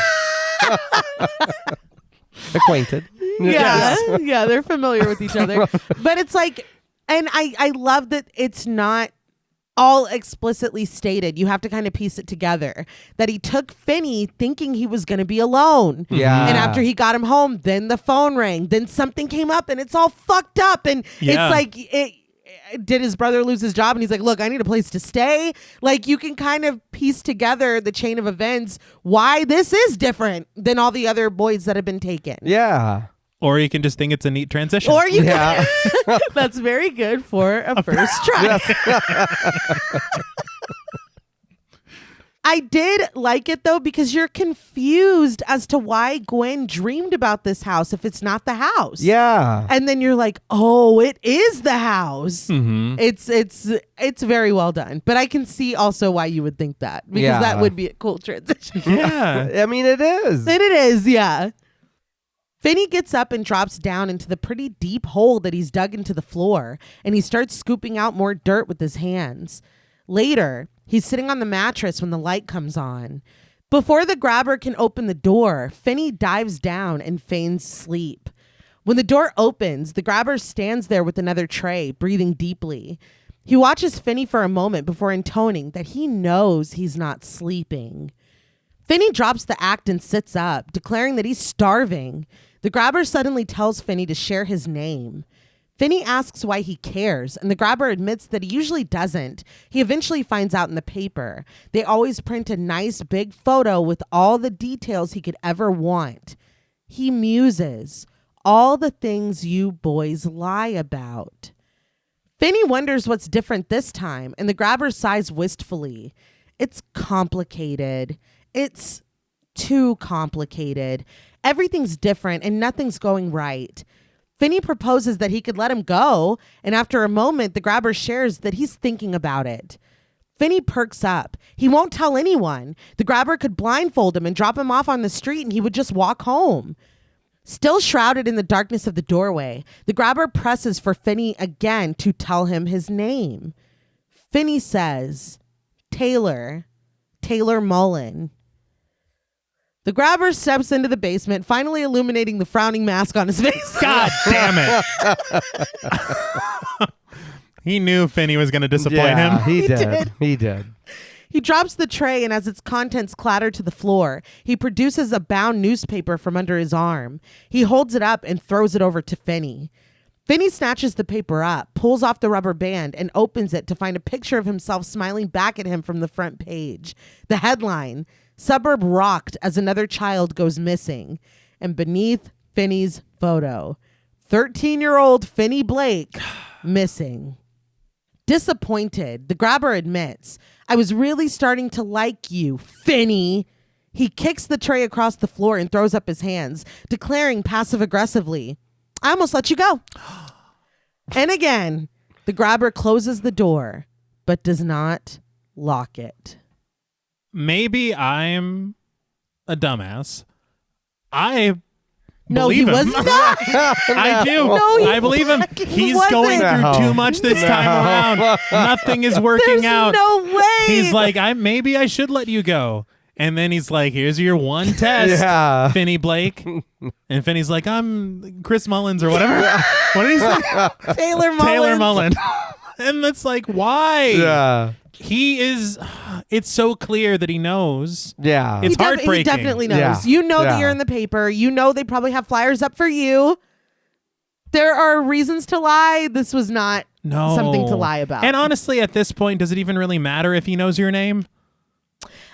Acquainted. Yeah. Yeah, they're familiar with each other. But it's like, and I love that it's not all explicitly stated. You have to kind of piece it together that he took Finney thinking he was going to be alone. Yeah. And after he got him home, then the phone rang, then something came up and it's all fucked up. And it's like, did his brother lose his job? And he's like, look, I need a place to stay. Like, you can kind of piece together the chain of events, why this is different than all the other boys that have been taken. Yeah. Or you can just think it's a neat transition. Or you can. That's very good for a first try. I did like it, though, because you're confused as to why Gwen dreamed about this house if it's not the house. Yeah. And then you're like, oh, it is the house. Mm-hmm. It's very well done. But I can see also why you would think that, because that would be a cool transition. Yeah. I mean, it is. It is, yeah. Finney gets up and drops down into the pretty deep hole that he's dug into the floor, and he starts scooping out more dirt with his hands. Later, he's sitting on the mattress when the light comes on. Before the grabber can open the door, Finney dives down and feigns sleep. When the door opens, the grabber stands there with another tray, breathing deeply. He watches Finney for a moment before intoning that he knows he's not sleeping. Finney drops the act and sits up, declaring that he's starving. The grabber suddenly tells Finney to share his name. Finney asks why he cares, and the grabber admits that he usually doesn't. He eventually finds out in the paper. They always print a nice big photo with all the details he could ever want. He muses, all the things you boys lie about. Finney wonders what's different this time, and the grabber sighs wistfully. It's complicated. It's too complicated. Everything's different and nothing's going right. Finney proposes that he could let him go, and after a moment, the grabber shares that he's thinking about it. Finney perks up. He won't tell anyone. The grabber could blindfold him and drop him off on the street, and he would just walk home. Still shrouded in the darkness of the doorway, the grabber presses for Finney again to tell him his name. Finney says, Taylor Mullen. The grabber steps into the basement, finally illuminating the frowning mask on his face. God damn it. He knew Finney was going to disappoint him. He did. He did. He drops the tray, and as its contents clatter to the floor, he produces a bound newspaper from under his arm. He holds it up and throws it over to Finney. Finney snatches the paper up, pulls off the rubber band, and opens it to find a picture of himself smiling back at him from the front page. The headline, Suburb Rocked as Another Child Goes Missing. And beneath Finney's photo, 13-year-old Finney Blake missing. Disappointed, the grabber admits, I was really starting to like you, Finney. He kicks the tray across the floor and throws up his hands, declaring passive-aggressively, I almost let you go. And again, the grabber closes the door, but does not lock it. Maybe I'm a dumbass. I No, believe he him. was not. I do. No, he I believe him. He's wasn't. going through No. too much this time around. Nothing is working There's out. no way. He's like, maybe I should let you go. And then he's like, here's your one test, Yeah. Finney Blake. And Finney's like, I'm Chris Mullins or whatever. What did he say? Taylor Mullins. Taylor Mullen. And it's like, why? Yeah. He is, it's so clear that he knows. Yeah. It's He heartbreaking. definitely knows. Yeah. You know that Yeah. you're in the paper. You know they probably have flyers up for you. There are reasons to lie. This was not something to lie about. And honestly, at this point, does it even really matter if he knows your name?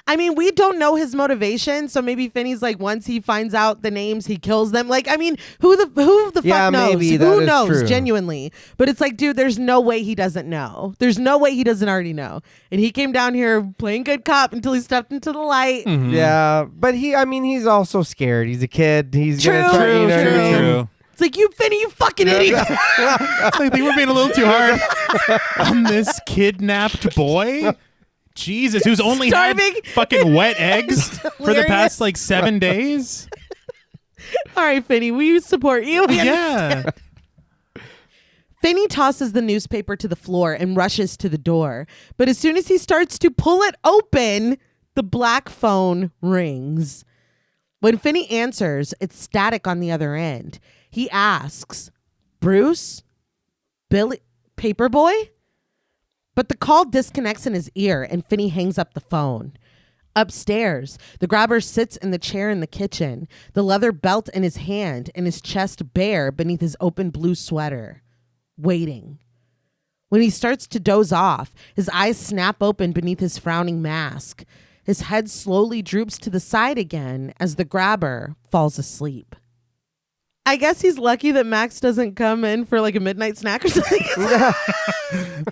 I mean, we don't know his motivation, so maybe Finney's like, once he finds out the names, he kills them. Like, I mean, who the Yeah, fuck knows? maybe that Who is knows, true. genuinely? But it's like, dude, there's no way he doesn't know. There's no way he doesn't already know. And he came down here playing good cop until he stepped into the light. Yeah. But he's also scared. He's a kid. He's True, going to try, you know what I mean? True. It's like, you, Finney, you fucking idiot. I think we're being a little too hard on this kidnapped boy. Jesus, who's only Starving. had fucking wet eggs for the Delirious. past like 7 days. All right, Finney, we support you. Yeah. Finney tosses the newspaper to the floor and rushes to the door. But as soon as he starts to pull it open, the black phone rings. When Finney answers, it's static on the other end. He asks, Bruce? Billy? Paperboy? But the call disconnects in his ear and Finney hangs up the phone. Upstairs, the grabber sits in the chair in the kitchen, the leather belt in his hand and his chest bare beneath his open blue sweater, waiting. When he starts to doze off, his eyes snap open beneath his frowning mask. His head slowly droops to the side again as the grabber falls asleep. I guess he's lucky that Max doesn't come in for like a midnight snack or something.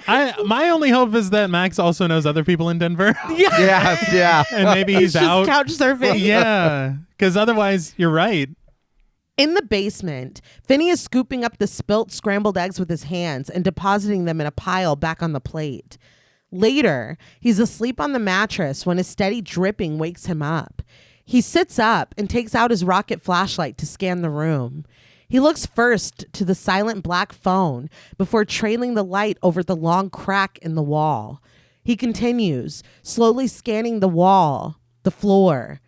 My only hope is that Max also knows other people in Denver. Yeah. And maybe he's Just out. couch surfing. Yeah. Because otherwise, you're right. In the basement, Finney is scooping up the spilt scrambled eggs with his hands and depositing them in a pile back on the plate. Later, he's asleep on the mattress when a steady dripping wakes him up. He sits up and takes out his rocket flashlight to scan the room. He looks first to the silent black phone before trailing the light over the long crack in the wall. He continues, slowly scanning the wall, the floor.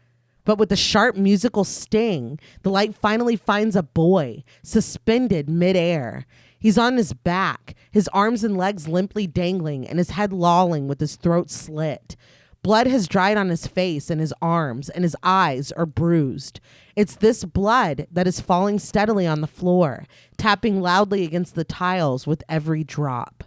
But with a sharp musical sting, the light finally finds a boy, suspended midair. He's on his back, his arms and legs limply dangling and his head lolling with his throat slit. Blood has dried on his face and his arms, and his eyes are bruised. It's this blood that is falling steadily on the floor, tapping loudly against the tiles with every drop.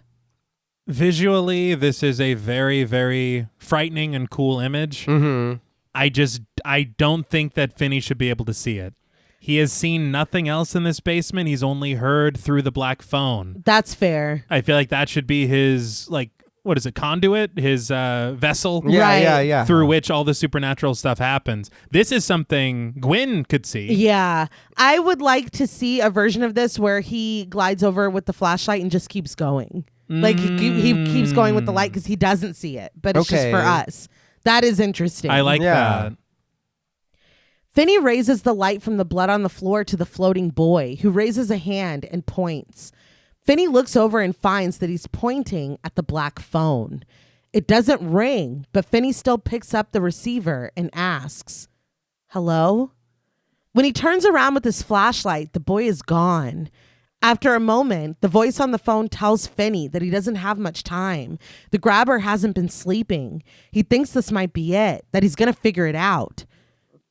Visually, this is a very, very frightening and cool image. Mm-hmm. I don't think that Finney should be able to see it. He has seen nothing else in this basement. He's only heard through the black phone. That's fair. I feel like that should be his, like, what is it, conduit, his vessel, Yeah. through which all the supernatural stuff happens. This is something Gwyn could see. Yeah. I would like to see a version of this where he glides over with the flashlight and just keeps going. Like he keeps going with the light because he doesn't see it, but it's just for us. That is interesting. I like that. Finney raises the light from the blood on the floor to the floating boy, who raises a hand and points. Finney looks over and finds that he's pointing at the black phone. It doesn't ring, but Finney still picks up the receiver and asks, "Hello?" When he turns around with his flashlight, the boy is gone. After a moment, the voice on the phone tells Finney that he doesn't have much time. The grabber hasn't been sleeping. He thinks this might be it, that he's going to figure it out.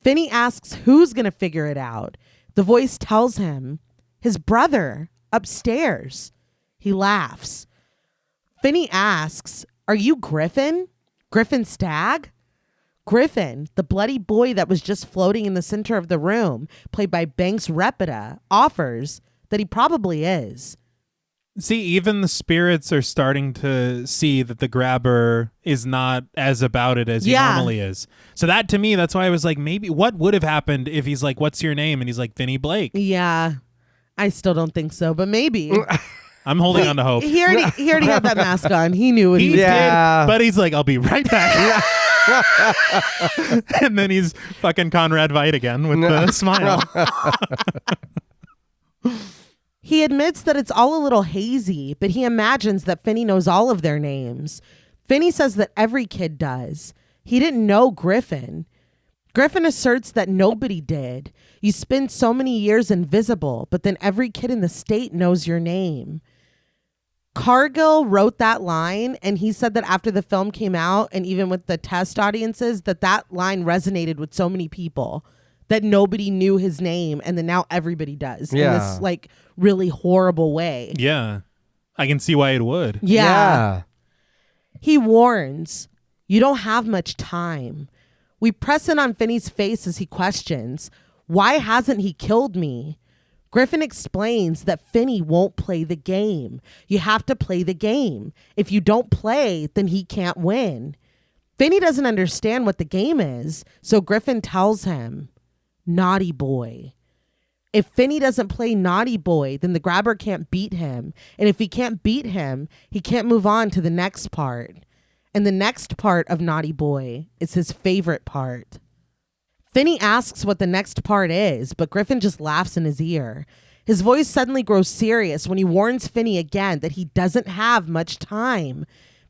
Finney asks who's going to figure it out. The voice tells him, his brother, upstairs. He laughs. Finney asks, "Are you Griffin? Griffin Stagg?" Griffin, the bloody boy that was just floating in the center of the room, played by Banks Repeta, offers that he probably is. See, even the spirits are starting to see that the grabber is not as about it as he normally is. So that, to me, that's why I was like, maybe what would have happened if he's like, "What's your name?" And he's like, "Finney Blake." Yeah, I still don't think so, but maybe. I'm holding on to hope. He already had that mask on. He knew what he was He doing. did, but he's like, "I'll be right back." And then he's fucking Conrad Veidt again with the smile. He admits that it's all a little hazy, but he imagines that Finney knows all of their names. Finney says that every kid does. He didn't know Griffin. Griffin asserts that nobody did. You spend so many years invisible, but then every kid in the state knows your name. Cargill wrote that line, and he said that after the film came out, and even with the test audiences, that line resonated with so many people that nobody knew his name, and then now everybody does in this like really horrible way. Yeah, I can see why it would. Yeah. He warns, "You don't have much time." We press in on Finney's face as he questions, "Why hasn't he killed me?" Griffin explains that Finney won't play the game. You have to play the game. If you don't play, then he can't win. Finney doesn't understand what the game is, so Griffin tells him, "Naughty boy." If Finney doesn't play naughty boy, then the grabber can't beat him. And if he can't beat him, he can't move on to the next part. And the next part of naughty boy is his favorite part. Finney asks what the next part is, but Griffin just laughs in his ear. His voice suddenly grows serious when he warns Finney again that he doesn't have much time.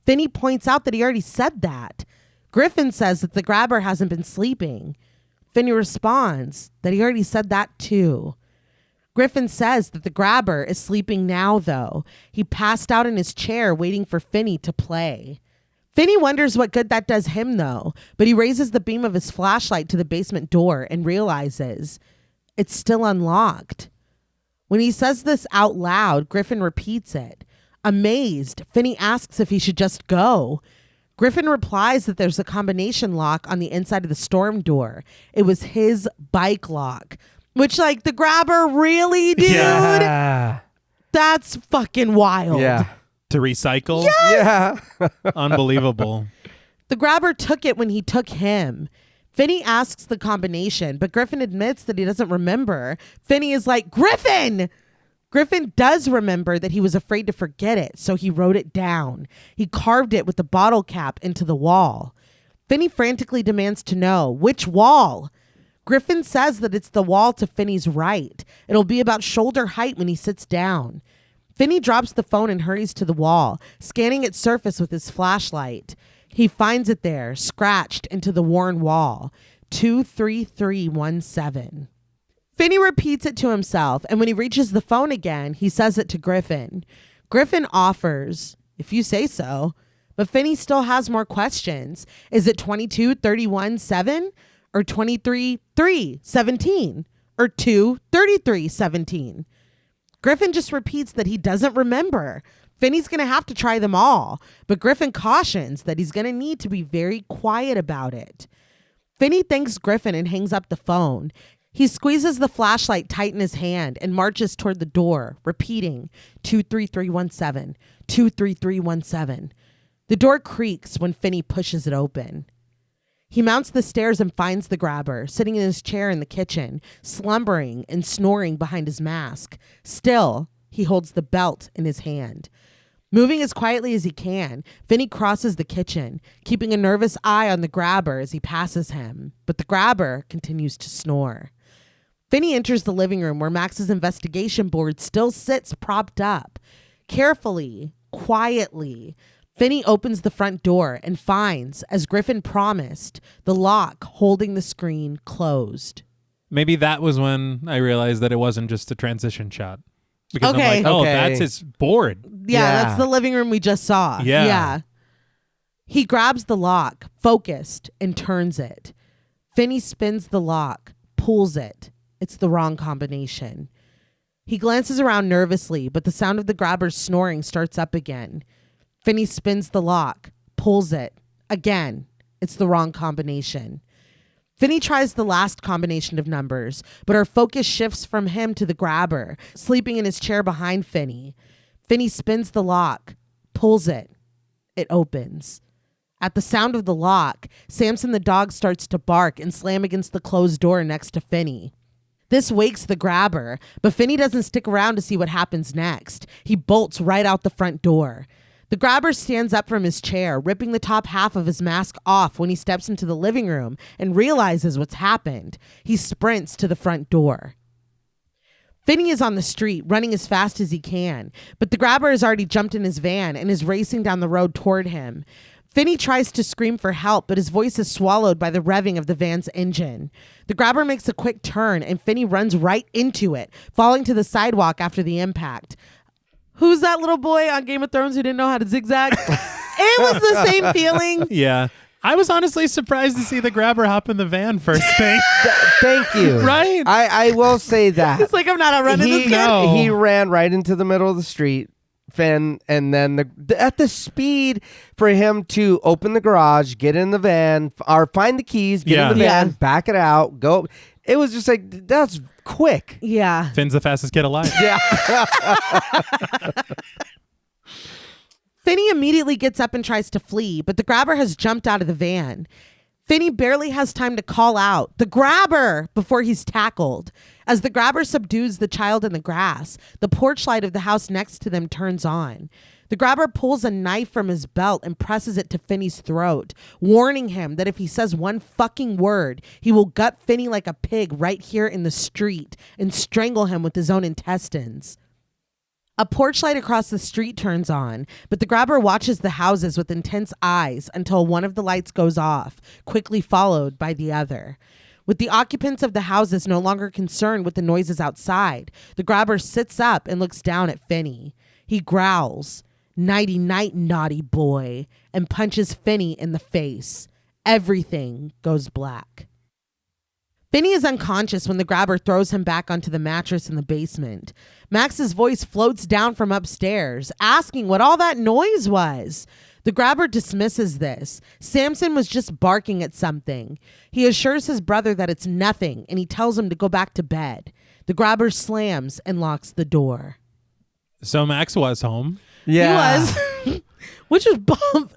Finney points out that he already said that. Griffin says that the grabber hasn't been sleeping. Finney responds that he already said that too. Griffin says that the grabber is sleeping now, though. He passed out in his chair waiting for Finney to play. Finney wonders what good that does him, though, but he raises the beam of his flashlight to the basement door and realizes it's still unlocked. When he says this out loud, Griffin repeats it. Amazed, Finney asks if he should just go. Griffin replies that there's a combination lock on the inside of the storm door. It was his bike lock, which, like, the grabber really, dude? Yeah. That's fucking wild. Yeah. To recycle? Yeah. Unbelievable. The grabber took it when he took him. Finney asks the combination, but Griffin admits that he doesn't remember. Finney is like, Griffin! Griffin does remember that he was afraid to forget it, so he wrote it down. He carved it with the bottle cap into the wall. Finney frantically demands to know, which wall? Griffin says that it's the wall to Finney's right. It'll be about shoulder height when he sits down. Finney drops the phone and hurries to the wall, scanning its surface with his flashlight. He finds it there, scratched into the worn wall. 23317. Finney repeats it to himself, and when he reaches the phone again, he says it to Griffin. Griffin offers, if you say so, but Finney still has more questions. Is it 2231-7 or 23-3-17 or 2-33-17? Griffin just repeats that he doesn't remember. Finney's going to have to try them all, but Griffin cautions that he's going to need to be very quiet about it. Finney thanks Griffin and hangs up the phone. He squeezes the flashlight tight in his hand and marches toward the door, repeating 23317, 23317. The door creaks when Finney pushes it open. He mounts the stairs and finds the grabber, sitting in his chair in the kitchen, slumbering and snoring behind his mask. Still, he holds the belt in his hand. Moving as quietly as he can, Finney crosses the kitchen, keeping a nervous eye on the grabber as he passes him. But the grabber continues to snore. Finney enters the living room where Max's investigation board still sits propped up. Carefully, quietly, Finney opens the front door and finds, as Griffin promised, the lock holding the screen closed. Maybe that was when I realized that it wasn't just a transition shot. Because Okay. I'm like, oh, Okay. that's his board. Yeah, that's the living room we just saw. Yeah. He grabs the lock, focused, and turns it. Finney spins the lock, pulls it. It's the wrong combination. He glances around nervously, but the sound of the grabber's snoring starts up again. Finney spins the lock, pulls it. Again, it's the wrong combination. Finney tries the last combination of numbers, but our focus shifts from him to the grabber, sleeping in his chair behind Finney. Finney spins the lock, pulls it. It opens. At the sound of the lock, Samson the dog starts to bark and slam against the closed door next to Finney. This wakes the grabber, but Finney doesn't stick around to see what happens next. He bolts right out the front door. The grabber stands up from his chair, ripping the top half of his mask off when he steps into the living room and realizes what's happened. He sprints to the front door. Finney is on the street, running as fast as he can, but the grabber has already jumped in his van and is racing down the road toward him. Finney tries to scream for help, but his voice is swallowed by the revving of the van's engine. The grabber makes a quick turn, and Finney runs right into it, falling to the sidewalk after the impact. Who's that little boy on Game of Thrones who didn't know how to zigzag? It was the same feeling. Yeah. I was honestly surprised to see the grabber hop in the van first thing. Thank you. Right? I will say that. It's like I'm not outrunning this kid. No. He ran right into the middle of the street, Finn, and then at the speed for him to open the garage, get in the van, or find the keys, get in the van, back it out, go. It was just like, that's quick. Yeah. Finn's the fastest kid alive. Yeah. Finney immediately gets up and tries to flee, but the grabber has jumped out of the van. Finney barely has time to call out, "The grabber!" before he's tackled. As the grabber subdues the child in the grass, the porch light of the house next to them turns on. The grabber pulls a knife from his belt and presses it to Finney's throat, warning him that if he says one fucking word, he will gut Finney like a pig right here in the street and strangle him with his own intestines. A porch light across the street turns on, but the grabber watches the houses with intense eyes until one of the lights goes off, quickly followed by the other. With the occupants of the houses no longer concerned with the noises outside, the grabber sits up and looks down at Finney. He growls, "Nighty night, naughty boy," and punches Finney in the face. Everything goes black. Finney is unconscious when the grabber throws him back onto the mattress in the basement. Max's voice floats down from upstairs, asking what all that noise was. The grabber dismisses this. Samson was just barking at something. He assures his brother that it's nothing, and he tells him to go back to bed. The grabber slams and locks the door. So Max was home. Yeah. He was. Which was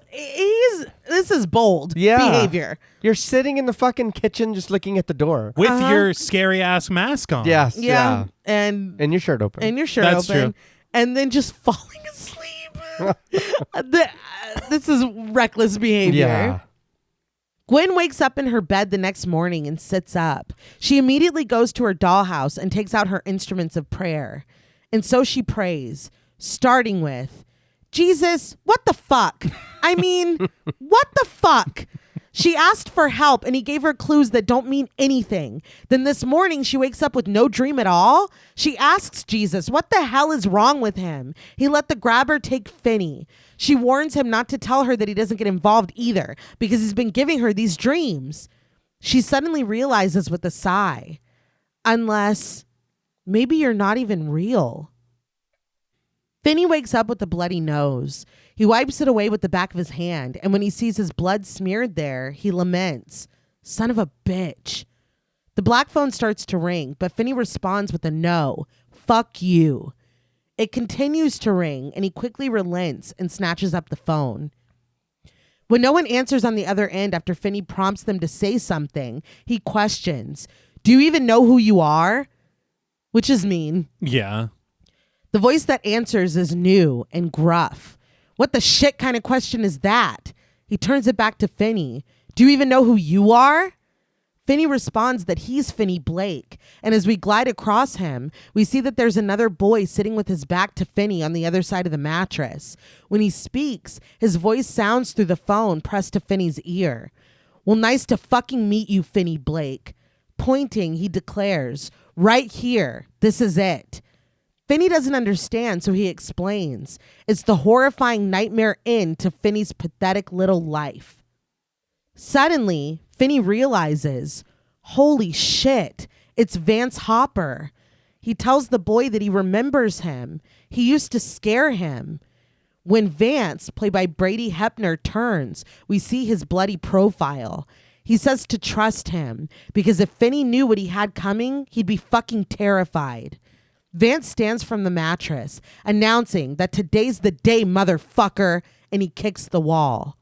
this is bold behavior. You're sitting in the fucking kitchen just looking at the door. With your scary ass mask on. Yes. Yeah. And your shirt open. That's open. true. And then just falling asleep. This is reckless behavior. Yeah. Gwen wakes up in her bed the next morning and sits up. She immediately goes to her dollhouse and takes out her instruments of prayer. And so she prays, starting with, "Jesus, what the fuck? I mean, what the fuck?" She asked for help and he gave her clues that don't mean anything. Then this morning she wakes up with no dream at all. She asks Jesus, what the hell is wrong with him? He let the grabber take Finney. She warns him not to tell her that he doesn't get involved either because he's been giving her these dreams. She suddenly realizes with a sigh, unless maybe you're not even real. Finney wakes up with a bloody nose. He wipes it away with the back of his hand, and when he sees his blood smeared there, he laments, "Son of a bitch." The black phone starts to ring, but Finney responds with a no. "Fuck you." It continues to ring, and he quickly relents and snatches up the phone. When no one answers on the other end after Finney prompts them to say something, he questions, "Do you even know who you are?" Which is mean. Yeah. The voice that answers is new and gruff. "What the shit kind of question is that?" He turns it back to Finney. "Do you even know who you are?" Finney responds that he's Finney Blake, and as we glide across him, we see that there's another boy sitting with his back to Finney on the other side of the mattress. When he speaks, his voice sounds through the phone pressed to Finney's ear. "Well, nice to fucking meet you, Finney Blake." Pointing, he declares, "Right here, this is it." Finney doesn't understand, so he explains. It's the horrifying nightmare end to Finney's pathetic little life. Suddenly, Finney realizes, holy shit, it's Vance Hopper. He tells the boy that he remembers him. He used to scare him. When Vance, played by Brady Hepner, turns, we see his bloody profile. He says to trust him, because if Finney knew what he had coming, he'd be fucking terrified. Vance stands from the mattress, announcing that today's the day, motherfucker, and he kicks the wall.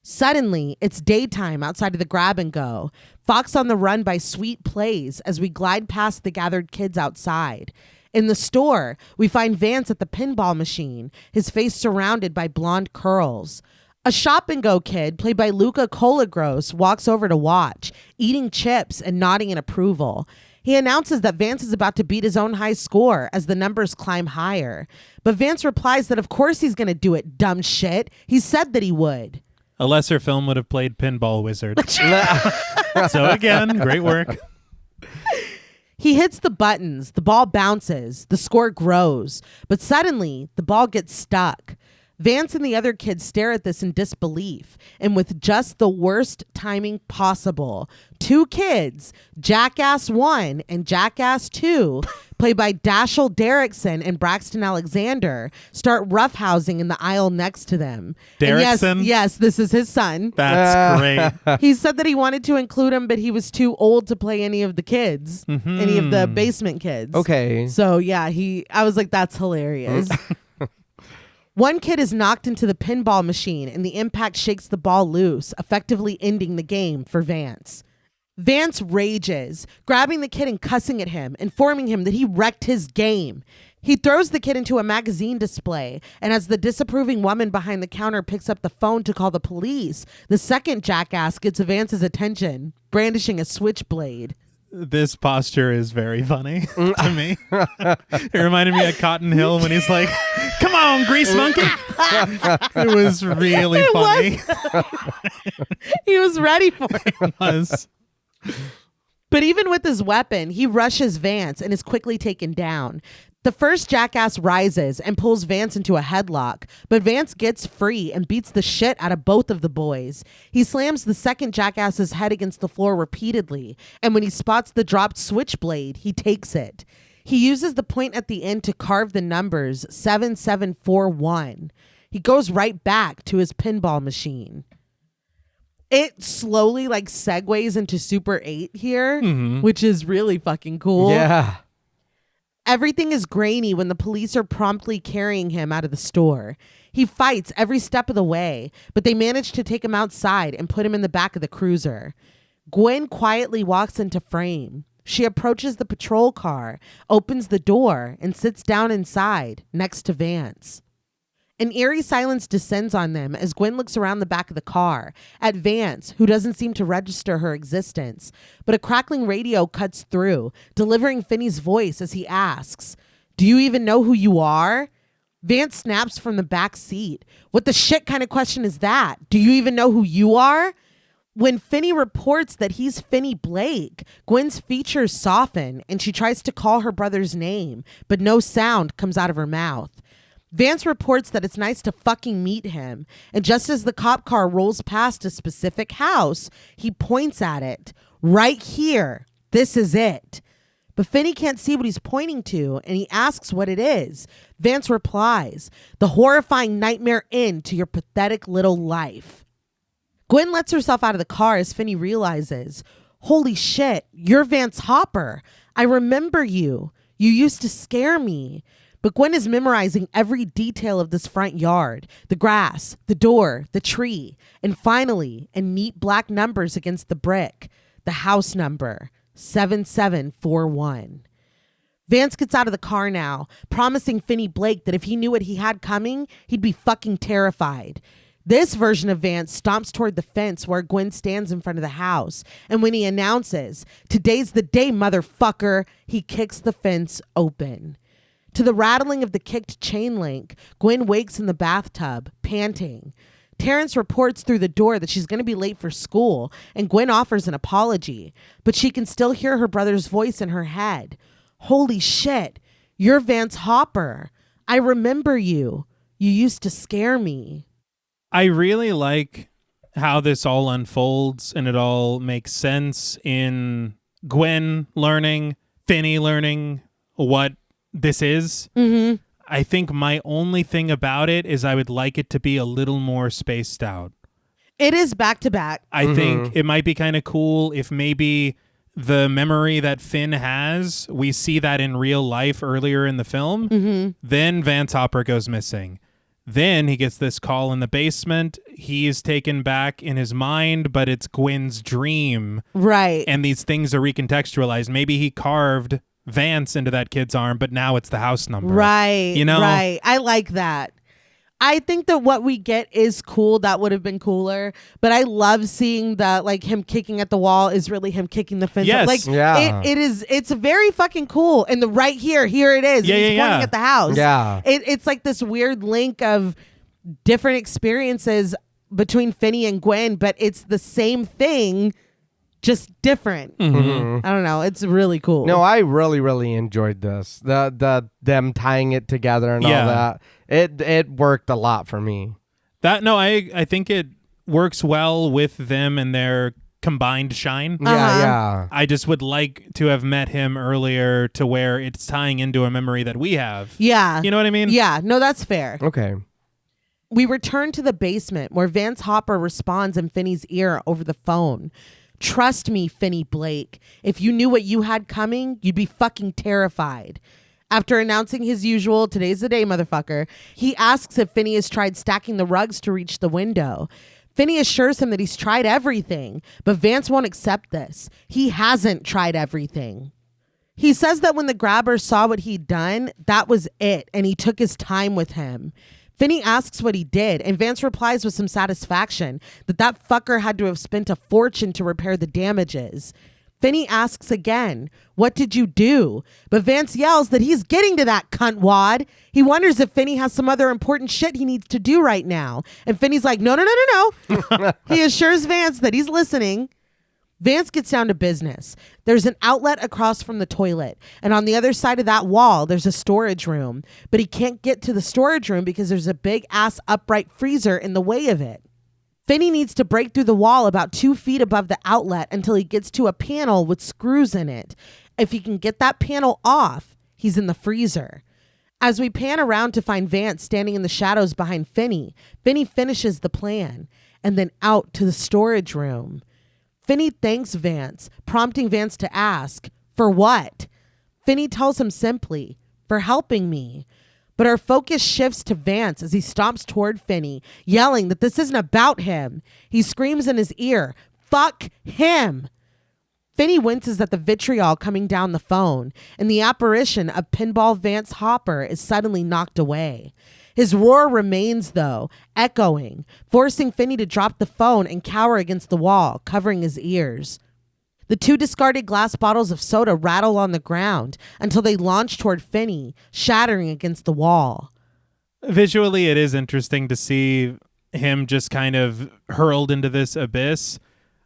Suddenly, it's daytime outside of the grab and go. Fox on the run by Sweet plays as we glide past the gathered kids outside. In the store, we find Vance at the pinball machine, his face surrounded by blonde curls. A shop and go kid, played by Luca Colagros, walks over to watch, eating chips and nodding in approval. He announces that Vance is about to beat his own high score as the numbers climb higher. But Vance replies that of course he's going to do it, dumb shit. He said that he would. A lesser film would have played Pinball Wizard. So again, great work. He hits the buttons, the ball bounces, the score grows, but suddenly the ball gets stuck. Vance and the other kids stare at this in disbelief, and with just the worst timing possible, two kids, Jackass 1 and Jackass 2, played by Scott Derrickson and Braxton Alexander, start roughhousing in the aisle next to them. Derrickson? Yes, this is his son. That's great. He said that he wanted to include him, but he was too old to play any of the kids, any of the basement kids. Okay. So yeah, I was like, that's hilarious. One kid is knocked into the pinball machine and the impact shakes the ball loose, effectively ending the game for Vance. Vance rages, grabbing the kid and cussing at him, informing him that he wrecked his game. He throws the kid into a magazine display, and as the disapproving woman behind the counter picks up the phone to call the police, the second jackass gets Vance's attention, brandishing a switchblade. This posture is very funny to me. It reminded me of Cotton Hill when he's like, "Come on, grease monkey." It was really funny. He was ready for it. It was. But even with his weapon, he rushes Vance and is quickly taken down. The first jackass rises and pulls Vance into a headlock, but Vance gets free and beats the shit out of both of the boys. He slams the second jackass's head against the floor repeatedly, and when he spots the dropped switchblade, he takes it. He uses the point at the end to carve the numbers 7741. He goes right back to his pinball machine. It slowly segues into Super 8 here, which is really fucking cool. Yeah. Everything is grainy when the police are promptly carrying him out of the store. He fights every step of the way, but they manage to take him outside and put him in the back of the cruiser. Gwen quietly walks into frame. She approaches the patrol car, opens the door, and sits down inside, next to Vance. An eerie silence descends on them as Gwen looks around the back of the car at Vance, who doesn't seem to register her existence, but a crackling radio cuts through, delivering Finney's voice as he asks, "Do you even know who you are?" Vance snaps from the back seat. "What the shit kind of question is that? Do you even know who you are?" When Finney reports that he's Finney Blake, Gwen's features soften and she tries to call her brother's name, but no sound comes out of her mouth. Vance reports that it's nice to fucking meet him, and just as the cop car rolls past a specific house, he points at it. "Right here. This is it." But Finney can't see what he's pointing to, and he asks what it is. Vance replies, "The horrifying nightmare end to your pathetic little life." Gwen lets herself out of the car as Finney realizes, "Holy shit, you're Vance Hopper. I remember you. You used to scare me." But Gwen is memorizing every detail of this front yard, the grass, the door, the tree, and finally, in neat black numbers against the brick, the house number, 7741. Vance gets out of the car now, promising Finney Blake that if he knew what he had coming, he'd be fucking terrified. This version of Vance stomps toward the fence where Gwen stands in front of the house. And when he announces, "Today's the day, motherfucker," he kicks the fence open. To the rattling of the kicked chain link, Gwen wakes in the bathtub, panting. Terrence reports through the door that she's going to be late for school, and Gwen offers an apology, but she can still hear her brother's voice in her head. "Holy shit, you're Vance Hopper. I remember you. You used to scare me." I really like how this all unfolds and it all makes sense in Gwen learning, Finney learning what this is. Mm-hmm. I think my only thing about it is I would like it to be a little more spaced out. It is back to back. I think it might be kind of cool if maybe the memory that Finn has, we see that in real life earlier in the film. Mm-hmm. Then Vance Hopper goes missing. Then he gets this call in the basement. He is taken back in his mind, but it's Gwen's dream. Right. And these things are recontextualized. Maybe he carved Vance into that kid's arm, but now it's the house number. Right. You know? Right. I like that. I think that what we get is cool. That would have been cooler. But I love seeing that, like, him kicking at the wall is really him kicking the fence. Yes. Like, Yeah. it's very fucking cool. And here it is. Yeah, and he's yeah, pointing yeah. at the house. Yeah. It's like this weird link of different experiences between Finney and Gwen, but it's the same thing, just different. Mm-hmm. I don't know. It's really cool. No, I really, really enjoyed this. Them tying it together and all that. It worked a lot for me. I think it works well with them and their combined shine. Yeah. I just would like to have met him earlier to where it's tying into a memory that we have. Yeah. You know what I mean? Yeah. No, that's fair. Okay. We return to the basement where Vance Hopper responds in Finney's ear over the phone. "Trust me, Finney Blake. If you knew what you had coming, you'd be fucking terrified." After announcing his usual, "Today's the day, motherfucker," he asks if Finney has tried stacking the rugs to reach the window. Finney assures him that he's tried everything, but Vance won't accept this. He hasn't tried everything. He says that when the grabber saw what he'd done, that was it, and he took his time with him. Finney asks what he did, and Vance replies with some satisfaction that fucker had to have spent a fortune to repair the damages. Finney asks again, "What did you do?" But Vance yells that he's getting to that cuntwad. He wonders if Finney has some other important shit he needs to do right now. And Finney's like, no. He assures Vance that he's listening. Vance gets down to business. There's an outlet across from the toilet, and on the other side of that wall, there's a storage room. But he can't get to the storage room because there's a big-ass upright freezer in the way of it. Finney needs to break through the wall about 2 feet above the outlet until he gets to a panel with screws in it. If he can get that panel off, he's in the freezer. As we pan around to find Vance standing in the shadows behind Finney, Finney finishes the plan, and then out to the storage room. Finney thanks Vance, prompting Vance to ask, "For what?" Finney tells him simply, "For helping me." But our focus shifts to Vance as he stomps toward Finney, yelling that this isn't about him. He screams in his ear, "Fuck him!" Finney winces at the vitriol coming down the phone, and the apparition of Pinball Vance Hopper is suddenly knocked away. His roar remains, though, echoing, forcing Finney to drop the phone and cower against the wall, covering his ears. The 2 discarded glass bottles of soda rattle on the ground until they launch toward Finney, shattering against the wall. Visually, it is interesting to see him just kind of hurled into this abyss,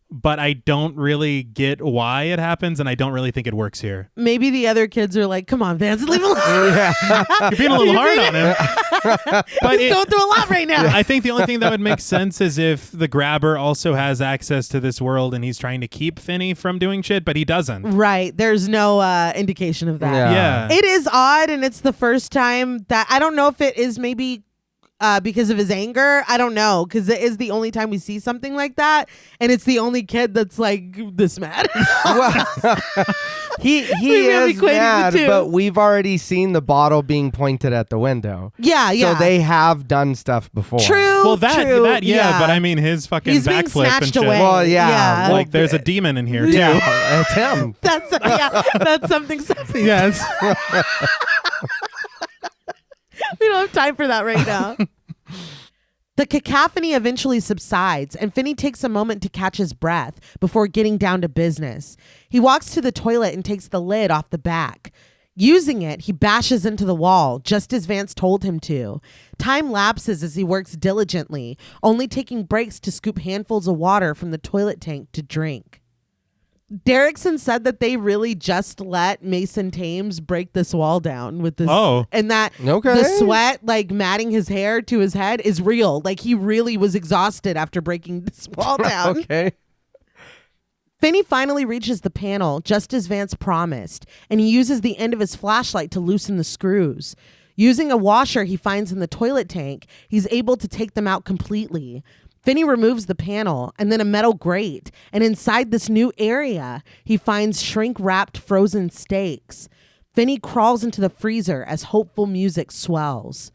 but I don't really get why it happens, and I don't really think it works here. Maybe the other kids are like, "Come on, Vance, leave him alone." You're being a little hard on him. But He's going through a lot right now. I think the only thing that would make sense is if the grabber also has access to this world and he's trying to keep Finney from doing shit, but he doesn't. Right. There's no indication of that. Yeah. It is odd, and it's the first time that I don't know if it is maybe because of his anger. I don't know, because it is the only time we see something like that, and it's the only kid that's like this mad. He Maybe I'm is equating the mad, two. but we've already seen the bottle being pointed at the window. Yeah. So they have done stuff before. True. Well, that yeah. but I mean his fucking He's being backflip and snatched shit. away. Well, yeah. Like there's a demon in here too. Yeah, it's him. That's something. Yes. We don't have time for that right now. The cacophony eventually subsides, and Finney takes a moment to catch his breath before getting down to business. He walks to the toilet and takes the lid off the back. Using it, he bashes into the wall, just as Vance told him to. Time lapses as he works diligently, only taking breaks to scoop handfuls of water from the toilet tank to drink. Derrickson said that they really just let Mason Thames break this wall down with this. Oh. And that the sweat, like matting his hair to his head, is real. Like he really was exhausted after breaking this wall down. Okay. Finney finally reaches the panel, just as Vance promised, and he uses the end of his flashlight to loosen the screws. Using a washer he finds in the toilet tank, he's able to take them out completely. Finney removes the panel and then a metal grate, and inside this new area, he finds shrink-wrapped frozen steaks. Finney crawls into the freezer as hopeful music swells.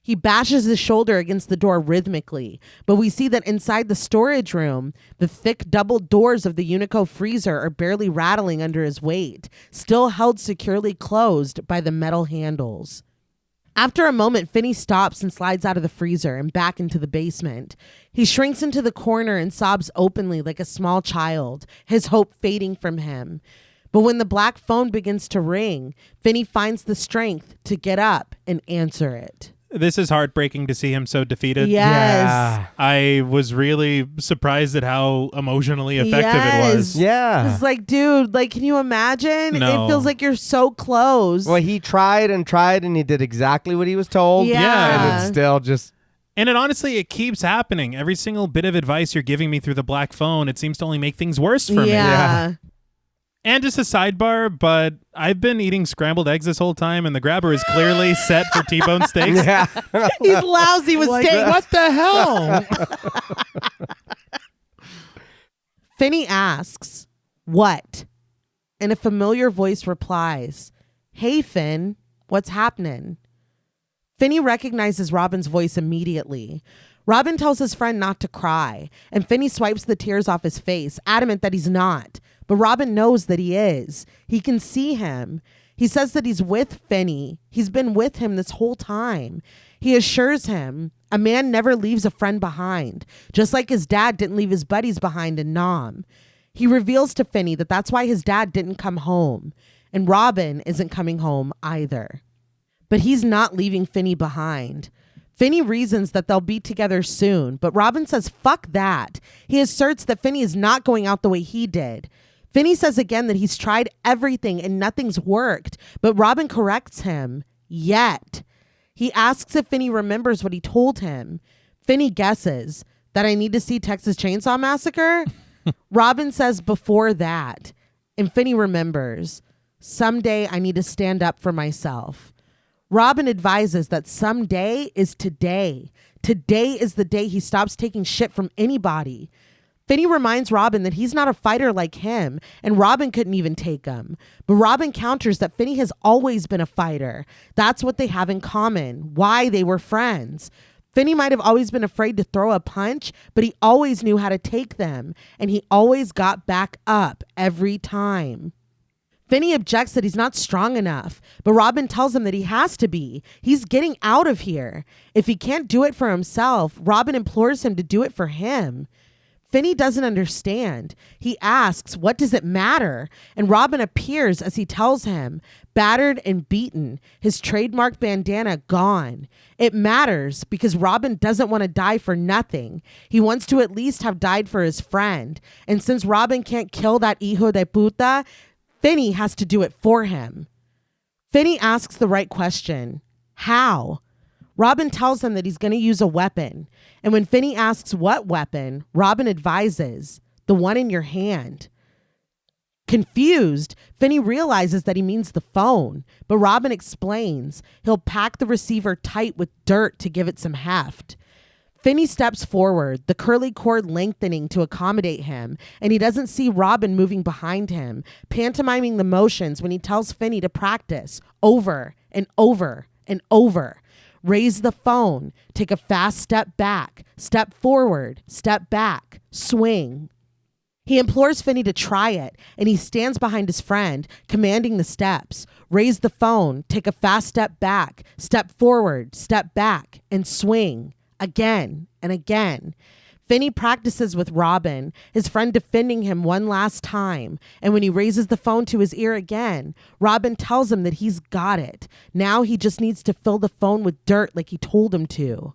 He bashes his shoulder against the door rhythmically, but we see that inside the storage room, the thick double doors of the Unico freezer are barely rattling under his weight, still held securely closed by the metal handles. After a moment, Finney stops and slides out of the freezer and back into the basement. He shrinks into the corner and sobs openly like a small child, his hope fading from him. But when the black phone begins to ring, Finney finds the strength to get up and answer it. This is heartbreaking to see him so defeated. Yes. Yeah. I was really surprised at how emotionally effective it was. Yeah. It's like, dude, like, can you imagine? No. It feels like you're so close. Well, he tried and he did exactly what he was told. Yeah. And it's still just... And it keeps happening. Every single bit of advice you're giving me through the black phone, it seems to only make things worse for me. Yeah. And just a sidebar, but I've been eating scrambled eggs this whole time, and the grabber is clearly set for T-bone steaks. Yeah. He's lousy with steak. What the hell? Finney asks, "What?" And a familiar voice replies, "Hey, Finn, what's happening?" Finney recognizes Robin's voice immediately. Robin tells his friend not to cry, and Finney swipes the tears off his face, adamant that he's not. But Robin knows that he is. He can see him. He says that he's with Finney. He's been with him this whole time. He assures him a man never leaves a friend behind, just like his dad didn't leave his buddies behind in Nam. He reveals to Finney that that's why his dad didn't come home, and Robin isn't coming home either. But he's not leaving Finney behind. Finney reasons that they'll be together soon, but Robin says fuck that. He asserts that Finney is not going out the way he did. Finney says again that he's tried everything and nothing's worked, but Robin corrects him. Yet. He asks if Finney remembers what he told him. Finney guesses that I need to see Texas Chainsaw Massacre. Robin says before that. And Finney remembers, someday I need to stand up for myself. Robin advises that someday is today. Today is the day he stops taking shit from anybody. Finney reminds Robin that he's not a fighter like him, and Robin couldn't even take him. But Robin counters that Finney has always been a fighter. That's what they have in common, why they were friends. Finney might have always been afraid to throw a punch, but he always knew how to take them, and he always got back up every time. Finney objects that he's not strong enough, but Robin tells him that he has to be. He's getting out of here. If he can't do it for himself, Robin implores him to do it for him. Finney doesn't understand. He asks, what does it matter? And Robin appears as he tells him, battered and beaten, his trademark bandana gone. It matters because Robin doesn't want to die for nothing. He wants to at least have died for his friend. And since Robin can't kill that hijo de puta, Finney has to do it for him. Finney asks the right question. How? Robin tells him that he's going to use a weapon. And when Finney asks what weapon, Robin advises, the one in your hand. Confused, Finney realizes that he means the phone, but Robin explains he'll pack the receiver tight with dirt to give it some heft. Finney steps forward, the curly cord lengthening to accommodate him, and he doesn't see Robin moving behind him, pantomiming the motions when he tells Finney to practice over and over and over. Raise the phone, take a fast step back, step forward, step back, swing. He implores Finney to try it, and he stands behind his friend, commanding the steps. Raise the phone, take a fast step back, step forward, step back, and swing. Again and again. Finney practices with Robin, his friend defending him one last time. And when he raises the phone to his ear again, Robin tells him that he's got it. Now he just needs to fill the phone with dirt like he told him to.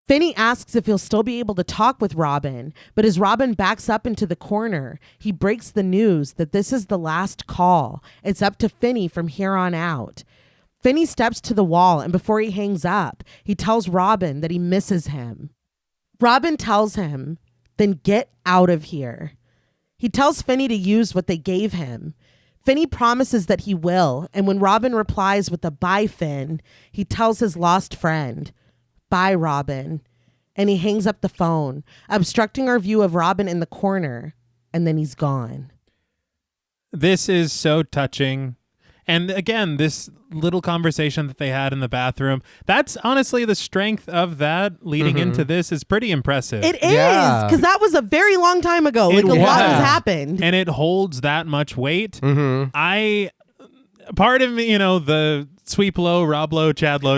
Finney asks if he'll still be able to talk with Robin, but as Robin backs up into the corner, he breaks the news that this is the last call. It's up to Finney from here on out. Finney steps to the wall, and before he hangs up, he tells Robin that he misses him. Robin tells him, then get out of here. He tells Finney to use what they gave him. Finney promises that he will, and when Robin replies with a bye, Finn, he tells his lost friend, bye, Robin. And he hangs up the phone, obstructing our view of Robin in the corner, and then he's gone. This is so touching. And again, this little conversation that they had in the bathroom, that's honestly the strength of that leading into this is pretty impressive. It is, because that was a very long time ago. Like, a lot has happened. And it holds that much weight. Part of me, the Sweep Low, Rob Low, Chad Low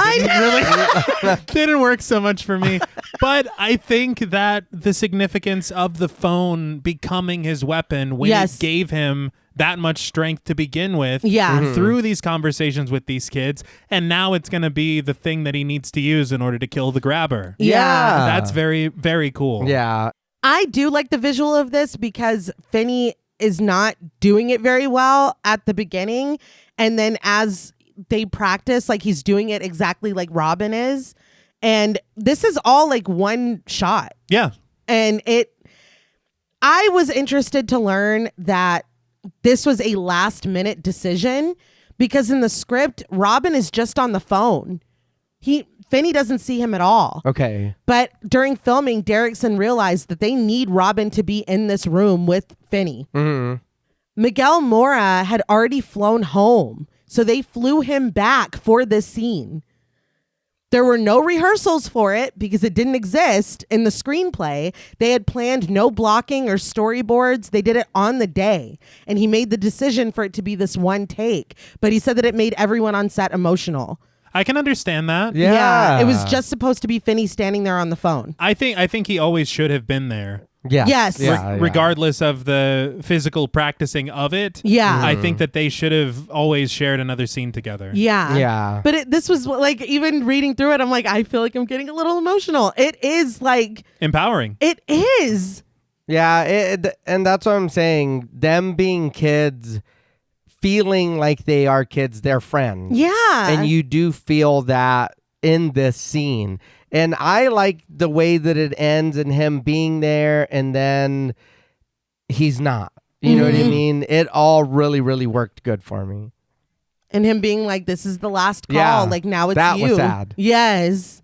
didn't work so much for me. But I think that the significance of the phone becoming his weapon when it gave him that much strength to begin with through these conversations with these kids, and now it's going to be the thing that he needs to use in order to kill the grabber. That's very, very cool. I do like the visual of this because Finney is not doing it very well at the beginning, and then as they practice, like, he's doing it exactly like Robin is, and this is all like one shot. And I was interested to learn that this was a last minute decision because in the script, Robin is just on the phone. Finney doesn't see him at all. Okay. But during filming, Derrickson realized that they need Robin to be in this room with Finney. Miguel Mora had already flown home, so they flew him back for this scene. There were no rehearsals for it because it didn't exist in the screenplay. They had planned no blocking or storyboards. They did it on the day. And he made the decision for it to be this one take. But he said that it made everyone on set emotional. I can understand that. Yeah. It was just supposed to be Finney standing there on the phone. I think he always should have been there. Yes. Regardless of the physical practicing of it. I think that they should have always shared another scene together. But this was like, even reading through it, I'm like, I feel like I'm getting a little emotional. It is like empowering. It is. And that's what I'm saying. Them being kids, feeling like they are kids, they're friends. And you do feel that in this scene. And I like the way that it ends and him being there and then he's not. You know what I mean? It all really, really worked good for me. And him being like, this is the last call. Like, now it's that you. That was sad. Yes.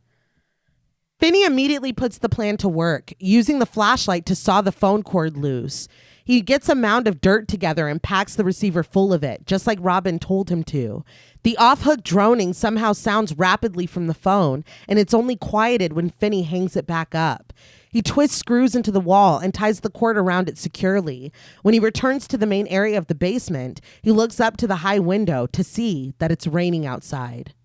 Finney immediately puts the plan to work, using the flashlight to saw the phone cord loose. He gets a mound of dirt together and packs the receiver full of it, just like Robin told him to. The off-hook droning somehow sounds rapidly from the phone, and it's only quieted when Finney hangs it back up. He twists screws into the wall and ties the cord around it securely. When he returns to the main area of the basement, he looks up to the high window to see that it's raining outside.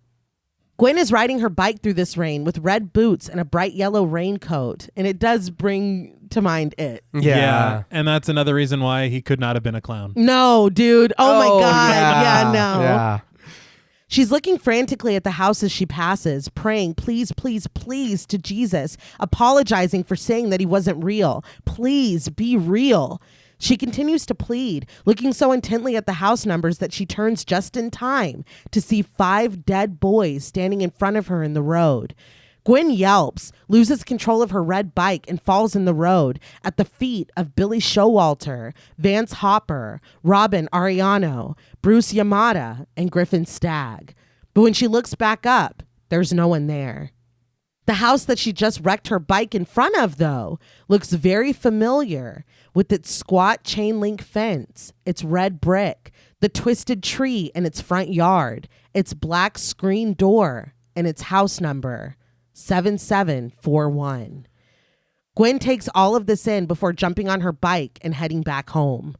Gwen is riding her bike through this rain with red boots and a bright yellow raincoat, and it does bring to mind it. Yeah. And that's another reason why he could not have been a clown. No, dude. Oh my God. No. Yeah. She's looking frantically at the house as she passes, praying, please, please, please, to Jesus, apologizing for saying that he wasn't real. Please be real. She continues to plead, looking so intently at the house numbers that she turns just in time to see 5 dead boys standing in front of her in the road. Gwen yelps, loses control of her red bike, and falls in the road at the feet of Billy Showalter, Vance Hopper, Robin Ariano, Bruce Yamada, and Griffin Stagg. But when she looks back up, there's no one there. The house that she just wrecked her bike in front of, though, looks very familiar with its squat chain link fence, its red brick, the twisted tree in its front yard, its black screen door, and its house number, 7741. Gwen takes all of this in before jumping on her bike and heading back home.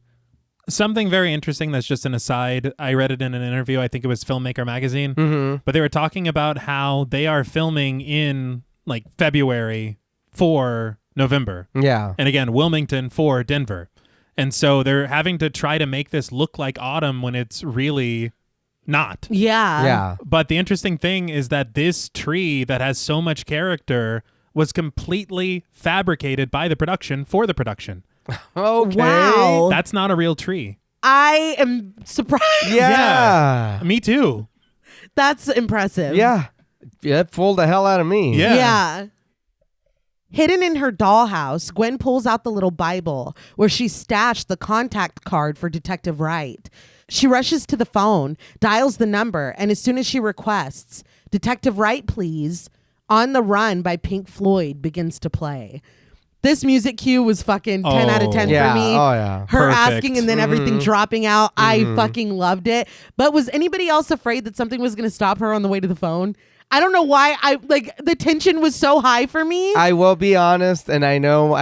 Something very interesting that's just an aside. I read it in an interview. I think it was Filmmaker Magazine. But they were talking about how they are filming in like February for November. Yeah. And again, Wilmington for Denver. And so they're having to try to make this look like autumn when it's really not. Yeah. Yeah. But the interesting thing is that this tree that has so much character was completely fabricated by the production for the production. Okay. Wow. That's not a real tree. I am surprised. Yeah. Me too. That's impressive. Yeah. It fooled the hell out of me. Yeah. Hidden in her dollhouse, Gwen pulls out the little Bible where she stashed the contact card for Detective Wright. She rushes to the phone, dials the number, and as soon as she requests, "Detective Wright, please," "On the Run" by Pink Floyd begins to play. This music cue was fucking 10 out of 10 Yeah. for me. Oh, yeah. Her Perfect. asking and then everything dropping out. I fucking loved it. But was anybody else afraid that something was going to stop her on the way to the phone? I don't know why. The tension was so high for me. I will be honest, and I know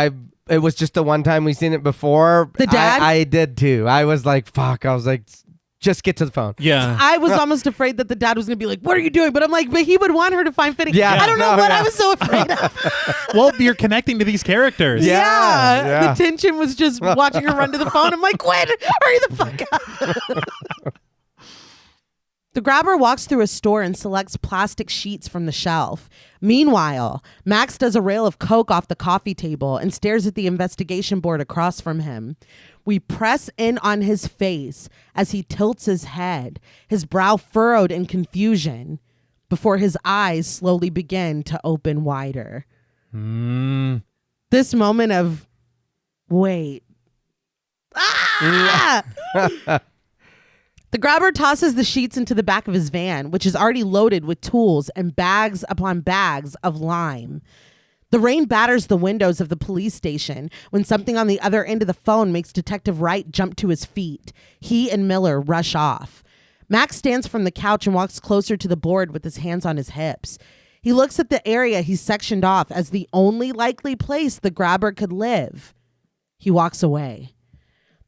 it was just the one time we seen it before. The dad? I did too. I was like, fuck. I was like, just get to the phone. Yeah. I was almost afraid that the dad was going to be like, "What are you doing?" But I'm like, but he would want her to find Finney. Yeah. I don't know No, what yeah. I was so afraid of. Well, you're connecting to these characters. Yeah. The tension was just watching her run to the phone. I'm like, Gwen, hurry the fuck up. The grabber walks through a store and selects plastic sheets from the shelf. Meanwhile, Max does a rail of coke off the coffee table and stares at the investigation board across from him. We press in on his face as he tilts his head, his brow furrowed in confusion, before his eyes slowly begin to open wider. This moment of, wait. Ah! The grabber tosses the sheets into the back of his van, which is already loaded with tools and bags upon bags of lime. The rain batters the windows of the police station when something on the other end of the phone makes Detective Wright jump to his feet. He and Miller rush off. Max stands from the couch and walks closer to the board with his hands on his hips. He looks at the area he's sectioned off as the only likely place the grabber could live. He walks away.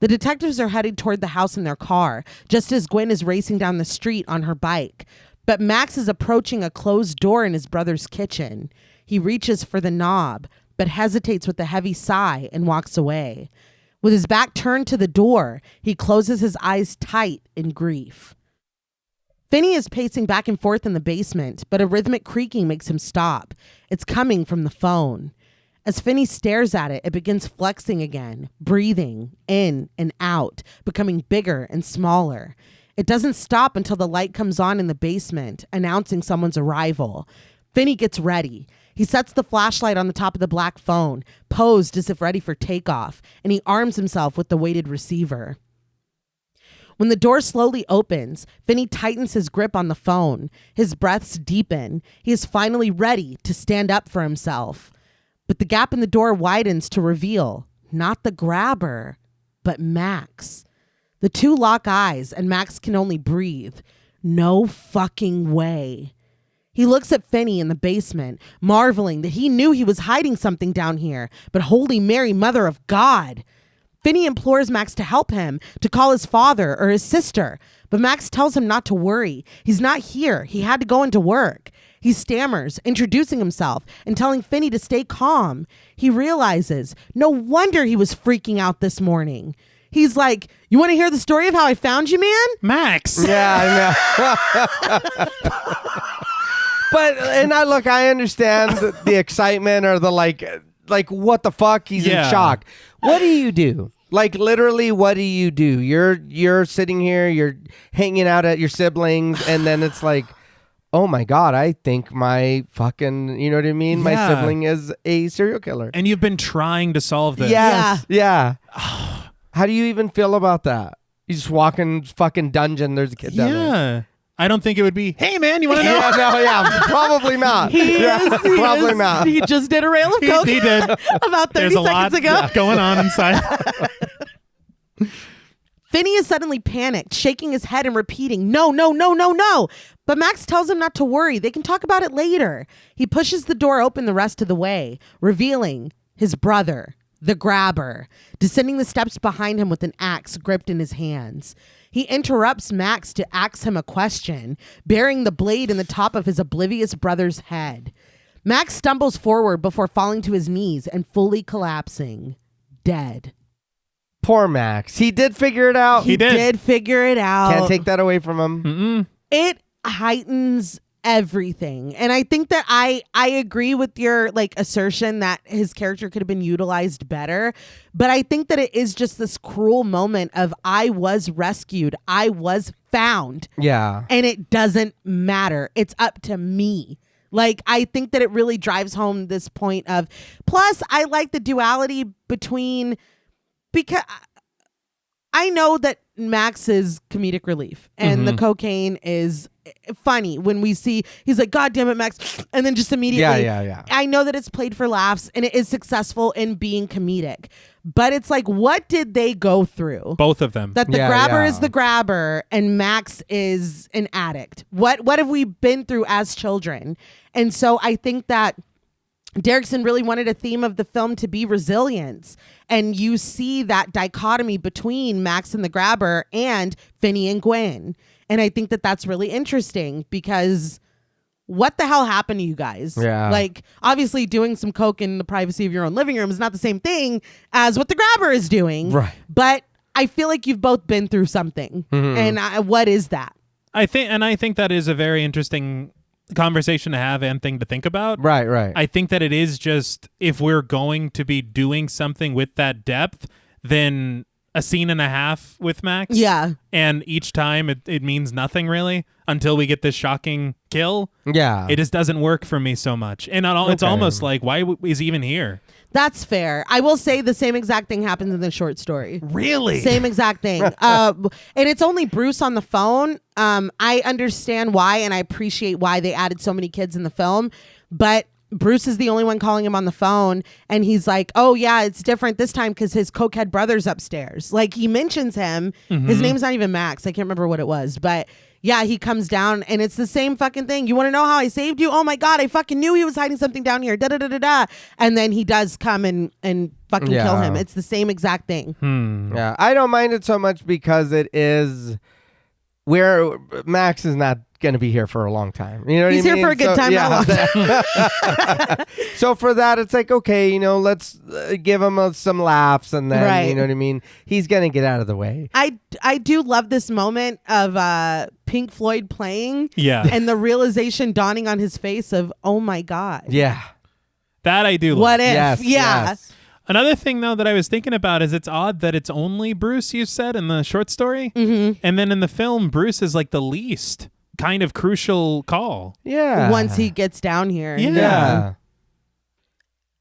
The detectives are heading toward the house in their car, just as Gwen is racing down the street on her bike. But Max is approaching a closed door in his brother's kitchen. He reaches for the knob, but hesitates with a heavy sigh and walks away. With his back turned to the door, he closes his eyes tight in grief. Finney is pacing back and forth in the basement, but a rhythmic creaking makes him stop. It's coming from the phone. As Finney stares at it, it begins flexing again, breathing in and out, becoming bigger and smaller. It doesn't stop until the light comes on in the basement, announcing someone's arrival. Finney gets ready. He sets the flashlight on the top of the black phone, posed as if ready for takeoff, and he arms himself with the weighted receiver. When the door slowly opens, Finney tightens his grip on the phone. His breaths deepen. He is finally ready to stand up for himself. But the gap in the door widens to reveal not the grabber, but Max. The two lock eyes, and Max can only breathe. No fucking way. He looks at Finney in the basement, marveling that he knew he was hiding something down here, but Holy Mary, Mother of God. Finney implores Max to help him, to call his father or his sister, but Max tells him not to worry. He's not here. He had to go into work. He stammers, introducing himself and telling Finney to stay calm. He realizes no wonder he was freaking out this morning. He's like, "You want to hear the story of how I found you, man?" Max. Yeah, I know. But I understand the excitement or the like what the fuck? He's in shock. What do you do? Like literally, what do you do? You're sitting here, you're hanging out at your siblings, and then it's like, oh my God, I think my fucking, you know what I mean? My sibling is a serial killer. And you've been trying to solve this. Yes. Yeah. How do you even feel about that? You just walk in fucking dungeon, there's a kid down there. I don't think it would be, hey, man, you want to know? Probably not. Probably not. He just did a rail of coke. He did. About 30 There's a seconds lot ago. going on inside. Finney is suddenly panicked, shaking his head and repeating, no, no, no, no, no. But Max tells him not to worry. They can talk about it later. He pushes the door open the rest of the way, revealing his brother, the grabber, descending the steps behind him with an axe gripped in his hands. He interrupts Max to ask him a question, burying the blade in the top of his oblivious brother's head. Max stumbles forward before falling to his knees and fully collapsing, dead. Poor Max. He did figure it out. He did figure it out. Can't take that away from him. Mm-mm. It heightens everything. And I think that I agree with your assertion that his character could have been utilized better. But I think that it is just this cruel moment of I was rescued. I was found. Yeah. And it doesn't matter. It's up to me. I think that it really drives home this point of, plus I like the duality between, because I know that Max is comedic relief and the cocaine is funny when we see he's like, God damn it, Max. And then just immediately, yeah. I know that it's played for laughs and it is successful in being comedic, but it's like, what did they go through? Both of them. That the grabber is the grabber and Max is an addict. What have we been through as children? And so I think that Derrickson really wanted a theme of the film to be resilience. And you see that dichotomy between Max and the grabber and Finney and Gwen. And I think that that's really interesting because what the hell happened to you guys? Yeah. Obviously doing some coke in the privacy of your own living room is not the same thing as what the grabber is doing. Right. But I feel like you've both been through something. And what is that? I think that is a very interesting conversation to have and thing to think about. Right. I think that it is just, if we're going to be doing something with that depth, then a scene and a half with Max. Yeah. And each time it means nothing really until we get this shocking kill. Yeah. It just doesn't work for me so much. And it's almost like, why is he even here? That's fair. I will say the same exact thing happens in the short story. Really? Same exact thing. And it's only Bruce on the phone. I understand why, and I appreciate why they added so many kids in the film. But Bruce is the only one calling him on the phone, and he's like, oh, yeah, it's different this time because his cokehead brother's upstairs. He mentions him. His name's not even Max. I can't remember what it was. But yeah, he comes down, and it's the same fucking thing. You want to know how I saved you? Oh, my God, I fucking knew he was hiding something down here. Da-da-da-da-da. And then he does come and fucking kill him. It's the same exact thing. Yeah, I don't mind it so much because it is where Max is not going to be here for a long time. You know what I mean? He's here for a good time, not a long time. So for that, it's like, okay, let's give him some laughs and then, Right. you know what I mean? He's going to get out of the way. I do love this moment of Pink Floyd playing. Yeah. And the realization dawning on his face of, oh my God. Yeah. That I do What like. if? Yes, Yeah. yes. Another thing, though, that I was thinking about is it's odd that it's only Bruce, you said, in the short story. Mm-hmm. And then in the film, Bruce is like the least kind of crucial call. Yeah. Once he gets down here. Yeah.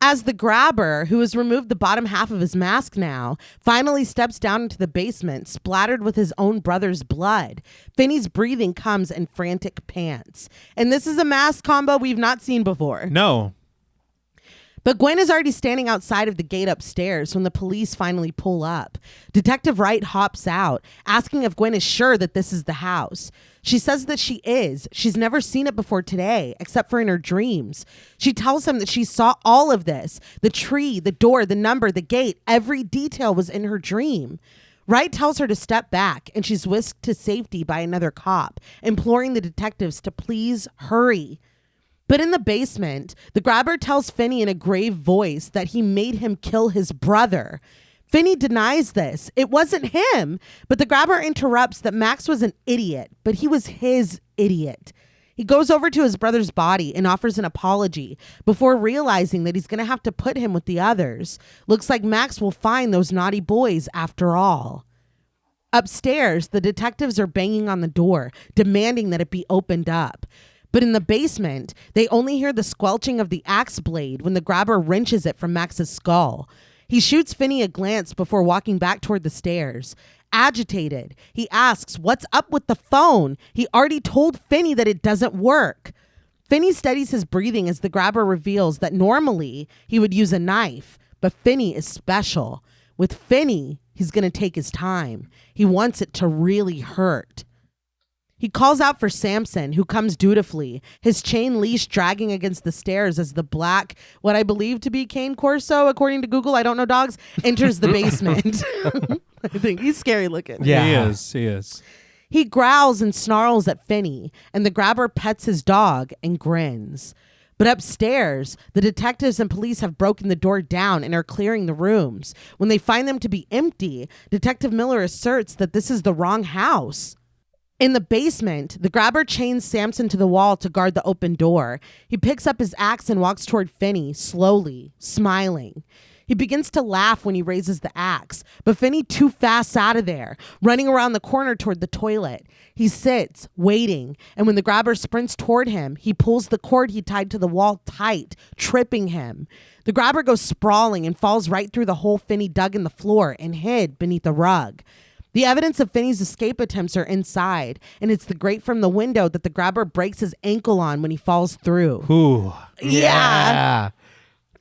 As the grabber, who has removed the bottom half of his mask now, finally steps down into the basement, splattered with his own brother's blood, Finney's breathing comes in frantic pants. And this is a mask combo we've not seen before. No. But Gwen is already standing outside of the gate upstairs when the police finally pull up. Detective Wright hops out, asking if Gwen is sure that this is the house. She says that she is. She's never seen it before today, except for in her dreams. She tells him that she saw all of this. The tree, the door, the number, the gate, every detail was in her dream. Wright tells her to step back, and she's whisked to safety by another cop, imploring the detectives to please hurry. But in the basement, the grabber tells Finney in a grave voice that he made him kill his brother. Finney denies this. It wasn't him. But the grabber interrupts that Max was an idiot, but he was his idiot. He goes over to his brother's body and offers an apology before realizing that he's going to have to put him with the others. Looks like Max will find those naughty boys after all. Upstairs, the detectives are banging on the door, demanding that it be opened up. But in the basement, they only hear the squelching of the axe blade when the grabber wrenches it from Max's skull. He shoots Finney a glance before walking back toward the stairs. agitated. He asks, what's up with the phone? He already told Finney that it doesn't work. Finney steadies his breathing as the grabber reveals that normally he would use a knife, but Finney is special. With Finney, he's going to take his time. He wants it to really hurt. He calls out for Samson, who comes dutifully, his chain leash dragging against the stairs as the black, what I believe to be Cane Corso, according to Google, I don't know dogs, enters the basement. I think he's scary looking. Yeah, he is. He growls and snarls at Finney, and the grabber pets his dog and grins. But upstairs, the detectives and police have broken the door down and are clearing the rooms. When they find them to be empty, Detective Miller asserts that this is the wrong house. In the basement, the grabber chains Samson to the wall to guard the open door. He picks up his axe and walks toward Finney, slowly, smiling. He begins to laugh when he raises the axe, but Finney too fast out of there, running around the corner toward the toilet. He sits, waiting, and when the grabber sprints toward him, he pulls the cord he tied to the wall tight, tripping him. The grabber goes sprawling and falls right through the hole Finney dug in the floor and hid beneath a rug. The evidence of Finney's escape attempts are inside, and it's the grate from the window that the grabber breaks his ankle on when he falls through. Ooh. Yeah.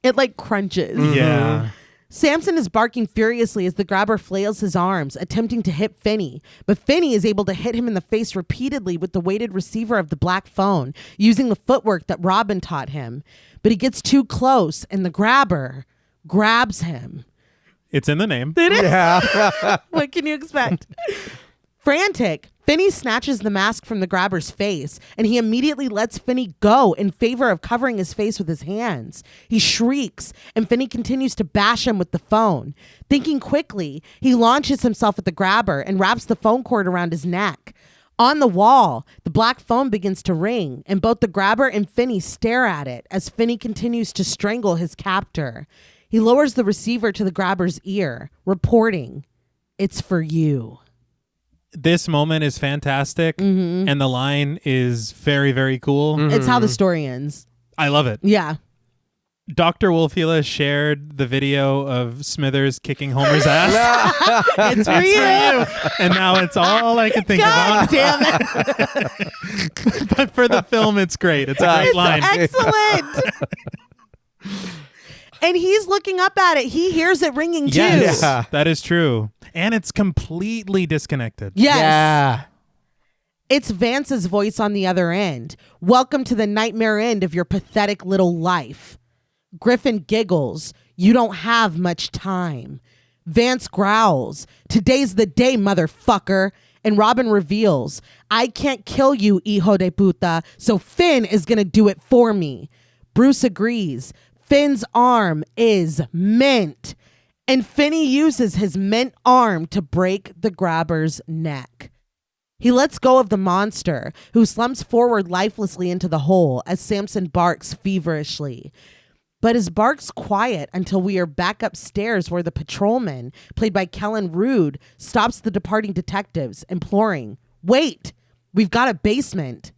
It like crunches. Yeah. Samson is barking furiously as the grabber flails his arms, attempting to hit Finney. But Finney is able to hit him in the face repeatedly with the weighted receiver of the black phone, using the footwork that Robin taught him. But he gets too close, and the grabber grabs him. It's in the name. It is. Yeah. What can you expect? Frantic, Finney snatches the mask from the grabber's face, and he immediately lets Finney go in favor of covering his face with his hands. He shrieks, and Finney continues to bash him with the phone. Thinking quickly, he launches himself at the grabber and wraps the phone cord around his neck. On the wall, the black phone begins to ring, and both the grabber and Finney stare at it as Finney continues to strangle his captor. He lowers the receiver to the grabber's ear, reporting, "It's for you." This moment is fantastic, and the line is very, very cool. It's how the story ends. I love it. Yeah. Dr. Wolfula shared the video of Smithers kicking Homer's ass. It's for you. And now it's all I can think God about. damn it. But for the film, it's great. It's a great line. Excellent. And he's looking up at it. He hears it ringing too. Yes, Yeah. that is true. And it's completely disconnected. Yes. Yeah. It's Vance's voice on the other end. "Welcome to the nightmare end of your pathetic little life." Griffin giggles. "You don't have much time." Vance growls. "Today's the day, motherfucker." And Robin reveals, "I can't kill you, hijo de puta, so Finn is going to do it for me." Bruce agrees. Finn's arm is mint. And Finney uses his mint arm to break the grabber's neck. He lets go of the monster, who slumps forward lifelessly into the hole as Samson barks feverishly. But his bark's quiet until we are back upstairs where the patrolman, played by Kellen Rude, stops the departing detectives, imploring, "Wait, we've got a basement."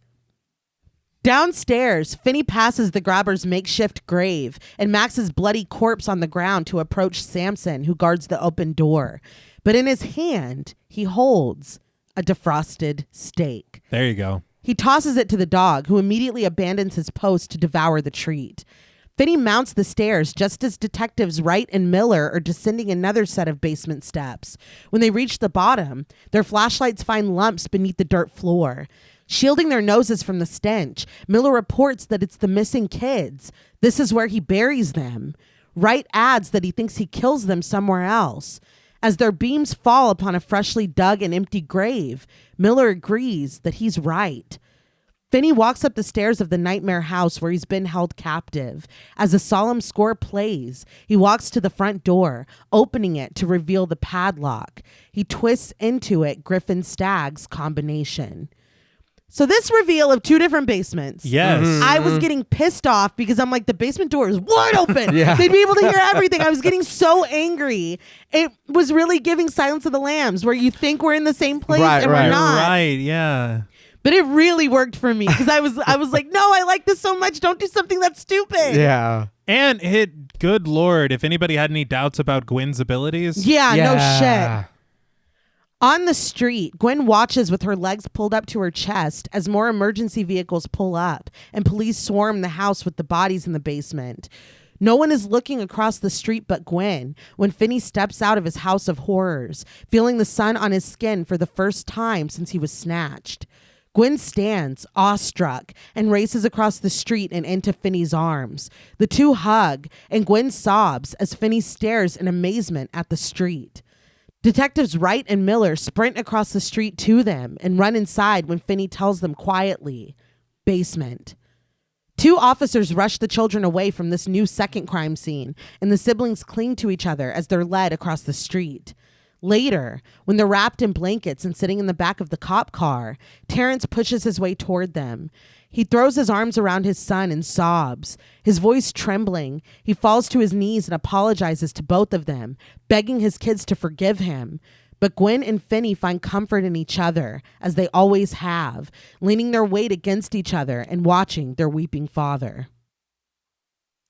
Downstairs, Finney passes the grabber's makeshift grave and Max's bloody corpse on the ground to approach Samson, who guards the open door. But in his hand, he holds a defrosted steak. There you go. He tosses it to the dog, who immediately abandons his post to devour the treat. Finney mounts the stairs just as detectives Wright and Miller are descending another set of basement steps. When they reach the bottom, their flashlights find lumps beneath the dirt floor. Shielding their noses from the stench, Miller reports that it's the missing kids. This is where he buries them. Wright adds that he thinks he kills them somewhere else. As their beams fall upon a freshly dug and empty grave, Miller agrees that he's right. Finney walks up the stairs of the nightmare house where he's been held captive. As a solemn score plays, he walks to the front door, opening it to reveal the padlock. He twists into it Griffin Stagg's combination. So this reveal of two different basements. Yes. I was getting pissed off because I'm like, the basement door is wide open. Yeah. They'd be able to hear everything. I was getting so angry. It was really giving Silence of the Lambs, where you think we're in the same place and we're not. Right, yeah. But it really worked for me because I was like, no, I like this so much. Don't do something that's stupid. Yeah. And good Lord, if anybody had any doubts about Gwyn's abilities. Yeah, no shit. On the street, Gwen watches with her legs pulled up to her chest as more emergency vehicles pull up and police swarm the house with the bodies in the basement. No one is looking across the street but Gwen when Finney steps out of his house of horrors, feeling the sun on his skin for the first time since he was snatched. Gwen stands, awestruck, and races across the street and into Finney's arms. The two hug, and Gwen sobs as Finney stares in amazement at the street. Detectives Wright and Miller sprint across the street to them and run inside when Finney tells them quietly, basement. Two officers rush the children away from this new second crime scene, and the siblings cling to each other as they're led across the street. Later, when they're wrapped in blankets and sitting in the back of the cop car, Terrence pushes his way toward them. He throws his arms around his son and sobs. His voice trembling, he falls to his knees and apologizes to both of them, begging his kids to forgive him. But Gwen and Finney find comfort in each other, as they always have, leaning their weight against each other and watching their weeping father.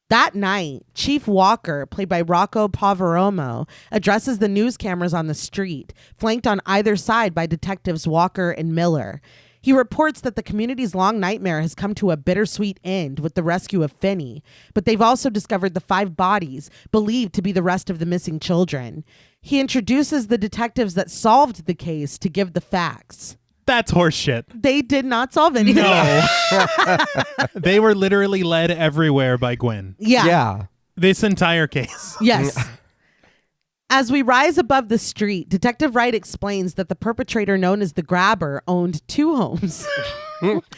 That night, Chief Walker, played by Rocco Poveromo, addresses the news cameras on the street, flanked on either side by detectives Walker and Miller. He reports that the community's long nightmare has come to a bittersweet end with the rescue of Finney, but they've also discovered the 5 bodies believed to be the rest of the missing children. He introduces the detectives that solved the case to give the facts. That's horseshit. They did not solve anything. No. They were literally led everywhere by Gwen. Yeah. This entire case. Yes. As we rise above the street, Detective Wright explains that the perpetrator known as the Grabber owned 2 homes.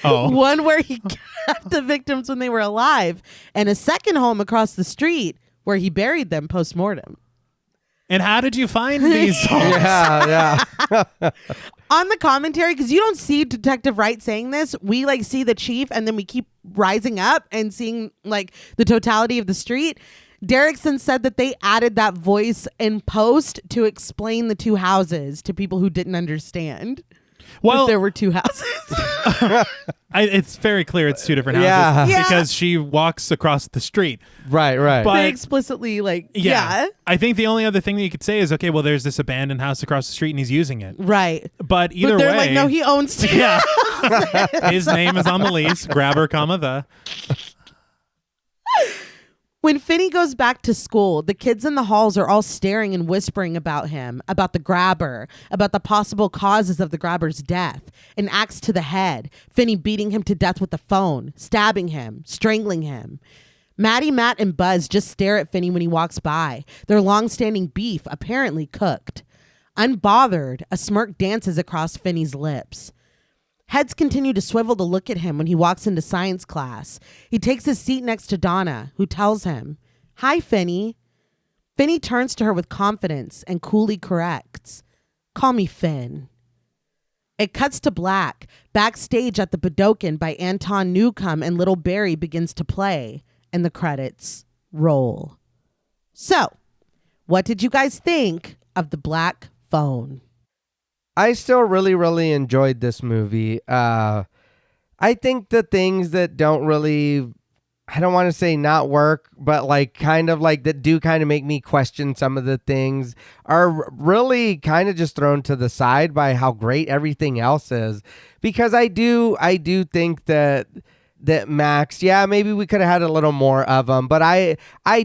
Oh. One where he kept the victims when they were alive, and a second home across the street where he buried them post-mortem. And how did you find these homes? Yeah. On the commentary, because you don't see Detective Wright saying this, we like see the chief and then we keep rising up and seeing like the totality of the street. Derrickson said that they added that voice in post to explain the 2 houses to people who didn't understand. Well, there were 2 houses. It's very clear it's 2 different houses because she walks across the street. Right. But they explicitly I think the only other thing that you could say is, okay, well, there's this abandoned house across the street and he's using it. Right. But either they're way, like, no, he owns 2. Yeah. His name is on the lease. Grabber, the. When Finney goes back to school, the kids in the halls are all staring and whispering about him, about the Grabber, about the possible causes of the Grabber's death. An axe to the head, Finney beating him to death with the phone, stabbing him, strangling him. Maddie, Matt, and Buzz just stare at Finney when he walks by, their long-standing beef apparently cooked. Unbothered, a smirk dances across Finney's lips. Heads continue to swivel to look at him when he walks into science class. He takes his seat next to Donna, who tells him, "Hi, Finney." Finney turns to her with confidence and coolly corrects, "Call me Finn." It cuts to black. Backstage at the Budokan by Anton Newcomb and Little Barry begins to play, and the credits roll. So, what did you guys think of The Black Phone? I still really, really enjoyed this movie. I think the things that don't really, I don't want to say not work, but like kind of like that do kind of make me question some of the things are really kind of just thrown to the side by how great everything else is. Because I do think that Max, maybe we could have had a little more of him, but I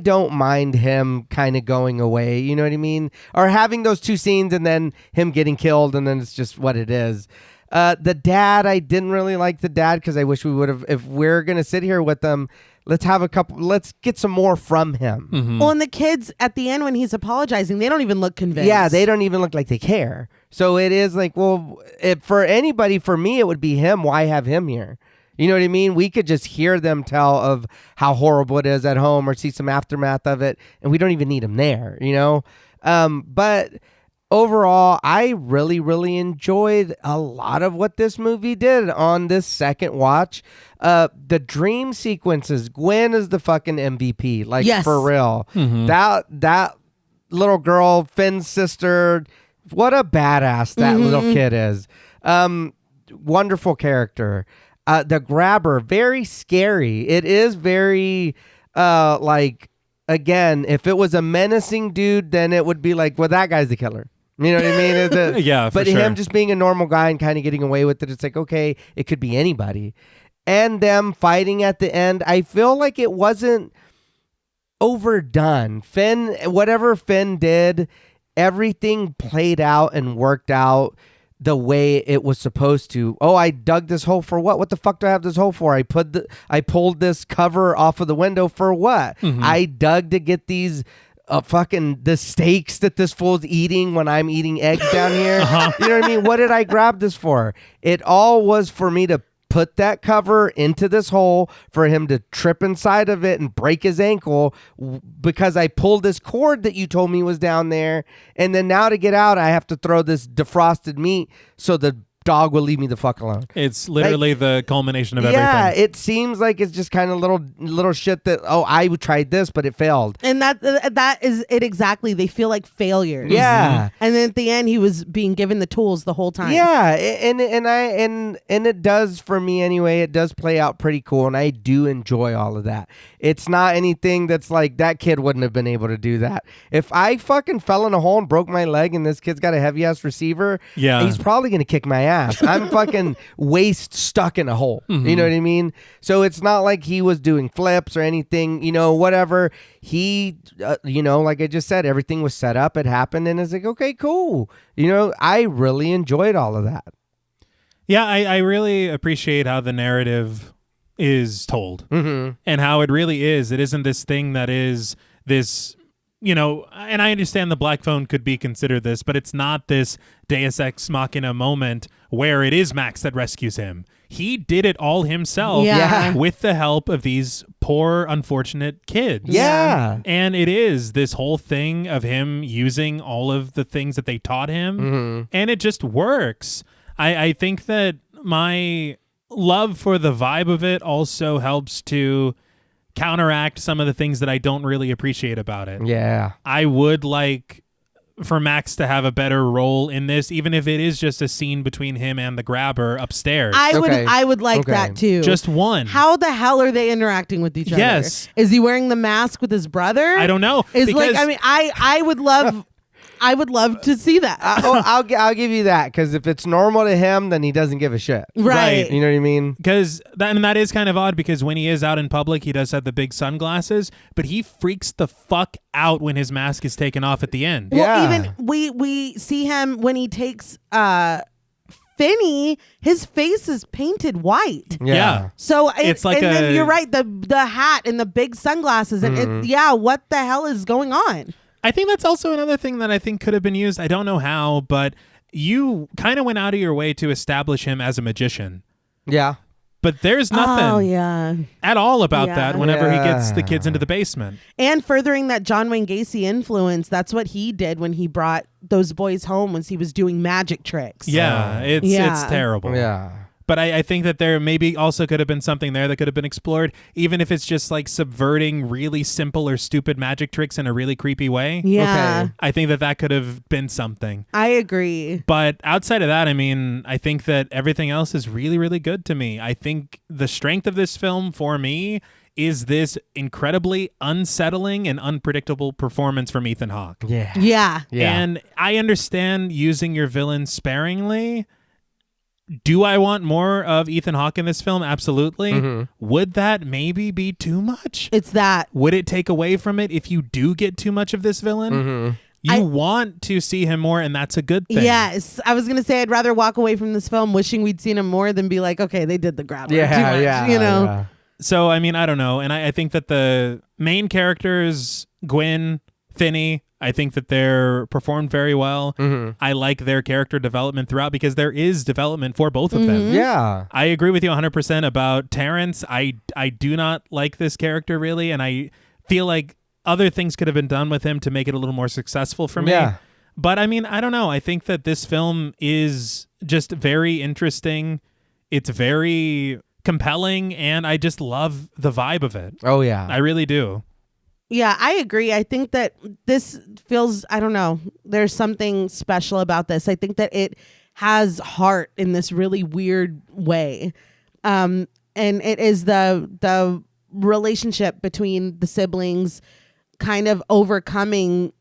don't mind him kind of going away, you know what I mean? Or having those 2 scenes and then him getting killed and then it's just what it is. The dad, I didn't really like the dad because I wish we would have, if we're going to sit here with them, let's get some more from him. Mm-hmm. Well, and the kids at the end when he's apologizing, they don't even look convinced. Yeah, they don't even look like they care. So it is like, well, for anybody, for me, it would be him. Why have him here? You know what I mean? We could just hear them tell of how horrible it is at home or see some aftermath of it, and we don't even need him there, you know? But overall, I really, really enjoyed a lot of what this movie did on this second watch. The dream sequences, Gwen is the fucking MVP, like for real. Mm-hmm. That little girl, Finn's sister, what a badass that little kid is. Wonderful character. The Grabber, very scary. It is very, like, again, if it was a menacing dude, then it would be like, well, that guy's the killer. You know what I mean? Yeah, for but sure. him just being a normal guy and kind of getting away with it, it's like, okay, it could be anybody. And them fighting at the end, I feel like it wasn't overdone. Whatever Finn did, everything played out and worked out the way it was supposed to. Oh, I dug this hole for what? What the fuck do I have this hole for? I pulled this cover off of the window for what? I dug to get these the steaks that this fool's eating when I'm eating eggs down here. You know what I mean? What did I grab this for? It all was for me to put that cover into this hole, for him to trip inside of it and break his ankle because I pulled this cord that you told me was down there. And then now to get out, I have to throw this defrosted meat so the dog will leave me the fuck alone. It's literally the culmination of everything. Yeah, it seems like it's just kind of little shit that, oh, I tried this, but it failed. And that is it exactly. They feel like failures. Yeah. And then at the end, he was being given the tools the whole time. Yeah, and it does for me anyway. It does play out pretty cool, and I do enjoy all of that. It's not anything that's like that kid wouldn't have been able to do that. If I fucking fell in a hole and broke my leg, and this kid's got a heavy ass receiver, he's probably gonna kick my ass. I'm fucking waist stuck in a hole. You know what I mean? So it's not like he was doing flips or anything. Whatever. He, like I just said, everything was set up. It happened, and it's like, okay, cool. I really enjoyed all of that. Yeah, I really appreciate how the narrative is told and how it really is. It isn't this thing that is this, and I understand the black phone could be considered this, but it's not this Deus Ex Machina moment where it is Max that rescues him. He did it all himself with the help of these poor, unfortunate kids. Yeah. And it is this whole thing of him using all of the things that they taught him, and it just works. I think that my love for the vibe of it also helps to counteract some of the things that I don't really appreciate about it. Yeah. I would like for Max to have a better role in this, even if it is just a scene between him and the grabber upstairs. I would like that too. Just one. How the hell are they interacting with each other? Yes. Is he wearing the mask with his brother? I don't know. I would love to see that. I'll give you that, because if it's normal to him, then he doesn't give a shit. Right. You know what I mean? Because that is kind of odd, because when he is out in public, he does have the big sunglasses, but he freaks the fuck out when his mask is taken off at the end. Well, even we see him when he takes Finney, his face is painted white. Yeah. So it's like then you're right, the hat and the big sunglasses and what the hell is going on? I think that's also another thing that I think could have been used. I don't know how, but you kind of went out of your way to establish him as a magician. Yeah. But there's nothing at all about that whenever he gets the kids into the basement. And furthering that John Wayne Gacy influence, that's what he did when he brought those boys home, was he was doing magic tricks. Yeah, it's terrible. Yeah. But I think that there maybe also could have been something there that could have been explored, even if it's just like subverting really simple or stupid magic tricks in a really creepy way. Yeah. Okay. I think that could have been something. I agree. But outside of that, I mean, I think that everything else is really, really good to me. I think the strength of this film for me is this incredibly unsettling and unpredictable performance from Ethan Hawke. Yeah. And I understand using your villain sparingly. Do I want more of Ethan Hawke in this film? Absolutely. Would that maybe be too much? It's that. Would it take away from it if you do get too much of this villain? You want to see him more, and that's a good thing. Yes. I was going to say I'd rather walk away from this film wishing we'd seen him more than be like, okay, they did the grabber too much, Yeah. So, I mean, I don't know. And I think that the main characters, Gwyn, Finney, I think that they're performed very well. I like their character development throughout, because there is development for both of them. Yeah. I agree with you 100% about Terrence. I do not like this character really, and I feel like other things could have been done with him to make it a little more successful for me. Yeah. But I mean, I don't know. I think that this film is just very interesting. It's very compelling, and I just love the vibe of it. Oh, yeah. I really do. Yeah, I agree. I think that this feels, I don't know, there's something special about this. I think that it has heart in this really weird way. And it is the relationship between the siblings kind of overcoming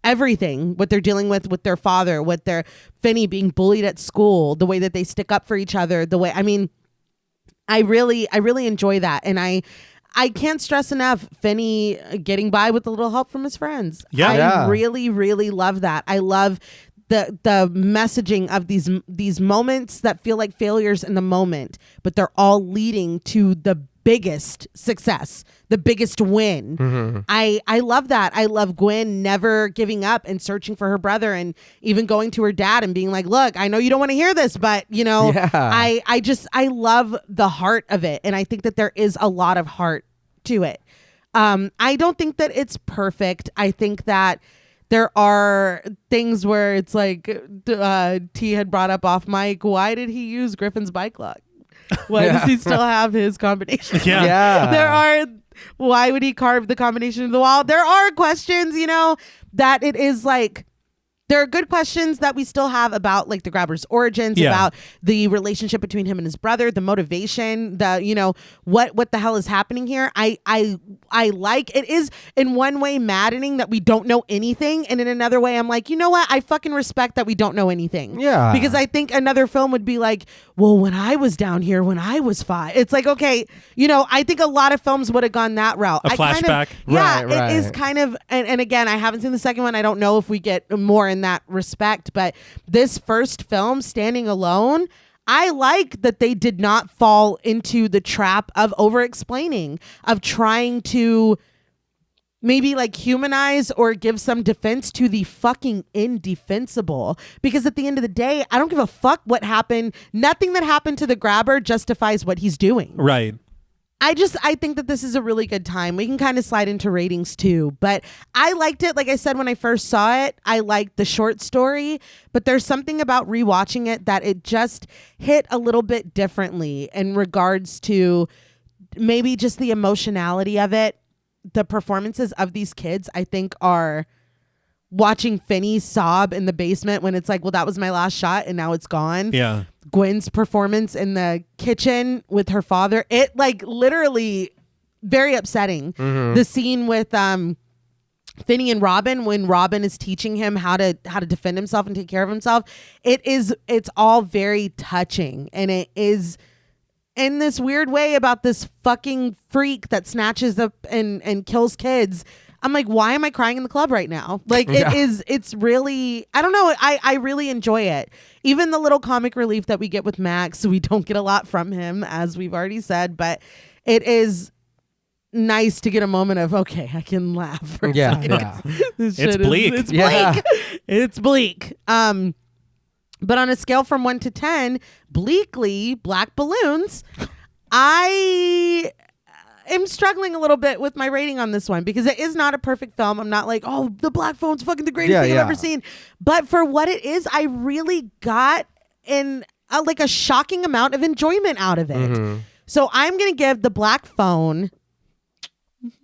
everything, what they're dealing with their father, what their Finney being bullied at school, the way that they stick up for each other, the way, I mean, I really enjoy that. And I can't stress enough Finney getting by with a little help from his friends. I really, really love that. I love the messaging of these moments that feel like failures in the moment, but they're all leading to the biggest success, the biggest win. Mm-hmm. I love that. I love Gwen never giving up and searching for her brother, and even going to her dad and being like, look, I know you don't want to hear this, but you know, I love the heart of it. And I think that there is a lot of heart to it. I don't think that it's perfect. I think that there are things where it's like T had brought up off mic. Why did he use Griffin's bike lock? Why does he still have his combination? Yeah. Why would he carve the combination of the wall? There are questions, you know, that it is like, there are good questions that we still have about like the grabber's origins, about the relationship between him and his brother, the motivation, the, you know, what the hell is happening here. I like, it is in one way maddening that we don't know anything. And in another way, I'm like, you know what? I fucking respect that we don't know anything. Yeah. Because I think another film would be like, well, when I was down here, when I was 5, it's like, okay, you know, I think a lot of films would have gone that route. A flashback. It is kind of, and again, I haven't seen the second one. I don't know if we get more in that respect, but this first film, Standing Alone, I like that they did not fall into the trap of over-explaining, of trying to maybe like humanize or give some defense to the fucking indefensible. Because at the end of the day, I don't give a fuck what happened. Nothing that happened to the grabber justifies what he's doing. Right. I think that this is a really good time. We can kind of slide into ratings too, but I liked it. Like I said, when I first saw it, I liked the short story, but there's something about rewatching it that it just hit a little bit differently in regards to maybe just the emotionality of it. The performances of these kids, I think, are watching Finney sob in the basement when it's like, well, that was my last shot and now it's gone. Yeah. Gwen's performance in the kitchen with her father, it like literally very upsetting. Mm-hmm. The scene with Finney and Robin, when Robin is teaching him how to defend himself and take care of himself, it's all very touching. And it is in this weird way about this fucking freak that snatches up and kills kids. I'm like, why am I crying in the club right now? Like, it's really, I don't know. I really enjoy it. Even the little comic relief that we get with Max, we don't get a lot from him, as we've already said, but it is nice to get a moment of, okay, I can laugh for a second. Yeah. It's bleak. It's bleak. It's bleak. But on a scale from 1 to 10, bleakly, black balloons, I am struggling a little bit with my rating on this one because it is not a perfect film. I'm not like, oh, The Black Phone's fucking the greatest thing I've ever seen. But for what it is, I really got like a shocking amount of enjoyment out of it. Mm-hmm. So I'm going to give The Black Phone,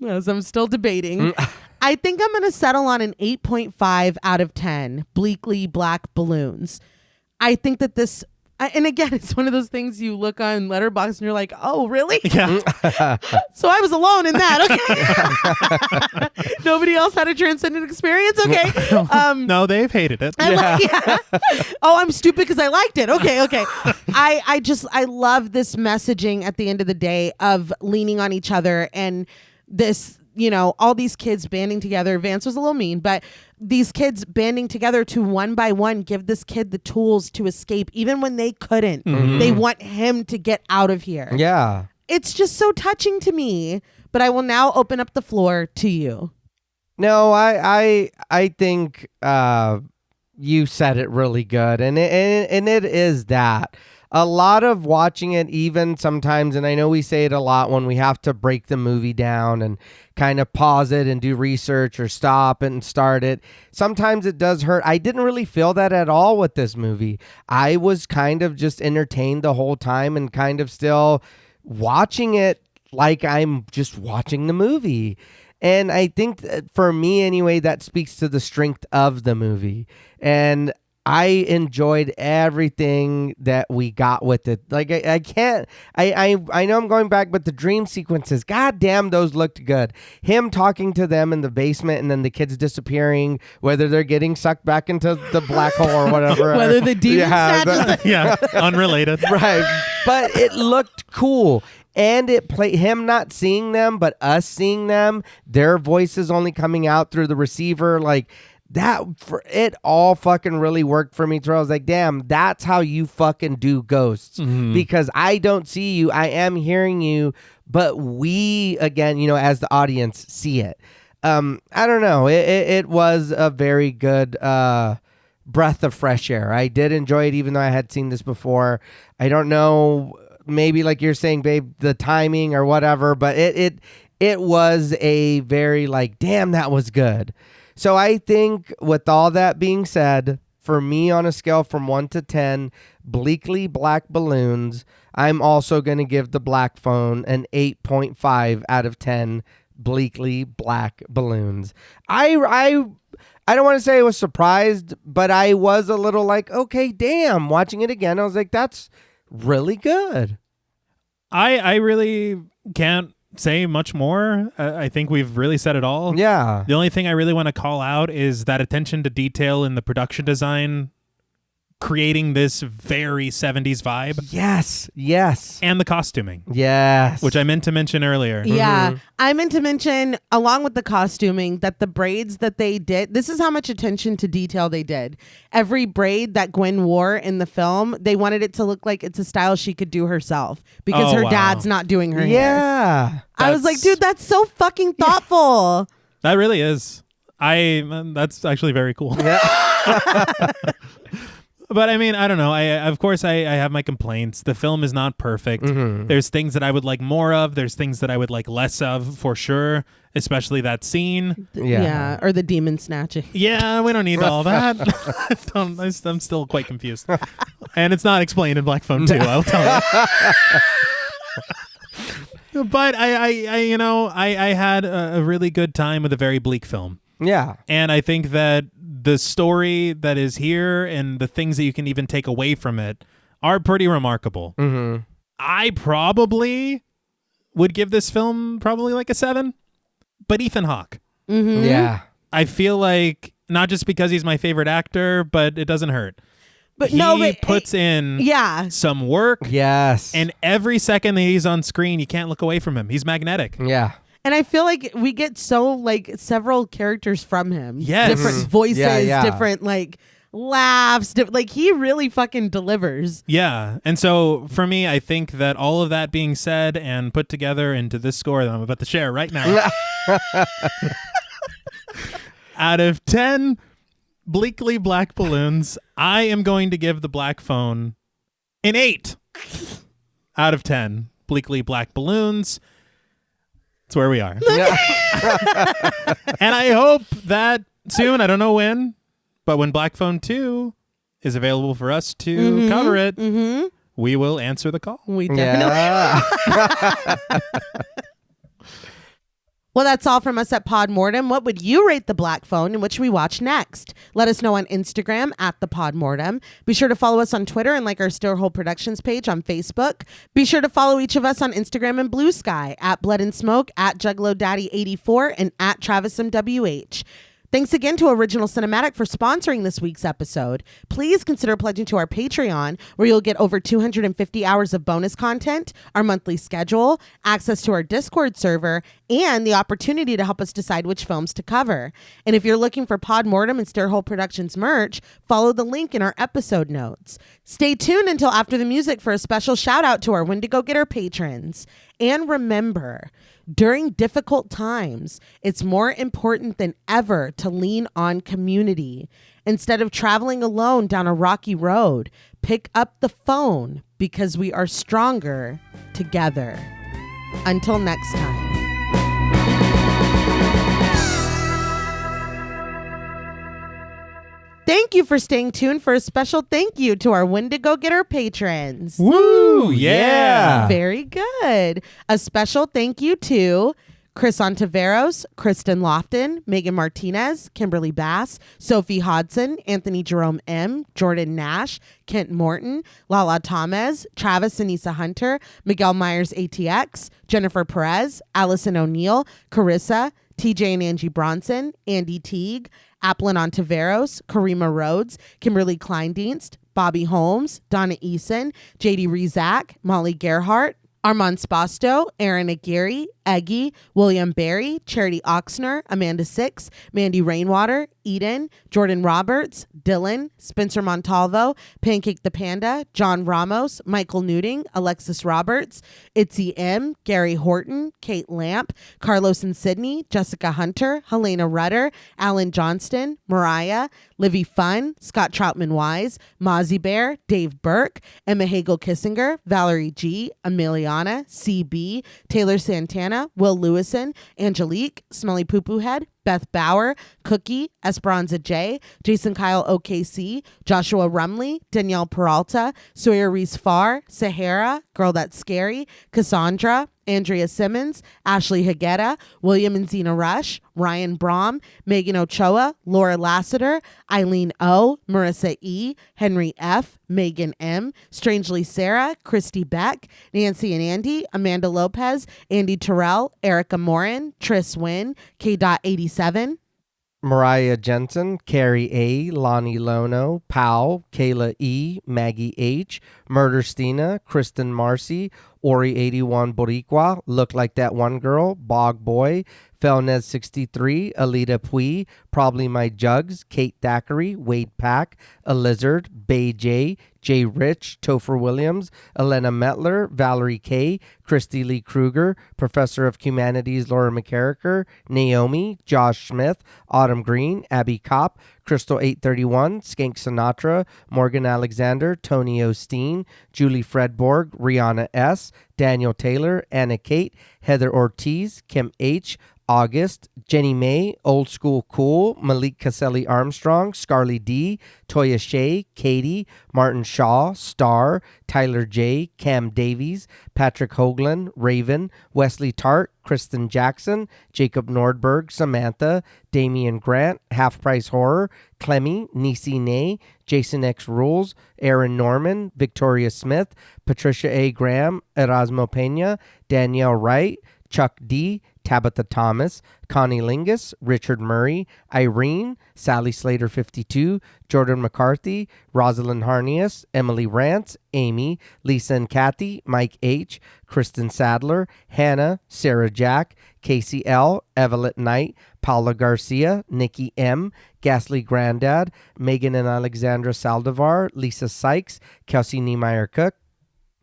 as I'm still debating, I think I'm going to settle on an 8.5 out of 10 bleakly black balloons. I think that this, and again, it's one of those things you look on Letterboxd and you're like, oh, really? Yeah. So I was alone in that. Okay. Nobody else had a transcendent experience. Okay. No, they've hated it. Oh, I'm stupid because I liked it. Okay. I love this messaging at the end of the day of leaning on each other and this, you know, all these kids banding together. Vance was a little mean, but these kids banding together to one by one give this kid the tools to escape, even when they couldn't. Mm-hmm. They want him to get out of here. Yeah. It's just so touching to me, but I will now open up the floor to you. No, I think you said it really good, and it is that. A lot of watching it, even sometimes, and I know we say it a lot when we have to break the movie down and kind of pause it and do research or stop and start it. Sometimes it does hurt. I didn't really feel that at all with this movie. I was kind of just entertained the whole time and kind of still watching it like I'm just watching the movie. And I think that for me anyway, that speaks to the strength of the movie. And I enjoyed everything that we got with it. Like I know I'm going back, but the dream sequences, god damn, those looked good. Him talking to them in the basement and then the kids disappearing, whether they're getting sucked back into the black hole or whatever. Whether the demon snatches Yeah, unrelated. Right. But it looked cool. And it played him not seeing them, but us seeing them, their voices only coming out through the receiver. Like it all fucking really worked for me. So I was like, damn, that's how you fucking do ghosts. Because I don't see you. I am hearing you. But we, again, as the audience, see it. I don't know. It was a very good breath of fresh air. I did enjoy it, even though I had seen this before. I don't know. Maybe like you're saying, babe, the timing or whatever, but it was a very like, damn, that was good. So I think with all that being said, for me on a scale from 1 to 10, bleakly black balloons, I'm also going to give the Black Phone an 8.5 out of 10 bleakly black balloons. I don't want to say I was surprised, but I was a little like, okay, damn, watching it again, I was like, that's really good. I really can't say much more. I think we've really said it all. Yeah. The only thing I really want to call out is that attention to detail in the production design, creating this very 70s vibe. Yes. And the costuming. Yes. Which I meant to mention earlier. Yeah. I meant to mention, along with the costuming, that the braids that they did, this is how much attention to detail they did. Every braid that Gwen wore in the film, they wanted it to look like it's a style she could do herself because her dad's not doing her hair. Yeah. I was like, dude, that's so fucking thoughtful. That really is. That's actually very cool. Yeah. But I mean, I don't know. I have my complaints. The film is not perfect. There's things that I would like more of. There's things that I would like less of, for sure. Especially that scene. Yeah. Or the demon snatching. Yeah, we don't need all that. I'm still quite confused. And it's not explained in Black Phone 2, I'll tell you. But I had a really good time with a very bleak film. Yeah. And I think that the story that is here and the things that you can even take away from it are pretty remarkable. I probably would give this film probably like a 7, but Ethan Hawke. Yeah. I feel like not just because he's my favorite actor, but it doesn't hurt. But he puts in some work. Yes. And every second that he's on screen, you can't look away from him. He's magnetic. Yeah. And I feel like we get several characters from him. Yes. Different voices, Yeah. different laughs. He really fucking delivers. Yeah. And so for me, I think that all of that being said and put together into this score that I'm about to share right now, out of 10 bleakly black balloons, I am going to give the Black Phone an 8 out of 10 bleakly black balloons. That's where we are. Yeah. And I hope that soon, I don't know when, but when Black Phone 2 is available for us to cover it, we will answer the call. We definitely Yeah. Well, that's all from us at Pod Mortem. What would you rate the Black Phone and what should we watch next? Let us know on Instagram at the Pod Mortem. Be sure to follow us on Twitter and like our Stirhole Productions page on Facebook. Be sure to follow each of us on Instagram and Blue Sky at Blood and Smoke, at Juggalo Daddy 84, and at Travis MWH. Thanks again to Original Cinematic for sponsoring this week's episode. Please consider pledging to our Patreon, where you'll get over 250 hours of bonus content, our monthly schedule, access to our Discord server, and the opportunity to help us decide which films to cover. And if you're looking for Pod Mortem and Stirhole Productions merch, follow the link in our episode notes. Stay tuned until after the music for a special shout out to our Wendigo Getter patrons. And remember, during difficult times, it's more important than ever to lean on community. Instead of traveling alone down a rocky road, pick up the phone because we are stronger together. Until next time. Thank you for staying tuned for a special thank you to our Wendigo Getter patrons. Woo! Yeah. Very good. A special thank you to Chris Ontiveros, Kristen Lofton, Megan Martinez, Kimberly Bass, Sophie Hodson, Anthony Jerome M., Jordan Nash, Kent Morton, Lala Thomas, Travis Anissa Hunter, Miguel Myers ATX, Jennifer Perez, Allison O'Neill, Carissa, TJ and Angie Bronson, Andy Teague, Applin Ontiveros, Karima Rhodes, Kimberly Kleindienst, Bobby Holmes, Donna Eason, JD Rizak, Molly Gerhart, Armand Spasto, Aaron Aguirre, Eggy, William Barry, Charity Oxner, Amanda Six, Mandy Rainwater, Eden, Jordan Roberts, Dylan, Spencer Montalvo, Pancake the Panda, John Ramos, Michael Newting, Alexis Roberts, Itzy M, Gary Horton, Kate Lamp, Carlos and Sydney, Jessica Hunter, Helena Rudder, Alan Johnston, Mariah, Livy Fun, Scott Troutman Wise, Mozzie Bear, Dave Burke, Emma Hagel Kissinger, Valerie G, Emiliana, CB, Taylor Santana, Will Lewison, Angelique, Smelly Poo Poo Head, Beth Bauer, Cookie, Esperanza J, Jason Kyle OKC, Joshua Rumley, Danielle Peralta, Sawyer Reese Farr, Sahara, Girl That's Scary, Cassandra, Andrea Simmons, Ashley Higuera, William and Xena Rush, Ryan Brom, Megan Ochoa, Laura Lassiter, Eileen O, Marissa E, Henry F, Megan M, Strangely Sarah, Christy Beck, Nancy and Andy, Amanda Lopez, Andy Terrell, Erica Morin, Tris Wynn, K.87, Mariah Jensen, Carrie A, Lonnie Lono, Powell, Kayla E, Maggie H, Murder Stina, Kristen Marcy, Ori 81 Boricua, Look Like That One Girl, Bog Boy, Felnez 63, Alita Pui, Probably My Jugs, Kate Thackeray, Wade Pack, A Lizard, Bay J, Jay Rich, Topher Williams, Elena Metler, Valerie K, Christy Lee Kruger, Professor of Humanities Laura McCarricker, Naomi, Josh Smith, Autumn Green, Abby Kopp, Crystal 831, Skank Sinatra, Morgan Alexander, Tony Osteen, Julie Fredborg, Rihanna S, Daniel Taylor, Anna Kate, Heather Ortiz, Kim H, August, Jenny May, Old School Cool, Malik Caselli Armstrong, Scarly D, Toya Shea, Katie, Martin Shaw, Star, Tyler J, Cam Davies, Patrick Hoagland, Raven, Wesley Tart, Kristen Jackson, Jacob Nordberg, Samantha, Damian Grant, Half Price Horror, Clemmy, Nisi Nay, Jason X Rules, Aaron Norman, Victoria Smith, Patricia A. Graham, Erasmo Pena, Danielle Wright, Chuck D, Tabitha Thomas, Connie Lingus, Richard Murray, Irene, Sally Slater 52, Jordan McCarthy, Rosalind Harnias, Emily Rance, Amy, Lisa and Kathy, Mike H, Kristen Sadler, Hannah, Sarah Jack, Casey L, Evelyn Knight, Paula Garcia, Nikki M, Ghastly Grandad, Megan and Alexandra Saldivar, Lisa Sykes, Kelsey Niemeyer Cook,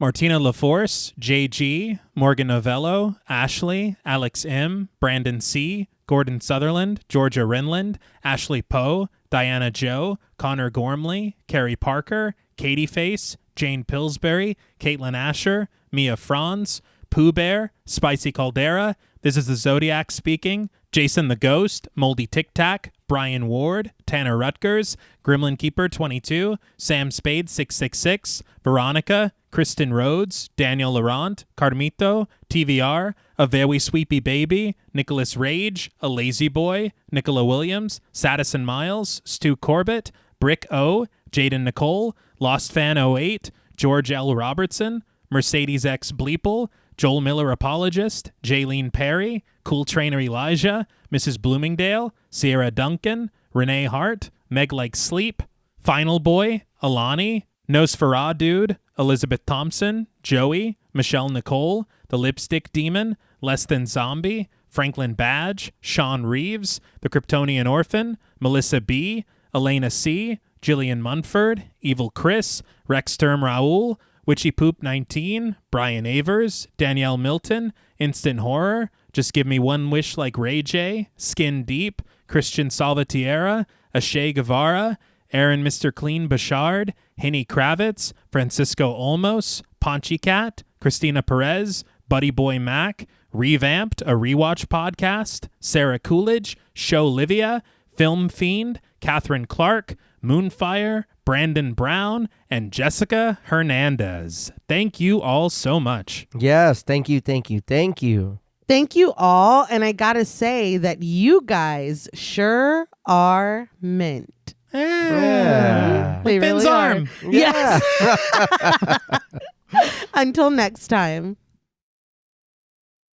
Martina LaForce, JG, Morgan Novello, Ashley, Alex M, Brandon C, Gordon Sutherland, Georgia Renland, Ashley Poe, Diana Joe, Connor Gormley, Carrie Parker, Katie Face, Jane Pillsbury, Caitlin Asher, Mia Franz, Pooh Bear, Spicy Caldera, This is the Zodiac speaking, Jason the Ghost, Moldy Tic Tac, Brian Ward, Tanner Rutgers, Gremlin Keeper 22, Sam Spade 666, Veronica, Kristen Rhodes, Daniel Laurent, Carmito, TVR, A Very Sweepy Baby, Nicholas Rage, A Lazy Boy, Nicola Williams, Sadison Miles, Stu Corbett, Brick O, Jaden Nicole, Lost Fan 08, George L. Robertson, Mercedes X Bleeple, Joel Miller Apologist, Jaylene Perry, Cool Trainer Elijah, Mrs. Bloomingdale, Sierra Duncan, Renee Hart, Meg Like Sleep, Final Boy, Alani, Nosferah Dude, Elizabeth Thompson, Joey, Michelle Nicole, The Lipstick Demon, Less Than Zombie, Franklin Badge, Sean Reeves, The Kryptonian Orphan, Melissa B, Elena C, Jillian Munford, Evil Chris, Rex Term Raoul, Witchy Poop 19, Brian Avers, Danielle Milton, Instant Horror, Just Give Me One Wish Like Ray J, Skin Deep, Christian Salvatierra, Ashay Guevara, Aaron Mr. Clean Bashard, Henny Kravitz, Francisco Olmos, Paunchy Cat, Christina Perez, Buddy Boy Mac, Revamped, a Rewatch Podcast, Sarah Coolidge, Show Livia, Film Fiend, Catherine Clark, Moonfire, Brandon Brown, and Jessica Hernandez. Thank you all so much. Yes, thank you, thank you, thank you. Thank you all. And I got to say that you guys sure are mint. Yeah. They Like Finn's really are. arm. Yes. Until next time.